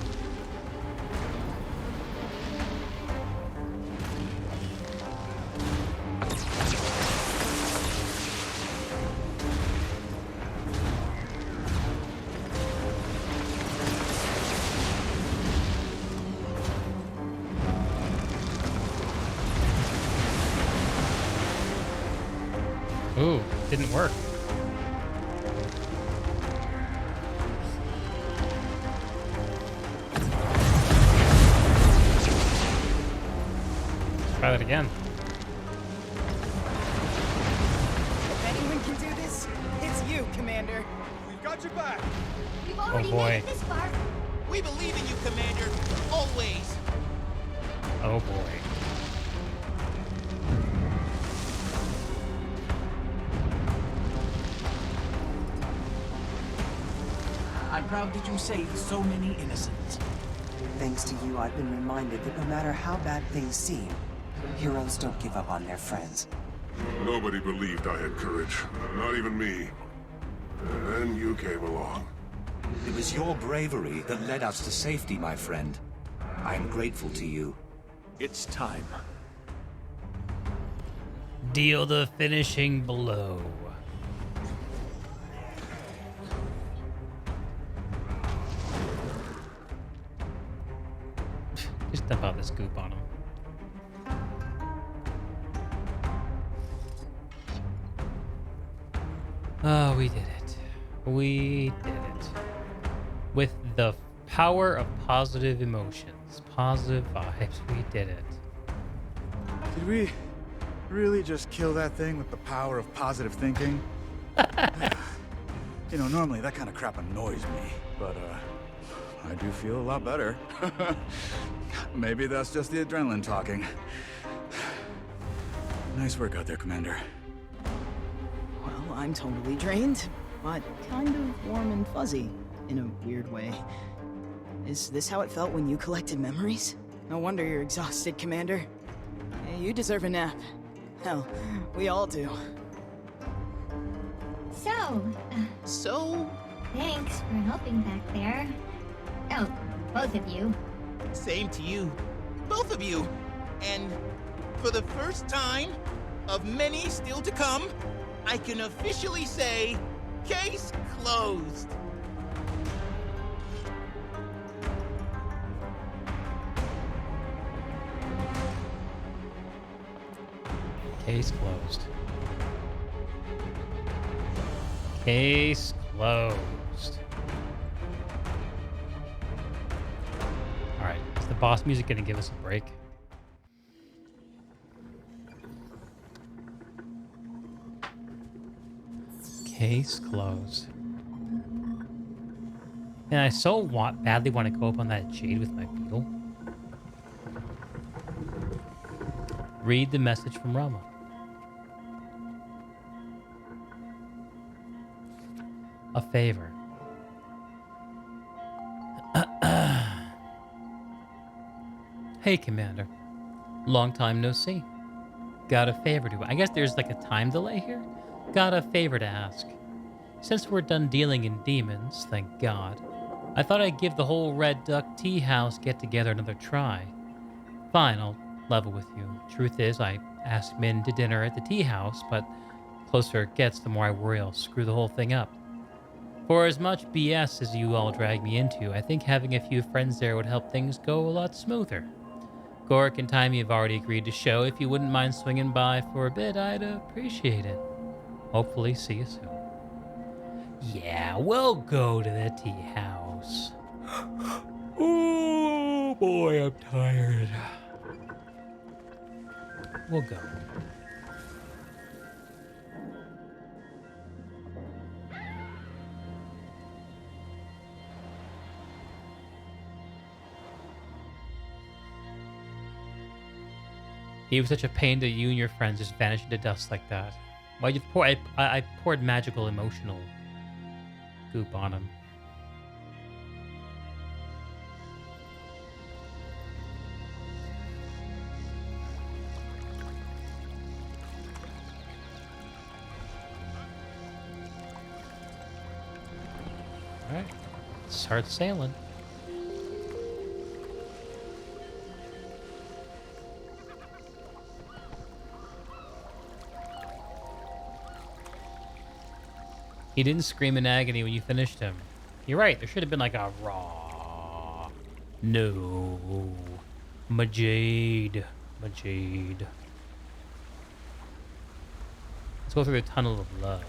Ooh, didn't work. Try that again. If anyone can do this, it's you, Commander. We've got your back. We've already made it this far. We believe in you, Commander. Always. Oh boy. I'm proud that you saved so many innocents. Thanks to you, I've been reminded that no matter how bad things seem, heroes don't give up on their friends. Nobody believed I had courage. Not even me. And then you came along. It was your bravery that led us to safety, my friend. I am grateful to you. It's time. Deal the finishing blow. Just dump out this goop on him. Oh, we did it. We did it. with the power of positive emotions. Positive vibes. We did it. Did we really just kill that thing with the power of positive thinking? You know, normally that kind of crap annoys me, but I do feel a lot better. Maybe that's just the adrenaline talking. Nice work out there, Commander. Well, I'm totally drained, but kind of warm and fuzzy, in a weird way. Is this how it felt when you collected memories? No wonder you're exhausted, Commander. Hey, you deserve a nap. Hell, we all do. So, thanks for helping back there. Oh, both of you. Same to you. Both of you. And for the first time, of many still to come, I can officially say, case closed. Case closed. Case closed. Alright, is the boss music gonna give us a break? Case closed. And I so badly want to go up on that jade with my beetle. Read the message from Rama. A favor. Hey, Commander. Long time no see. Got a favor to... I guess there's like a time delay here? Got a favor to ask. Since we're done dealing in demons, thank God, I thought I'd give the whole Red Duck Tea House get-together another try. Fine, I'll level with you. Truth is, I asked Min to dinner at the tea house, but closer it gets, the more I worry I'll screw the whole thing up. For as much BS as you all drag me into, I think having a few friends there would help things go a lot smoother. Gorik and Timey have already agreed to show. If you wouldn't mind swinging by for a bit, I'd appreciate it. Hopefully see you soon. Yeah, we'll go to the tea house. Oh boy, I'm tired. We'll go. He was such a pain to you and your friends just vanish into dust like that. Well, I poured magical emotional goop on him. Alright, let's start sailing. He didn't scream in agony when you finished him. You're right, there should have been like a raw. No. Majade. Majade. Let's go through the tunnel of love.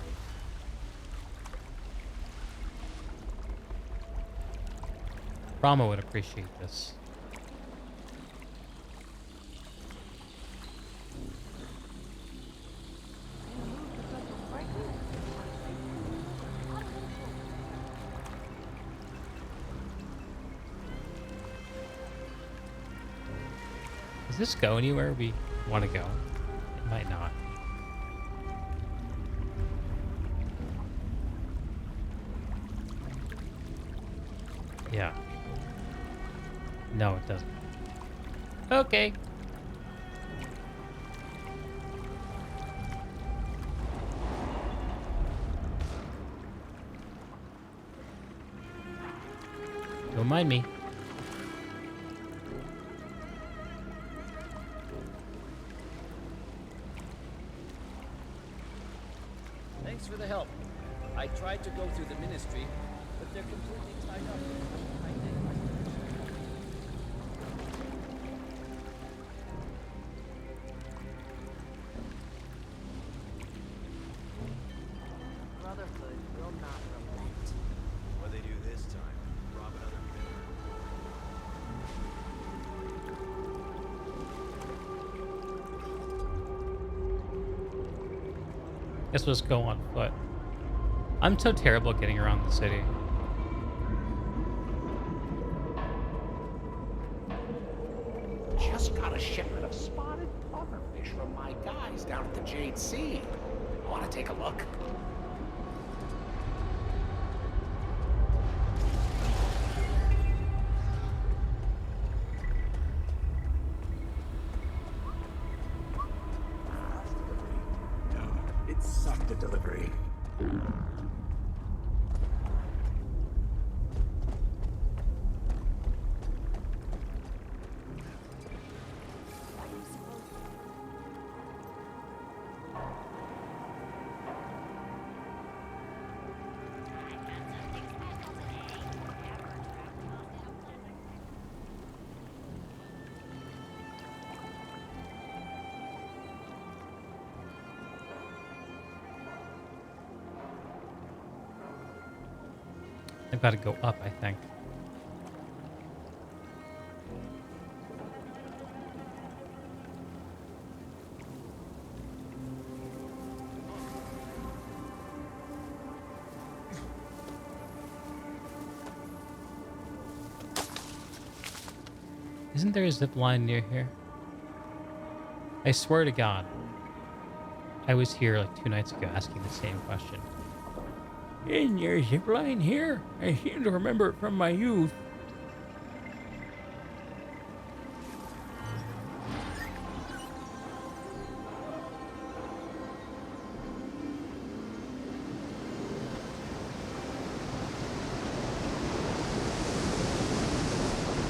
Rama would appreciate this. Does this go anywhere we want to go? It might not. Yeah. No, it doesn't. Okay. Don't mind me. Thanks for the help. I tried to go through the ministry, but they're completely tied up. Brotherhood will not relent. What they do this time, Guess we'll just go on foot. I'm so terrible at getting around the city. Just got a shipment of spotted pufferfish from my guys down at the Jade Sea. Want to take a look? It sucked a delivery. I've got to go up, I think. Isn't there a zip line near here? I swear to God, I was here like 2 nights ago asking the same question. Isn't there a zip line here? I seem to remember it from my youth.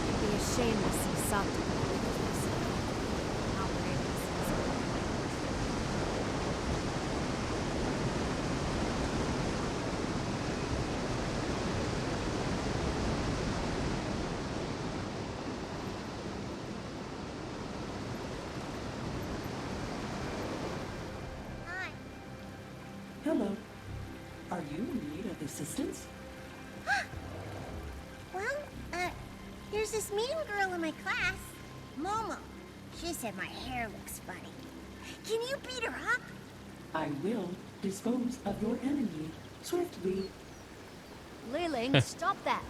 It'd be a shame to see Sokka go like this. How brave this Hello. Are you in need of assistance? Well, there's this mean girl in my class, Momo. She said my hair looks funny. Can you beat her up? I will dispose of your enemy swiftly. Liling, stop that.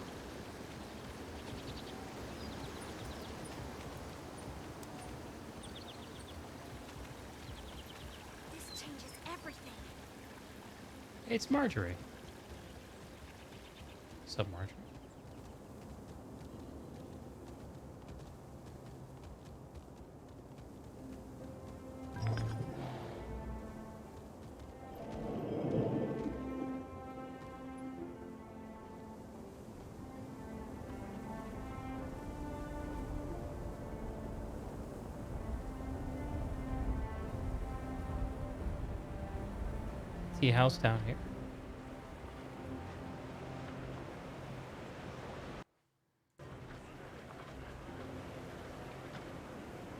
This changes everything. It's Marjorie. Sup, Marjorie? Tea house down here.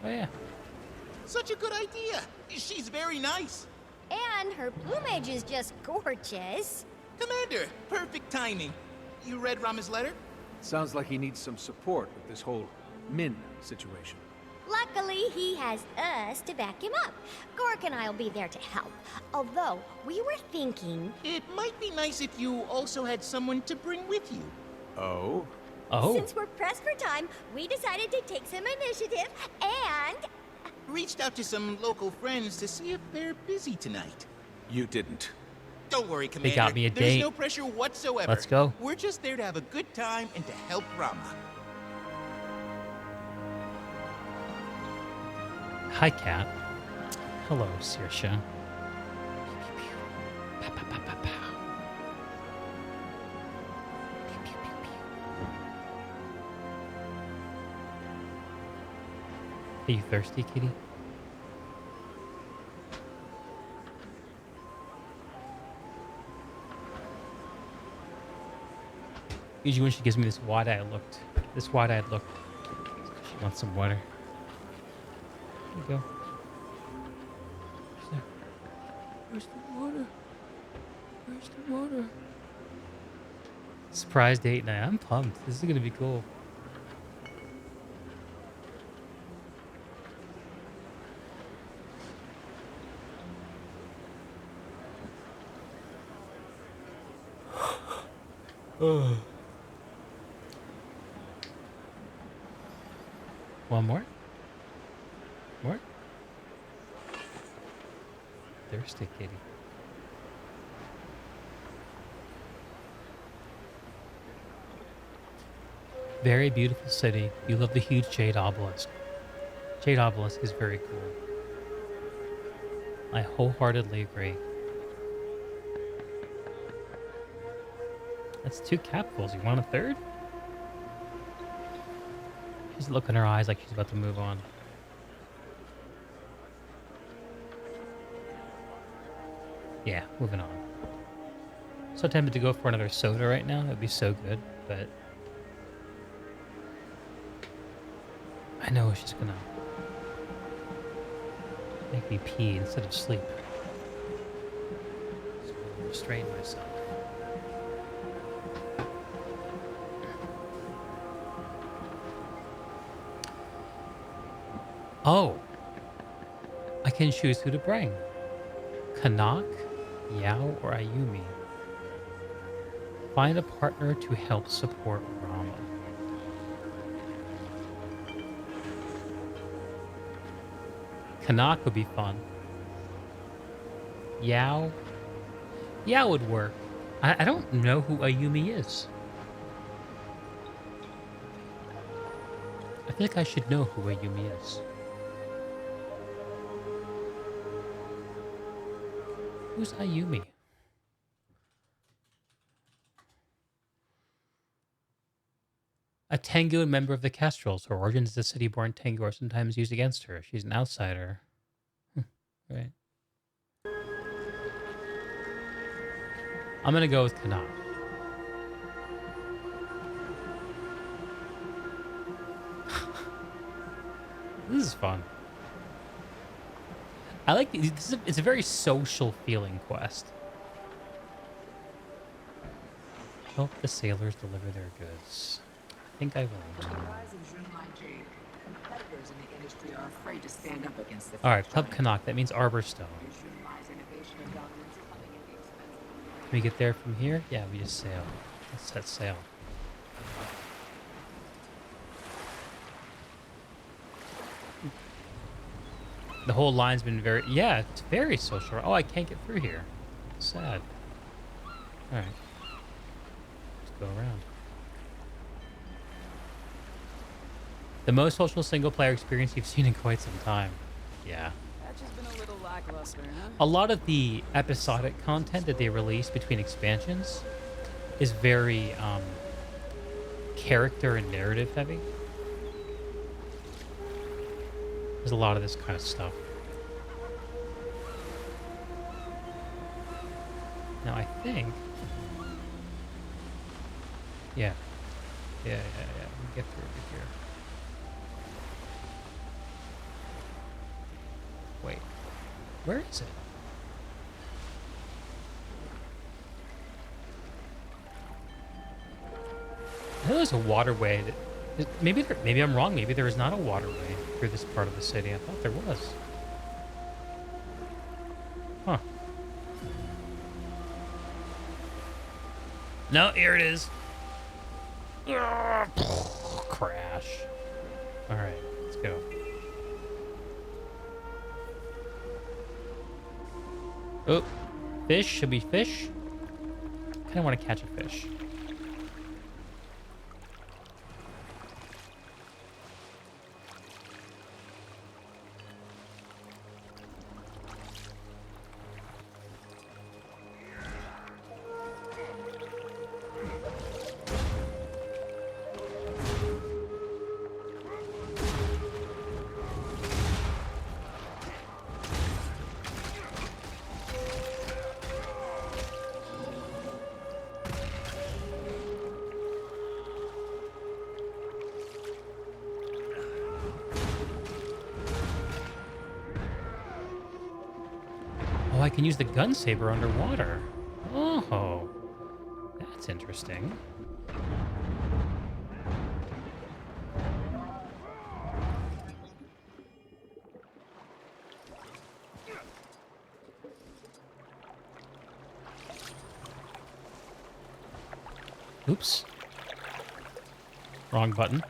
Oh yeah. Such a good idea. She's very nice. And her plumage is just gorgeous. Commander, perfect timing. You read Rama's letter? Sounds like he needs some support with this whole Min situation. Luckily, he has us to back him up. Gork and I'll be there to help. Although, we were thinking... It might be nice if you also had someone to bring with you. Oh? Oh. Since we're pressed for time, we decided to take some initiative and... Reached out to some local friends to see if they're busy tonight. You didn't. Don't worry, Commander. got me a There's date. no pressure whatsoever. Let's go. We're just there to have a good time and to help Rama. Hi, cat. Hello, Saoirse. Are you thirsty, kitty? Usually when she gives me this wide-eyed look, she wants some water. There you go. Where's the water? Where's the water? Surprise date night. I'm pumped. This is gonna be cool. One more? More? Thirsty kitty. Very beautiful city. You love the huge Jade Obelisk. Jade Obelisk is very cool. I wholeheartedly agree. That's 2 capfuls. You want a third? She's looking in her eyes like she's about to move on. Yeah, moving on. So tempted to go for another soda right now. That'd be so good, but I know she's gonna make me pee instead of sleep. So I'll restrain myself. Oh, I can choose who to bring. Canuck, Yao, or Ayumi. Find a partner to help support Rama. Canuck would be fun. Yao? Yao would work. I don't know who Ayumi is. I feel like I should know who Ayumi is. Who's Ayumi? A Tengu and member of the Kestrels. Her origins as a city-born Tengu are sometimes used against her. She's an outsider. Right. I'm gonna go with Canuck. This is fun. I like this. It's a very social feeling quest. Help the sailors deliver their goods. I think I will. Alright, Club Canuck. That means Arborstone. Can we get there from here? Yeah, we just sail. Let's set sail. The whole line's been very... Yeah, it's very social. Oh, I can't get through here. Sad. Alright. Let's go around. The most social single-player experience you've seen in quite some time. Yeah. That's just been a little lackluster, huh? A lot of the episodic content that they release between expansions is very character and narrative heavy. There's a lot of this kind of stuff. Now I think... Yeah. Yeah. We get through over here. Wait. Where is it? I know there's a waterway that... Maybe I'm wrong. Maybe there is not a waterway through this part of the city. I thought there was. Huh. No, here it is. Ugh, crash. All right, let's go. Oh, fish. Should be fish. Kind of want to catch a fish. I can use the gun saber underwater. Oh, that's interesting. Oops. Wrong button.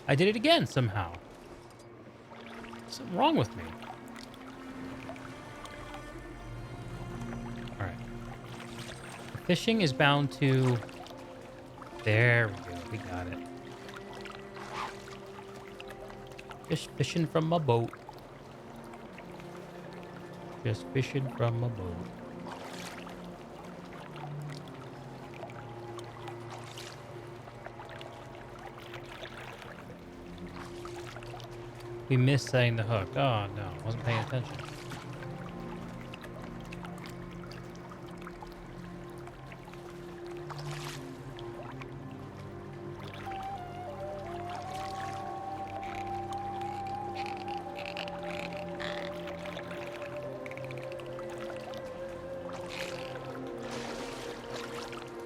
I did it again somehow. Something wrong with me. All right. Fishing is bound to... There we go. We got it. Fishing from my boat. Just fishing from my boat. We missed setting the hook. Oh no, I wasn't paying attention.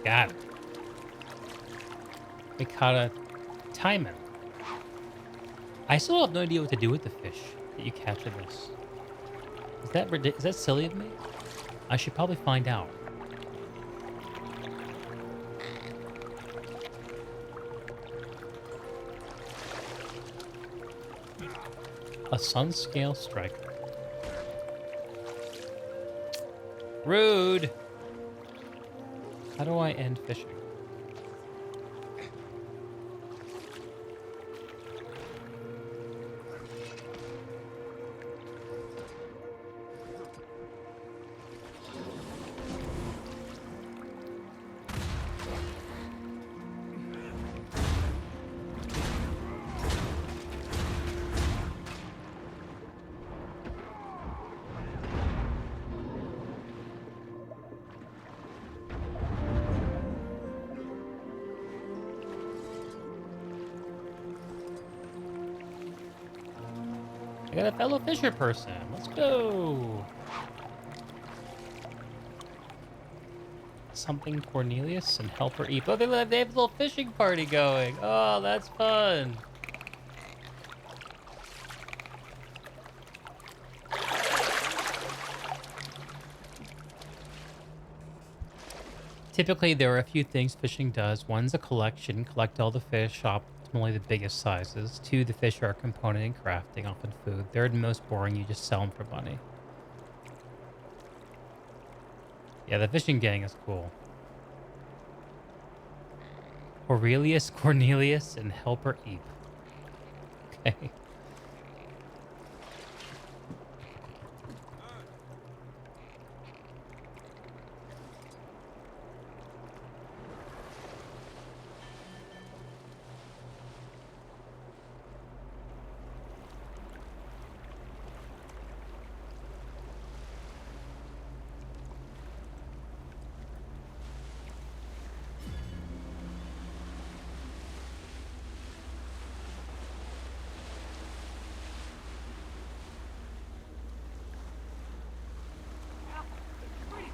Got it. We caught a taimen. I still have no idea what to do with the fish that you catch in this. Is that silly of me? I should probably find out. A sun scale striker. Rude. How do I end fishing? I got a fellow fisher person. Let's go. Something Cornelius and Helper Eve. Oh, they have a little fishing party going. Oh, that's fun. Typically, there are a few things fishing does. One's a collection, collect all the fish, optimally the biggest sizes. 2, the fish are a component in crafting, often food. 3rd, most boring, you just sell them for money. Yeah, the fishing gang is cool. Aurelius, Cornelius, and Helper Eve. Okay.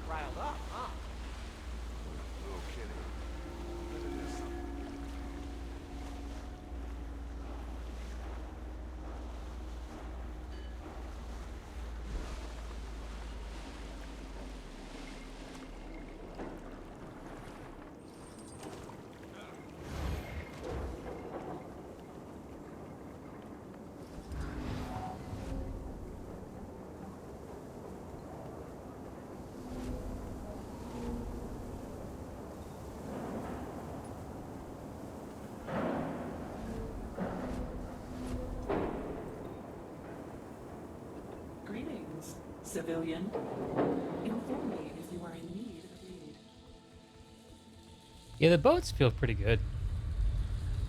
Riled up, huh? No kidding. Greetings, civilian. Inform me if you are in need of aid. Yeah, the boats feel pretty good.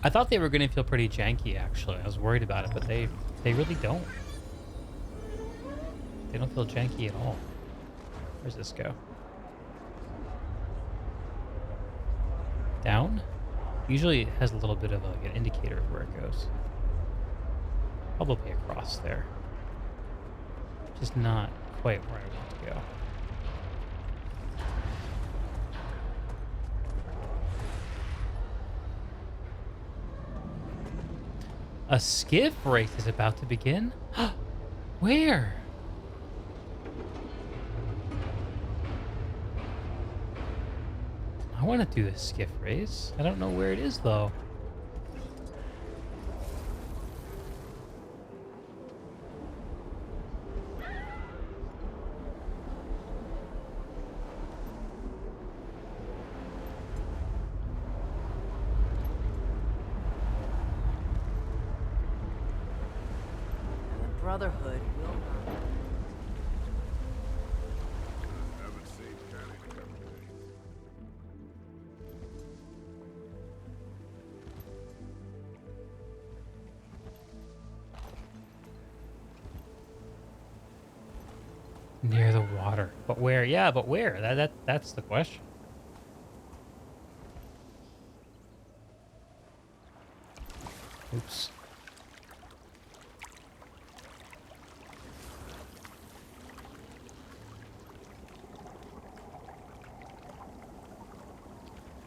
I thought they were going to feel pretty janky, actually. I was worried about it, but they really don't. They don't feel janky at all. Where's this go? Down? Usually it has a little bit of like an indicator of where it goes. Probably across there. Just not quite where I want to go. A skiff race is about to begin? Where? I want to do this skiff race. I don't know where it is, though. The Brotherhood will not. Haven't seen Kenny in a couple days. Near the water. But where? Yeah, but where? That's the question. Oops.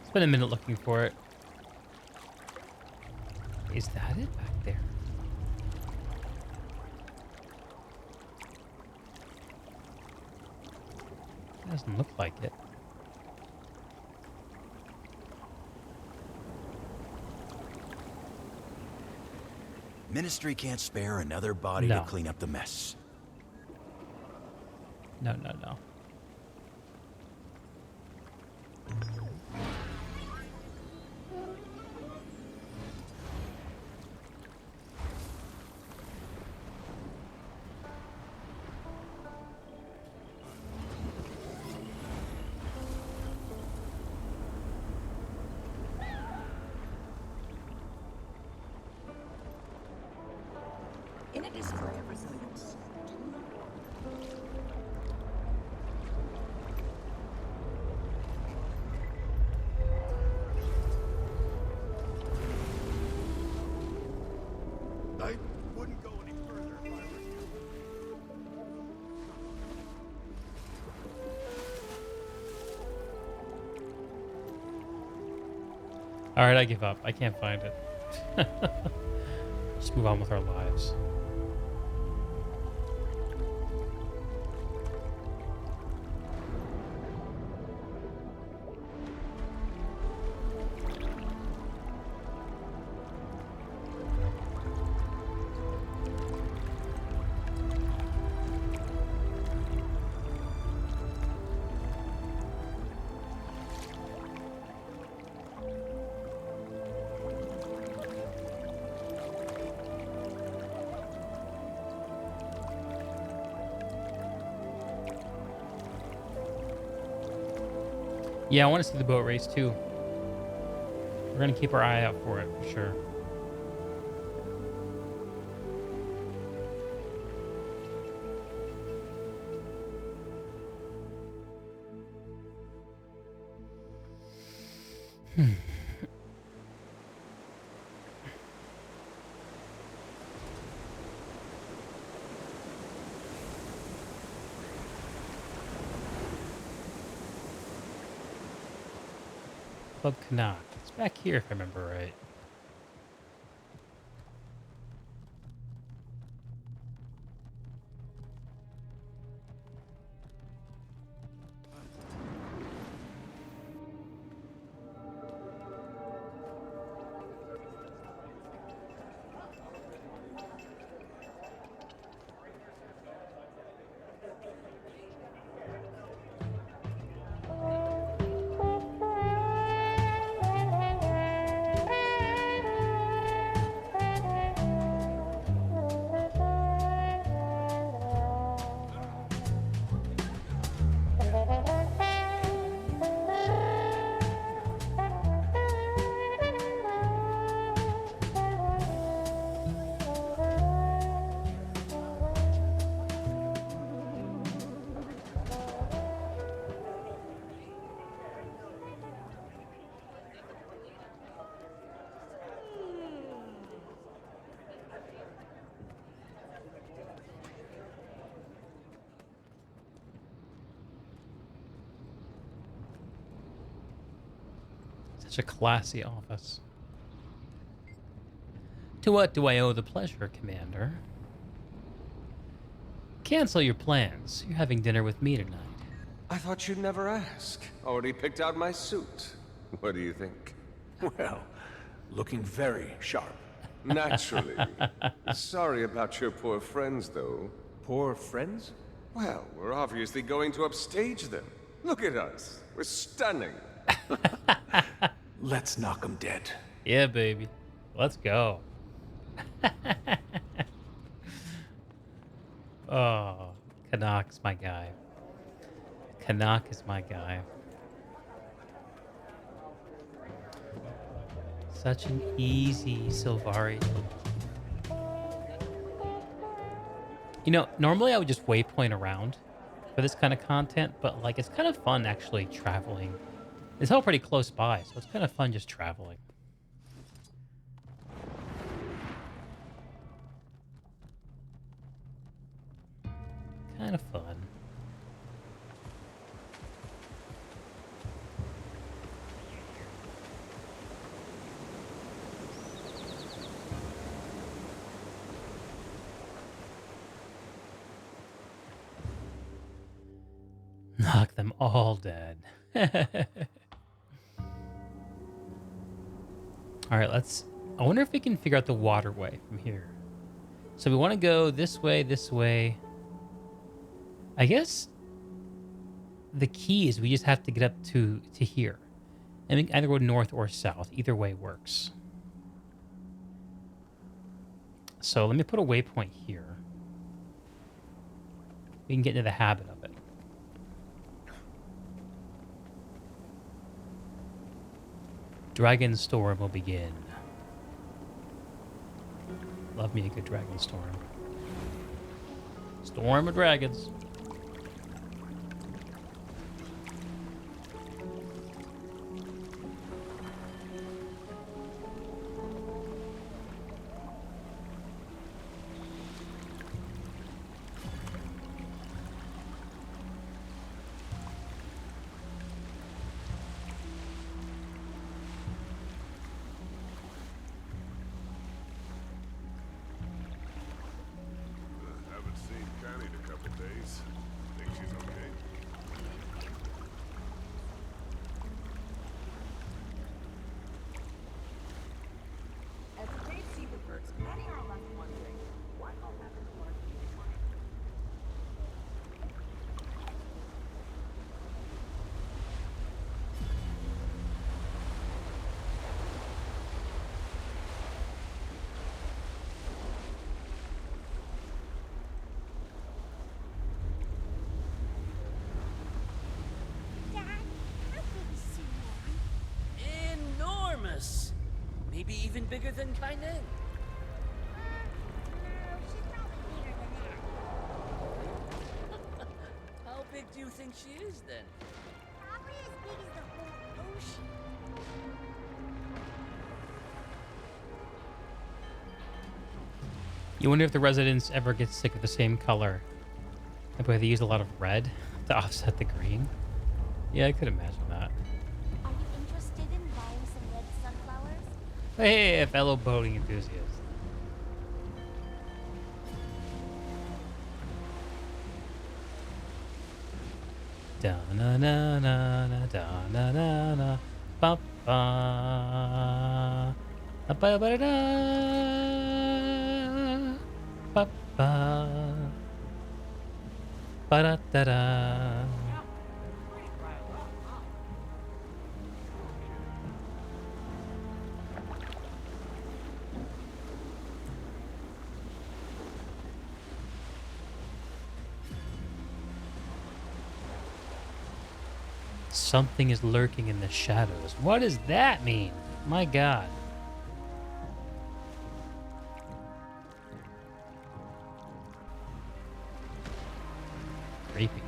Spent a minute looking for it. Is that it back there? Doesn't look like it. Ministry can't spare another body No. to clean up the mess. No, no, no. In a display of resilience. I wouldn't go any further if I were you. All right, I give up. I can't find it. Just move on with our lives. Yeah, I want to see the boat race too. We're gonna keep our eye out for it for sure. Club Canuck. It's back here if I remember right. Such a classy office. To what do I owe the pleasure, Commander? Cancel your plans. You're having dinner with me tonight. I thought you'd never ask. Already picked out my suit. What do you think? Well, looking very sharp. Naturally. Sorry about your poor friends, though. Poor friends? Well, we're obviously going to upstage them. Look at us. We're stunning. Let's knock them dead. Yeah, baby. Let's go. Oh, Canuck's my guy. Canuck is my guy. Such an easy Sylvari. You know, normally I would just waypoint around for this kind of content, but like it's kind of fun actually traveling. It's all pretty close by, so it's kind of fun just traveling. Kind of fun. Knock them all dead. All right, I wonder if we can figure out the waterway from here. So we want to go this way, this way. I guess the key is we just have to get up to here. And we can either go north or south. Either way works. So let me put a waypoint here. We can get into the habit of it. Dragon Storm will begin. Love me a good Dragon Storm. Storm of dragons. Haven't seen Connie in a couple days. Think she's okay? As the day reverts, many are left wondering what will happen to our future. Dad, how big is Sunan? Enormous! Maybe even bigger than Kainen. No, she's probably bigger than that. How big do you think she is then? Probably as big as the whole ocean. You wonder if the residents ever get sick of the same color. I bet they use a lot of red to offset the green. Yeah, I could imagine that. Are you interested in buying some red sunflowers? Hey, a fellow boating enthusiast. Da na na na na da na na na ba ba ba ba ba da ba ba ba da da da. Something is lurking in the shadows. What does that mean? My God. Creepy.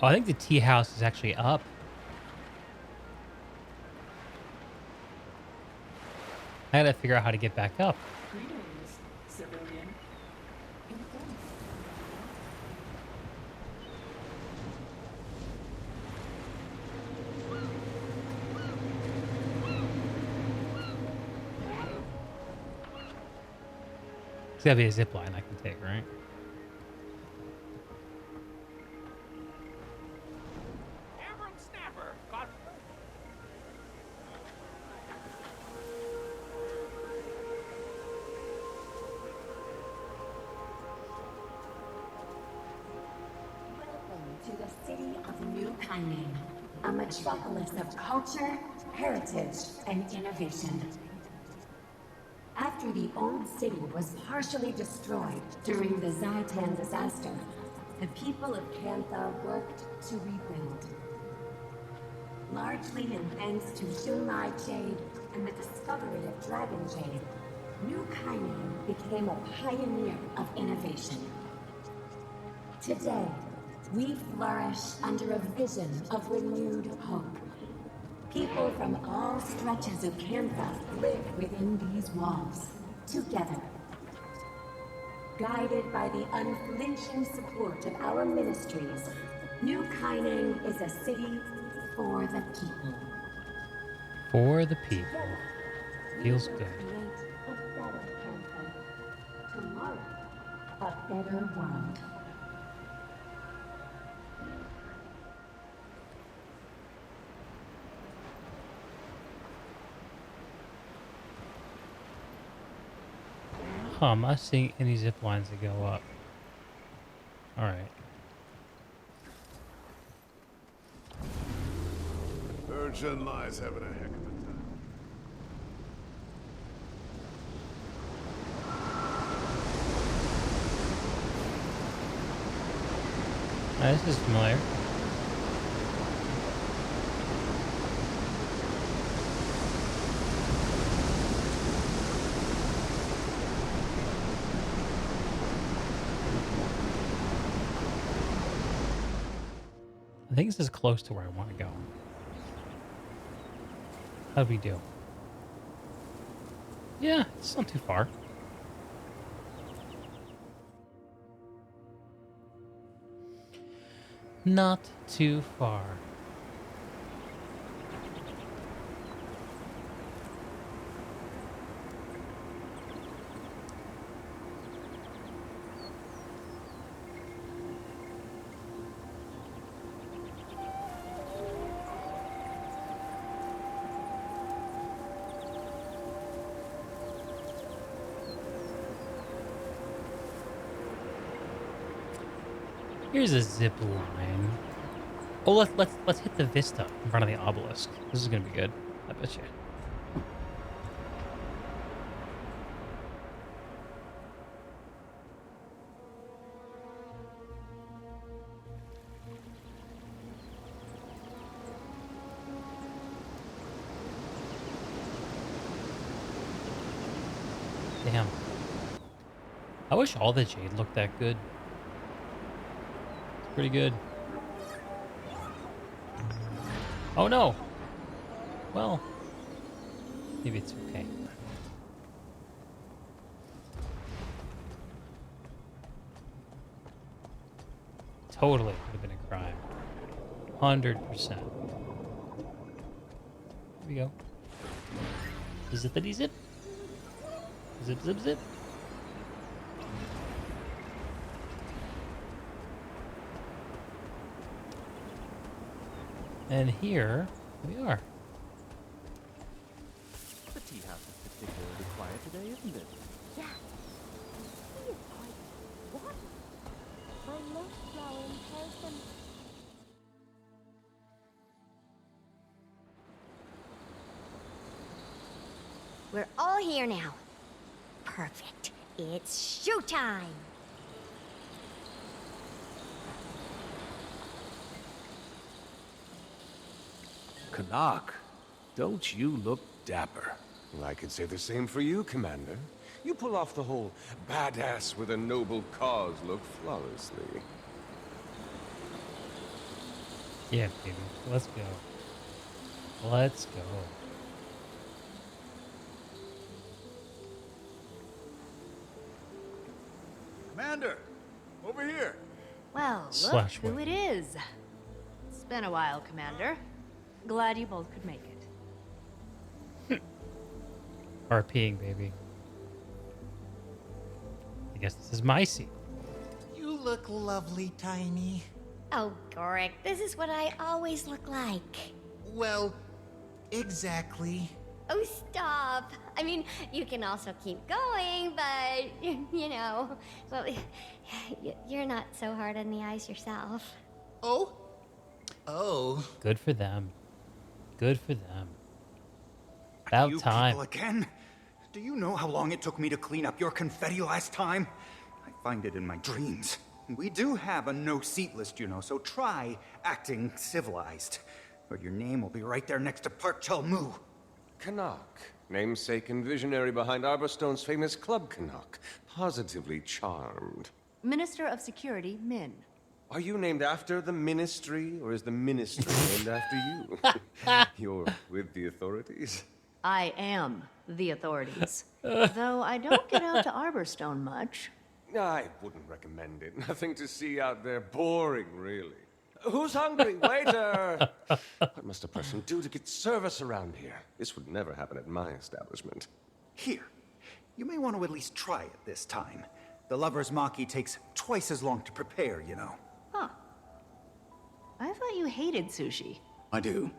Oh, I think the tea house is actually up. I gotta figure out how to get back up. Greetings, civilian. There's gotta be a zip line I can take, right? To the city of New Kyning, a metropolis of culture, heritage, and innovation. After the old city was partially destroyed during the Zaitan disaster, the people of Kantha worked to rebuild. Largely in thanks to Shunlai Jade and the discovery of Dragon Jade, New Kyning became a pioneer of innovation. Today, we flourish under a vision of renewed hope. People from all stretches of Kantha live within these walls, together. Guided by the unflinching support of our ministries, New Kyning is a city for the people. For the people. Feels good. Create a better Kantha. Tomorrow, a better world. Huh, I'm not seeing any zip lines that go up. Alright. Urchin lies having a heck of a time. This is familiar. I think this is close to where I want to go. How'd we do? Yeah, it's not too far. Not too far. Here's a zip line. Oh, let's hit the vista in front of the obelisk. This is gonna be good. I bet you. Damn. I wish all the jade looked that good. Pretty good. Oh no! Well, maybe it's okay. Totally would have been a crime. 100%. Here we go. Zippity zip. Zip zip zip. And here we are. The tea house is particularly quiet today, isn't it? Yeah. He is quite watery. My most flower in person. We're all here now. Perfect. It's showtime. Canuck, don't you look dapper? I can say the same for you, Commander. You pull off the whole badass with a noble cause look flawlessly. Yeah, baby. Let's go. Let's go. Commander, over here. Well, look Slash who it is. It's been a while, Commander. Glad you both could make it. RPing, baby. I guess this is my seat. You look lovely, Tiny. Oh, Gorik, this is what I always look like. Well, exactly. Oh, stop. I mean, you can also keep going, but, you know, well, you're not so hard on the eyes yourself. Oh? Oh. Good for them. Good for them. About you time. people again? Do you know how long it took me to clean up your confetti last time? I find it in my dreams. We do have a no-seat list, you know, so try acting civilized. Or your name will be right there next to Park Chul-Mu. Canuck, namesake and visionary behind Arborstone's famous Club Canuck. Positively charmed. Minister of Security, Min. Are you named after the ministry, or is the ministry named after you? You're with the authorities? I am the authorities. Though I don't get out to Arborstone much. I wouldn't recommend it. Nothing to see out there. Boring, really. Who's hungry? Waiter! What must a person do to get service around here? This would never happen at my establishment. Here, you may want to at least try it this time. The lover's maki takes twice as long to prepare, you know. Huh. I thought you hated sushi. I do.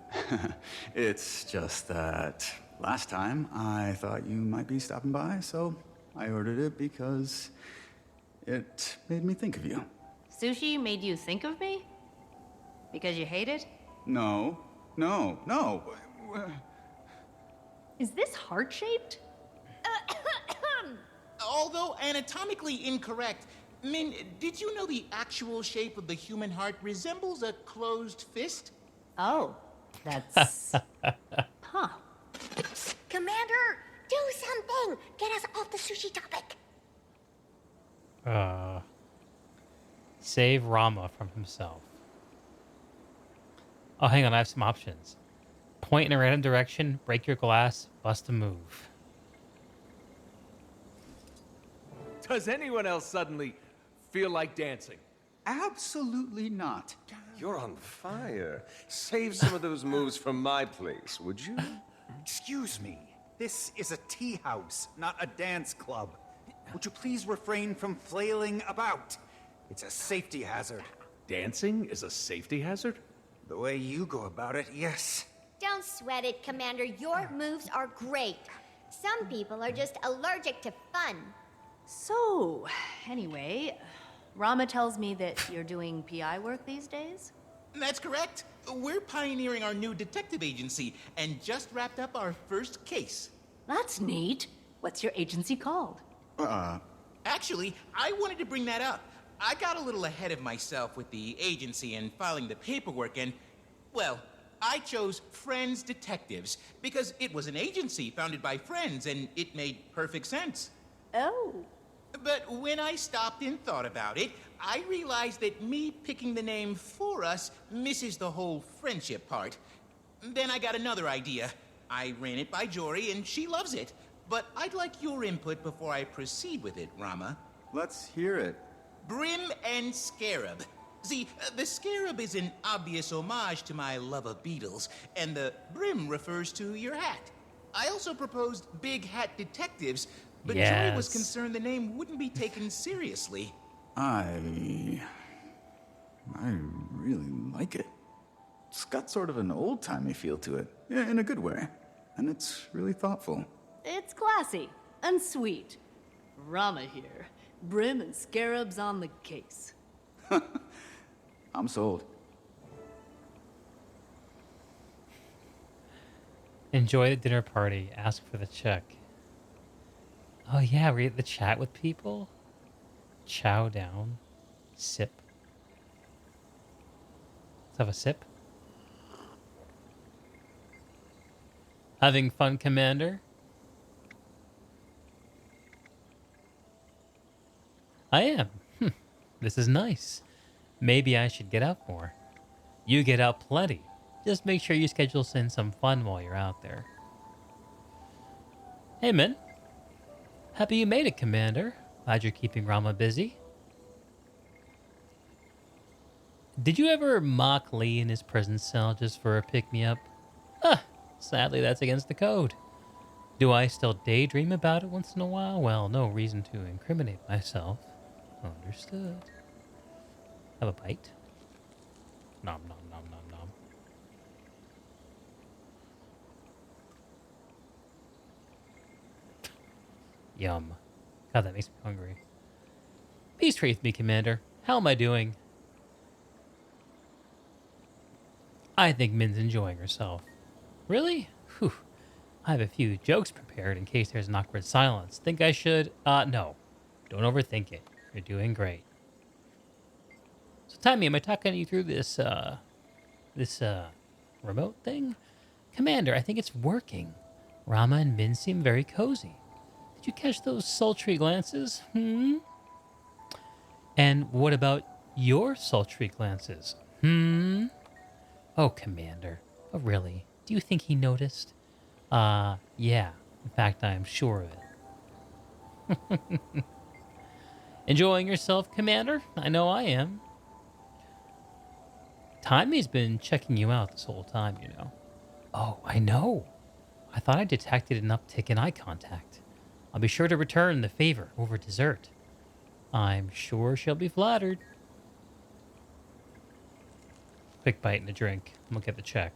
It's just that last time I thought you might be stopping by, so I ordered it because it made me think of you. Sushi made you think of me? Because you hate it? No. Is this heart-shaped? Although anatomically incorrect, Min, did you know the actual shape of the human heart resembles a closed fist? Oh, that's... huh. Commander, do something! Get us off the sushi topic! Save Rama from himself. Oh, hang on, I have some options. Point in a random direction, break your glass, bust a move. Does anyone else suddenly feel like dancing? Absolutely not. You're on fire. Save some of those moves from my place, would you? Excuse me. This is a tea house, not a dance club. Would you please refrain from flailing about? It's a safety hazard. Dancing is a safety hazard? The way you go about it, yes. Don't sweat it, Commander. Your moves are great. Some people are just allergic to fun. So, anyway, Rama tells me that you're doing PI work these days? That's correct. We're pioneering our new detective agency and just wrapped up our first case. That's neat. What's your agency called? Actually, I wanted to bring that up. I got a little ahead of myself with the agency and filing the paperwork and, well, I chose Friends Detectives because it was an agency founded by friends and it made perfect sense. Oh. But when I stopped and thought about it, I realized that me picking the name for us misses the whole friendship part. Then I got another idea. I ran it by Jory and she loves it. But I'd like your input before I proceed with it, Rama. Let's hear it. Brim and Scarab. See, the Scarab is an obvious homage to my love of beetles, and the brim refers to your hat. I also proposed Big Hat Detectives, but Jory was concerned the name wouldn't be taken seriously. I really like it. It's got sort of an old-timey feel to it, yeah, in a good way. And it's really thoughtful. It's classy and sweet. Rama here. Brim and Scarabs on the case. I'm sold. Enjoy the dinner party. Ask for the check. Oh yeah, read the chat with people. Chow down. Sip. Let's have a sip. Having fun, Commander? I am. This is nice. Maybe I should get out more. You get out plenty. Just make sure you schedule in some fun while you're out there. Hey, Min. Happy you made it, Commander. Glad you're keeping Rama busy. Did you ever mock Lee in his prison cell just for a pick-me-up? Sadly, that's against the code. Do I still daydream about it once in a while? Well, no reason to incriminate myself. Understood. Have a bite. Nom nom nom nom nom. Yum. God, that makes me hungry. Peace treat me, Commander. How am I doing? I think Min's enjoying herself. Really? Whew. I have a few jokes prepared in case there's an awkward silence. Think I should? No. Don't overthink it. You're doing great. So, Timmy, am I talking you through this remote thing? Commander, I think it's working. Rama and Min seem very cozy. Did you catch those sultry glances? And what about your sultry glances? Oh, Commander. Oh, really? Do you think he noticed? Yeah. In fact, I am sure of it. Enjoying yourself, Commander? I know I am. Timmy's been checking you out this whole time, you know. Oh, I know. I thought I detected an uptick in eye contact. I'll be sure to return the favor over dessert. I'm sure she'll be flattered. Quick bite and a drink. I'm gonna get the check.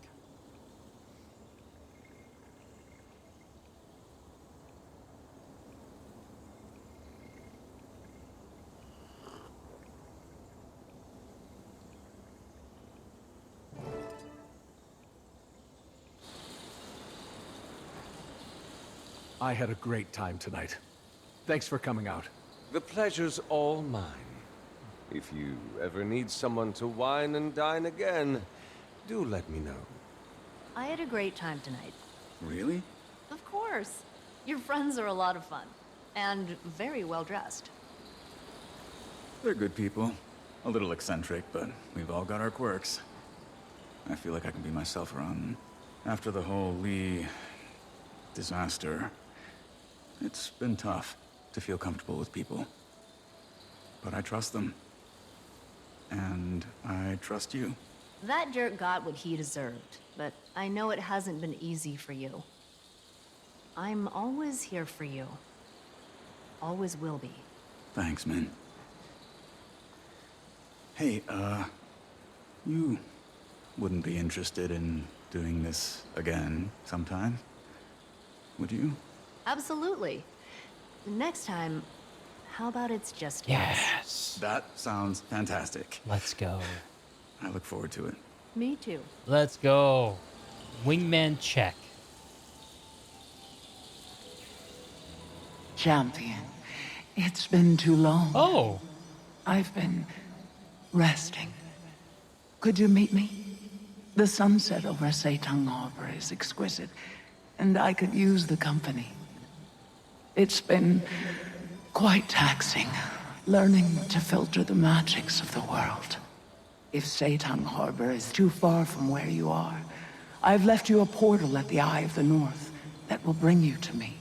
I had a great time tonight. Thanks for coming out. The pleasure's all mine. If you ever need someone to wine and dine again, do let me know. I had a great time tonight. Really? Of course. Your friends are a lot of fun. And very well dressed. They're good people. A little eccentric, but we've all got our quirks. I feel like I can be myself around them. After the whole Lee disaster, it's been tough to feel comfortable with people. But I trust them. And I trust you. That jerk got what he deserved, but I know it hasn't been easy for you. I'm always here for you. Always will be. Thanks, Min. Hey, you wouldn't be interested in doing this again sometime, would you? Absolutely. Next time, how about it's just us? Yes. That sounds fantastic. Let's go. I look forward to it. Me too. Let's go. Wingman check. Champion, it's been too long. Oh. I've been resting. Could you meet me? The sunset over Seitang Harbor is exquisite, and I could use the company. It's been quite taxing, learning to filter the magics of the world. If Seitang Harbor is too far from where you are, I've left you a portal at the Eye of the North that will bring you to me.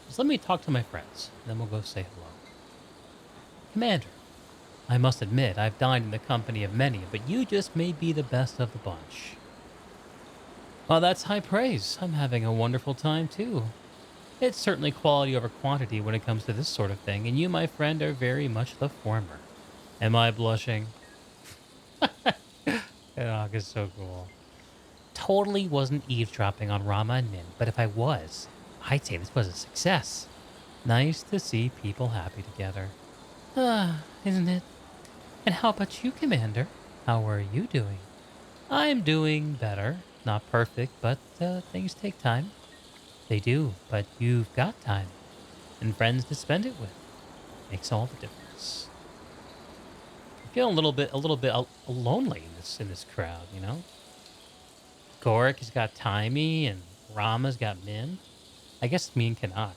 Just let me talk to my friends, then we'll go say hello. Commander, I must admit, I've dined in the company of many, but you just may be the best of the bunch. Well, that's high praise. I'm having a wonderful time, too. It's certainly quality over quantity when it comes to this sort of thing, and you, my friend, are very much the former. Am I blushing? Dog is so cool. Totally wasn't eavesdropping on Rama and Min, but if I was, I'd say this was a success. Nice to see people happy together. Isn't it? And how about you, Commander? How are you doing? I'm doing better. Not perfect, but things take time. They do, but you've got time. And friends to spend it with. Makes all the difference. I feel a little bit lonely in this crowd, you know? Gorik has got Timey, and Rama's got Min. I guess me and Kanat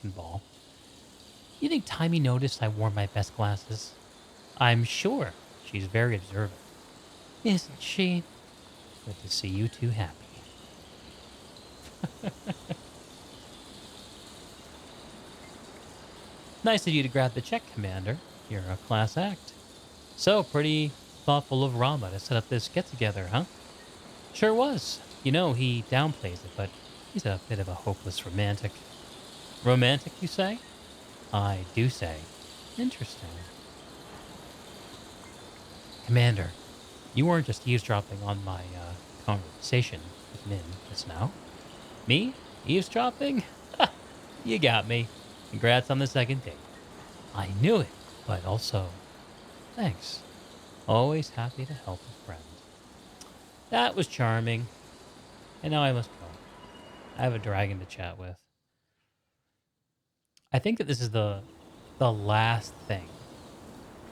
can ball. you think Timmy noticed I wore my best glasses? I'm sure she's very observant. Isn't she? Good to see you two happy. Nice of you to grab the check, Commander. You're a class act. So, pretty thoughtful of Rama to set up this get-together, huh? Sure was. You know, he downplays it, but he's a bit of a hopeless romantic. Romantic, you say? I do say. Interesting. Commander, you weren't just eavesdropping on my conversation with Min just now. Me? Eavesdropping? You got me. Congrats on the second date. I knew it, but also, thanks. Always happy to help a friend. That was charming. And now I must go. I have a dragon to chat with. I think that this is the last thing.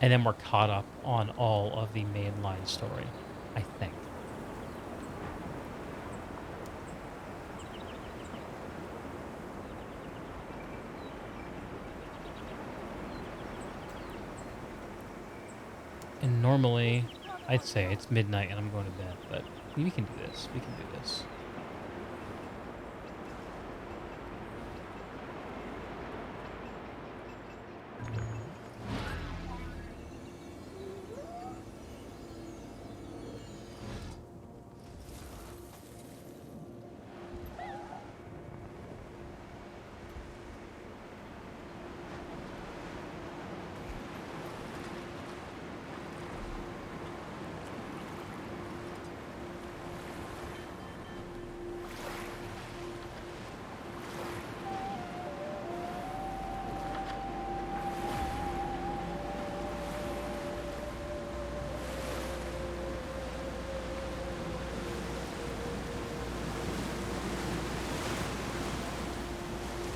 And then we're caught up on all of the mainline story, I think. And normally, I'd say it's midnight and I'm going to bed, but we can do this. We can do this.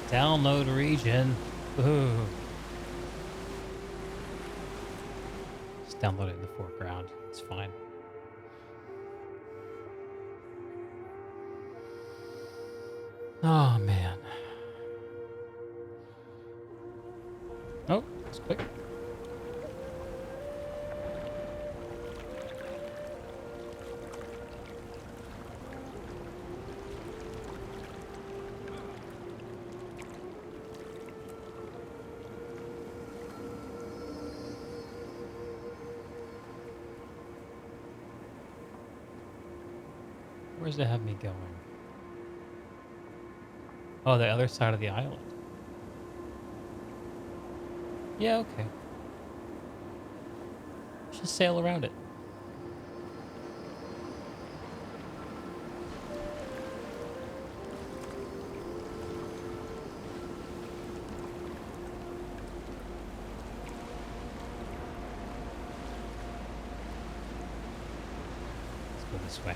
Download region. Ooh. Just download it in the foreground. It's fine. Oh, man. Oh, that's quick. Where's it have me going? Oh, the other side of the island. Yeah, okay. Just sail around it. Let's go this way.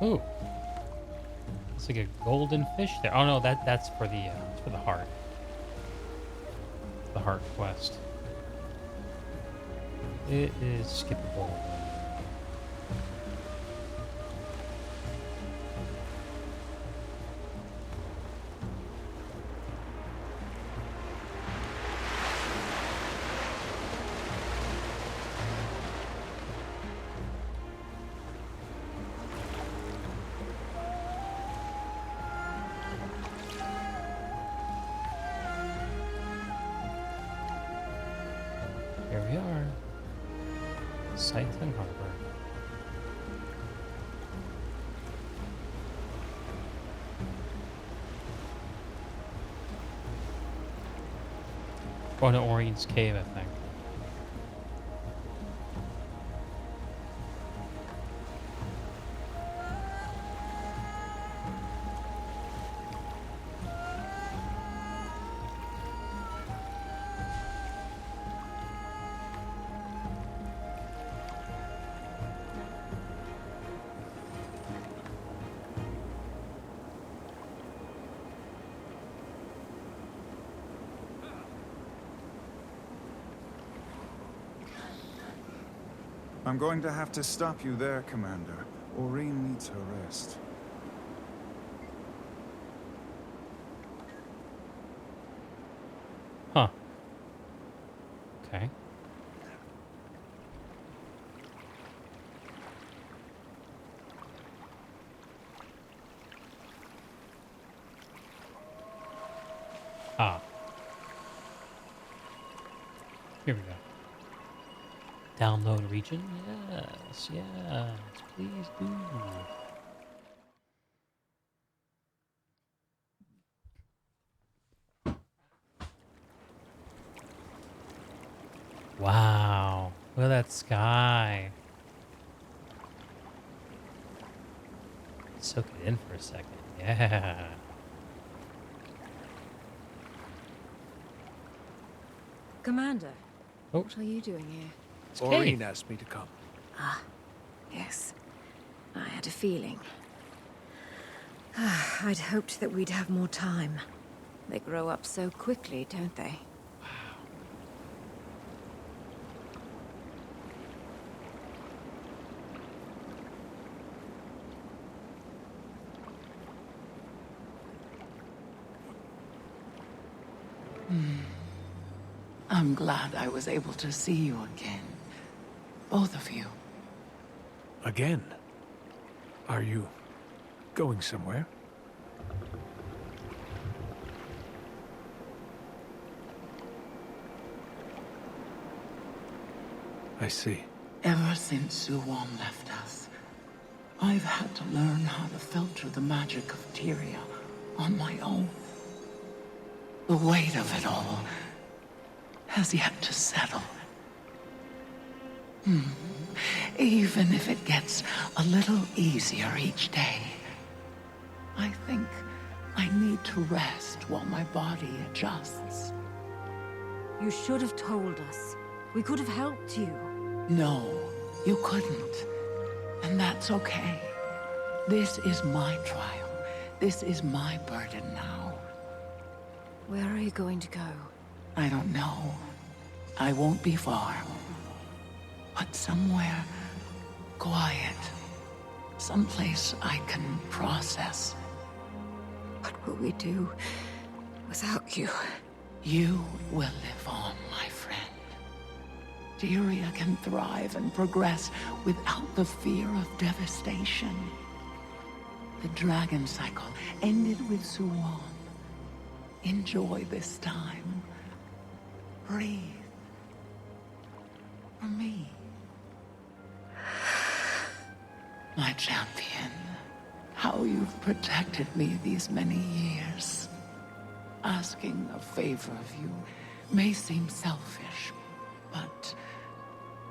Ooh, it's like a golden fish there. Oh no, that's for the heart. The heart quest. It is skippable. Here we are. Saitung Harbor. Going to Orion's Cave, I think. I'm going to have to stop you there, Commander. Aurene needs her rest. Huh. Okay. Ah. Here we go. Download region? Yes, yes, please do. Wow, look at that sky. Soak it in for a second. Yeah. Commander, Oh. what are you doing here? Aurene asked me to come. Ah, yes. I had a feeling. I'd hoped that we'd have more time. They grow up so quickly, don't they? I'm glad I was able to see you again. Both of you. Again? Are you going somewhere? I see. Ever since Suwon left us, I've had to learn how to filter the magic of Tyria on my own. The weight of it all has yet to settle. Even if it gets a little easier each day, I think I need to rest while my body adjusts. You should have told us. We could have helped you. No, you couldn't. And that's okay. This is my trial. This is my burden now. Where are you going to go? I don't know. I won't be far. But somewhere quiet. Someplace I can process. What will we do without you? You will live on, my friend. Tyria can thrive and progress without the fear of devastation. The dragon cycle ended with Suwon. Enjoy this time. Breathe. For me. My champion, how you've protected me these many years. Asking a favor of you may seem selfish, but...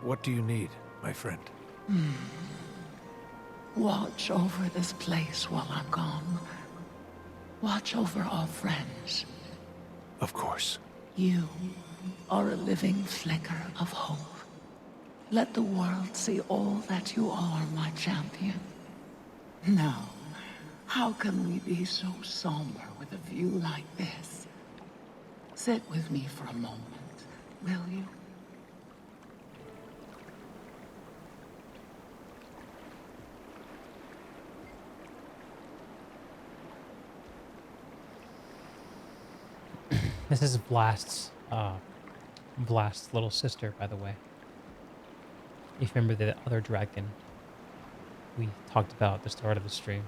What do you need, my friend? Watch over this place while I'm gone. Watch over our friends. Of course. You are a living flicker of hope. Let the world see all that you are, my champion. Now, how can we be so somber with a view like this? Sit with me for a moment, will you? This is Blast's little sister, by the way. If you remember the other dragon we talked about at the start of the stream.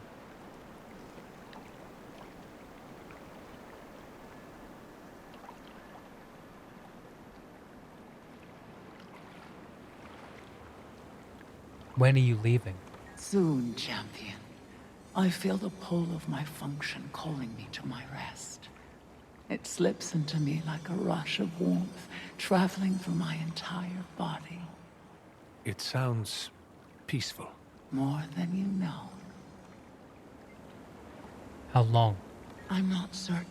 When are you leaving? Soon, champion. I feel the pull of my function calling me to my rest. It slips into me like a rush of warmth, traveling through my entire body. It sounds peaceful. More than you know. How long? I'm not certain.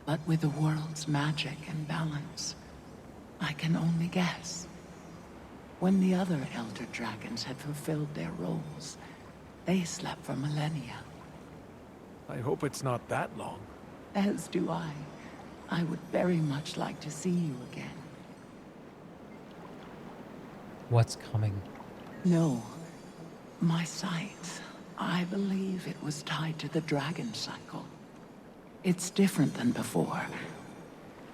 But with the world's magic and balance, I can only guess. When the other Elder Dragons had fulfilled their roles, they slept for millennia. I hope it's not that long. As do I. I would very much like to see you again. What's coming? No. My sight. I believe it was tied to the dragon cycle. It's different than before.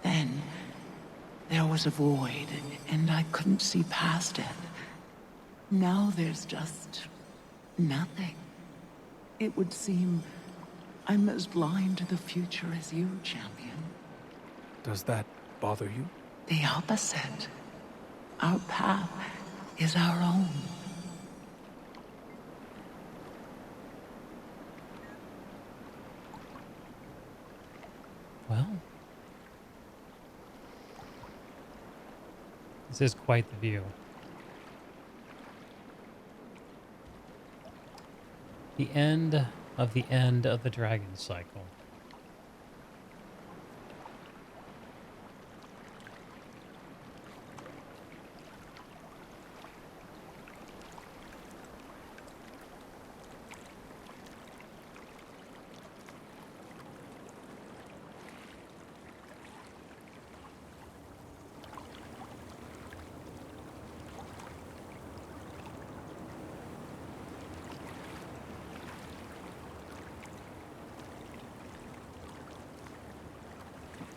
Then, there was a void, and I couldn't see past it. Now there's just nothing. It would seem I'm as blind to the future as you, champion. Does that bother you? The opposite. Our path is our own. Well, this is quite the view. The end of the dragon cycle.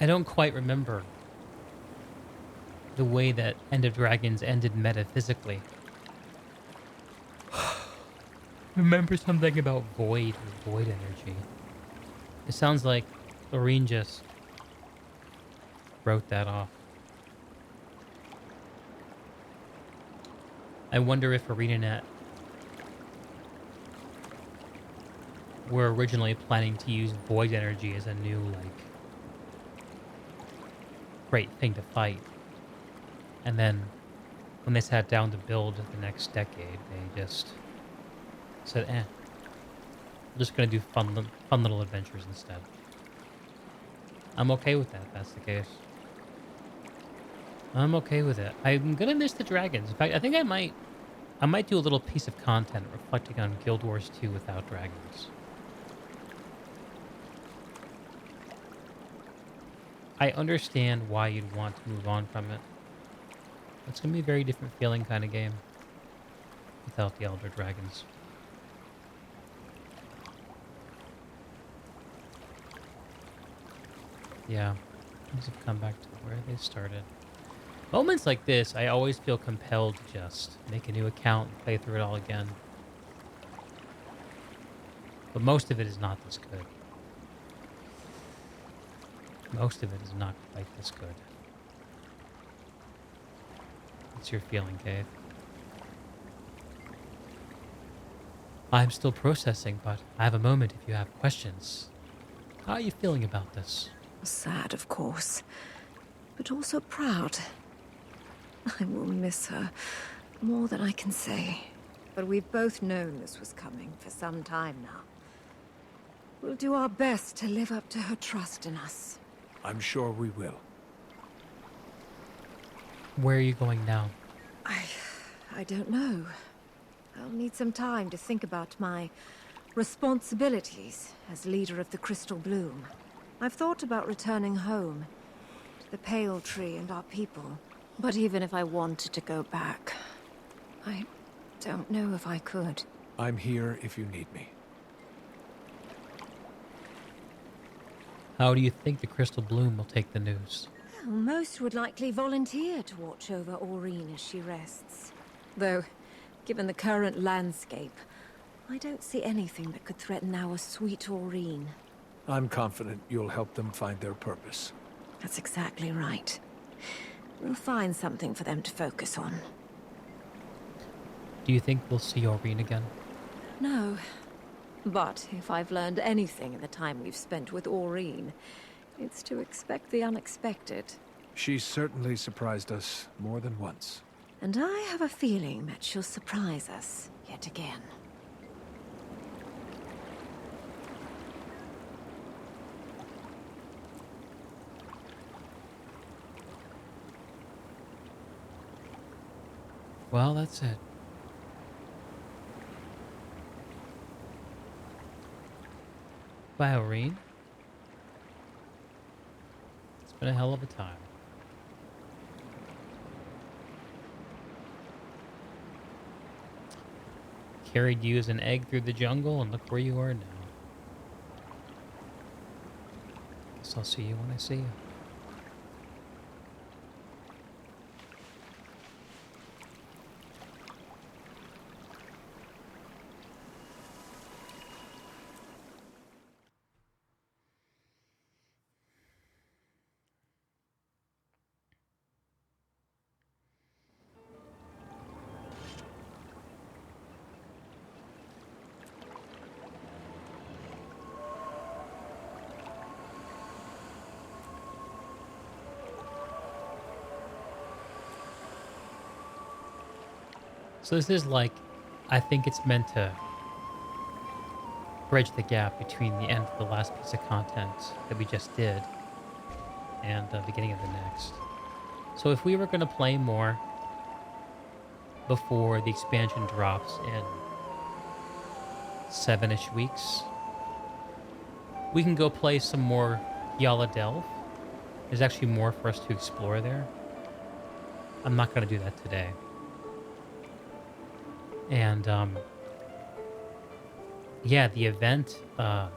I don't quite remember the way that End of Dragons ended metaphysically. Remember something about void or void energy. It sounds like Lorene just wrote that off. I wonder if ArenaNet were originally planning to use void energy as a new, great thing to fight. And then, when they sat down to build the next decade, they just said, we're just gonna do fun little adventures instead. I'm okay with that, if that's the case. I'm okay with it. I'm gonna miss the dragons. In fact, I think I might do a little piece of content reflecting on Guild Wars 2 without dragons. I understand why you'd want to move on from it. It's going to be a very different feeling kind of game without the Elder Dragons. Yeah, things have come back to where they started. Moments like this, I always feel compelled to just make a new account and play through it all again. But most of it is not this good. Most of it is not quite this good. What's your feeling, Cave? I'm still processing, but I have a moment if you have questions. How are you feeling about this? Sad, of course, but also proud. I will miss her more than I can say. But we've both known this was coming for some time now. We'll do our best to live up to her trust in us. I'm sure we will. Where are you going now? I don't know. I'll need some time to think about my responsibilities as leader of the Crystal Bloom. I've thought about returning home, to the Pale Tree and our people. But even if I wanted to go back, I don't know if I could. I'm here if you need me. How do you think the Crystal Bloom will take the news? Well, most would likely volunteer to watch over Aurene as she rests. Though, given the current landscape, I don't see anything that could threaten our sweet Aurene. I'm confident you'll help them find their purpose. That's exactly right. We'll find something for them to focus on. Do you think we'll see Aurene again? No. But if I've learned anything in the time we've spent with Aurene, it's to expect the unexpected. She certainly surprised us more than once. And I have a feeling that she'll surprise us yet again. Well, that's it. Bye, Aurene. It's been a hell of a time. Carried you as an egg through the jungle, and look where you are now. Guess I'll see you when I see you. So this is like, I think it's meant to bridge the gap between the end of the last piece of content that we just did and the beginning of the next. So if we were going to play more before the expansion drops in 7-ish weeks, we can go play some more Yala Delve. There's actually more for us to explore there. I'm not going to do that today. And, yeah, the event at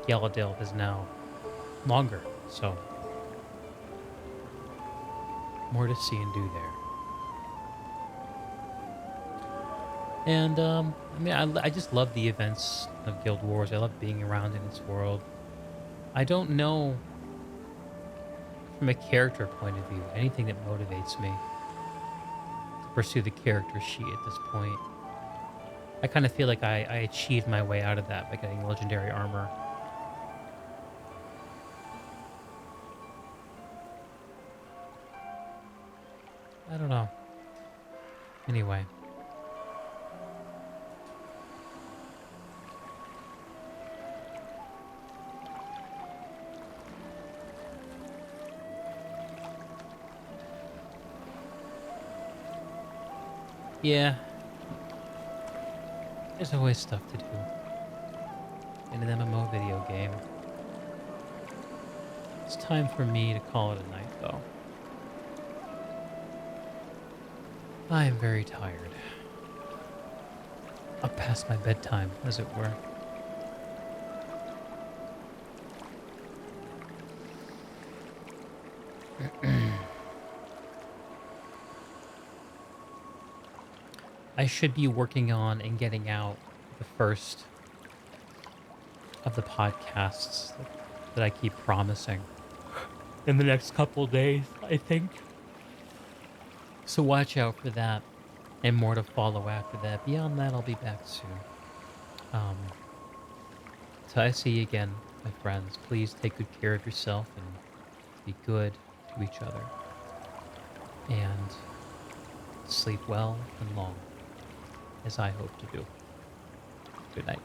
Yala Delve is now longer, so more to see and do there. And, I mean, I just love the events of Guild Wars. I love being around in its world. I don't know, from a character point of view, anything that motivates me to pursue the character sheet at this point. I kind of feel like I achieved my way out of that by getting legendary armor. I don't know. Anyway. Yeah. There's always stuff to do in an MMO video game. It's time for me to call it a night, though. I am very tired. Up past my bedtime, as it were. I should be working on and getting out the first of the podcasts that I keep promising in the next couple days, I think. So watch out for that, and more to follow after that. Beyond that, I'll be back soon. So I see you again, my friends. Please take good care of yourself and be good to each other. And sleep well and long, as I hope to do. Good night.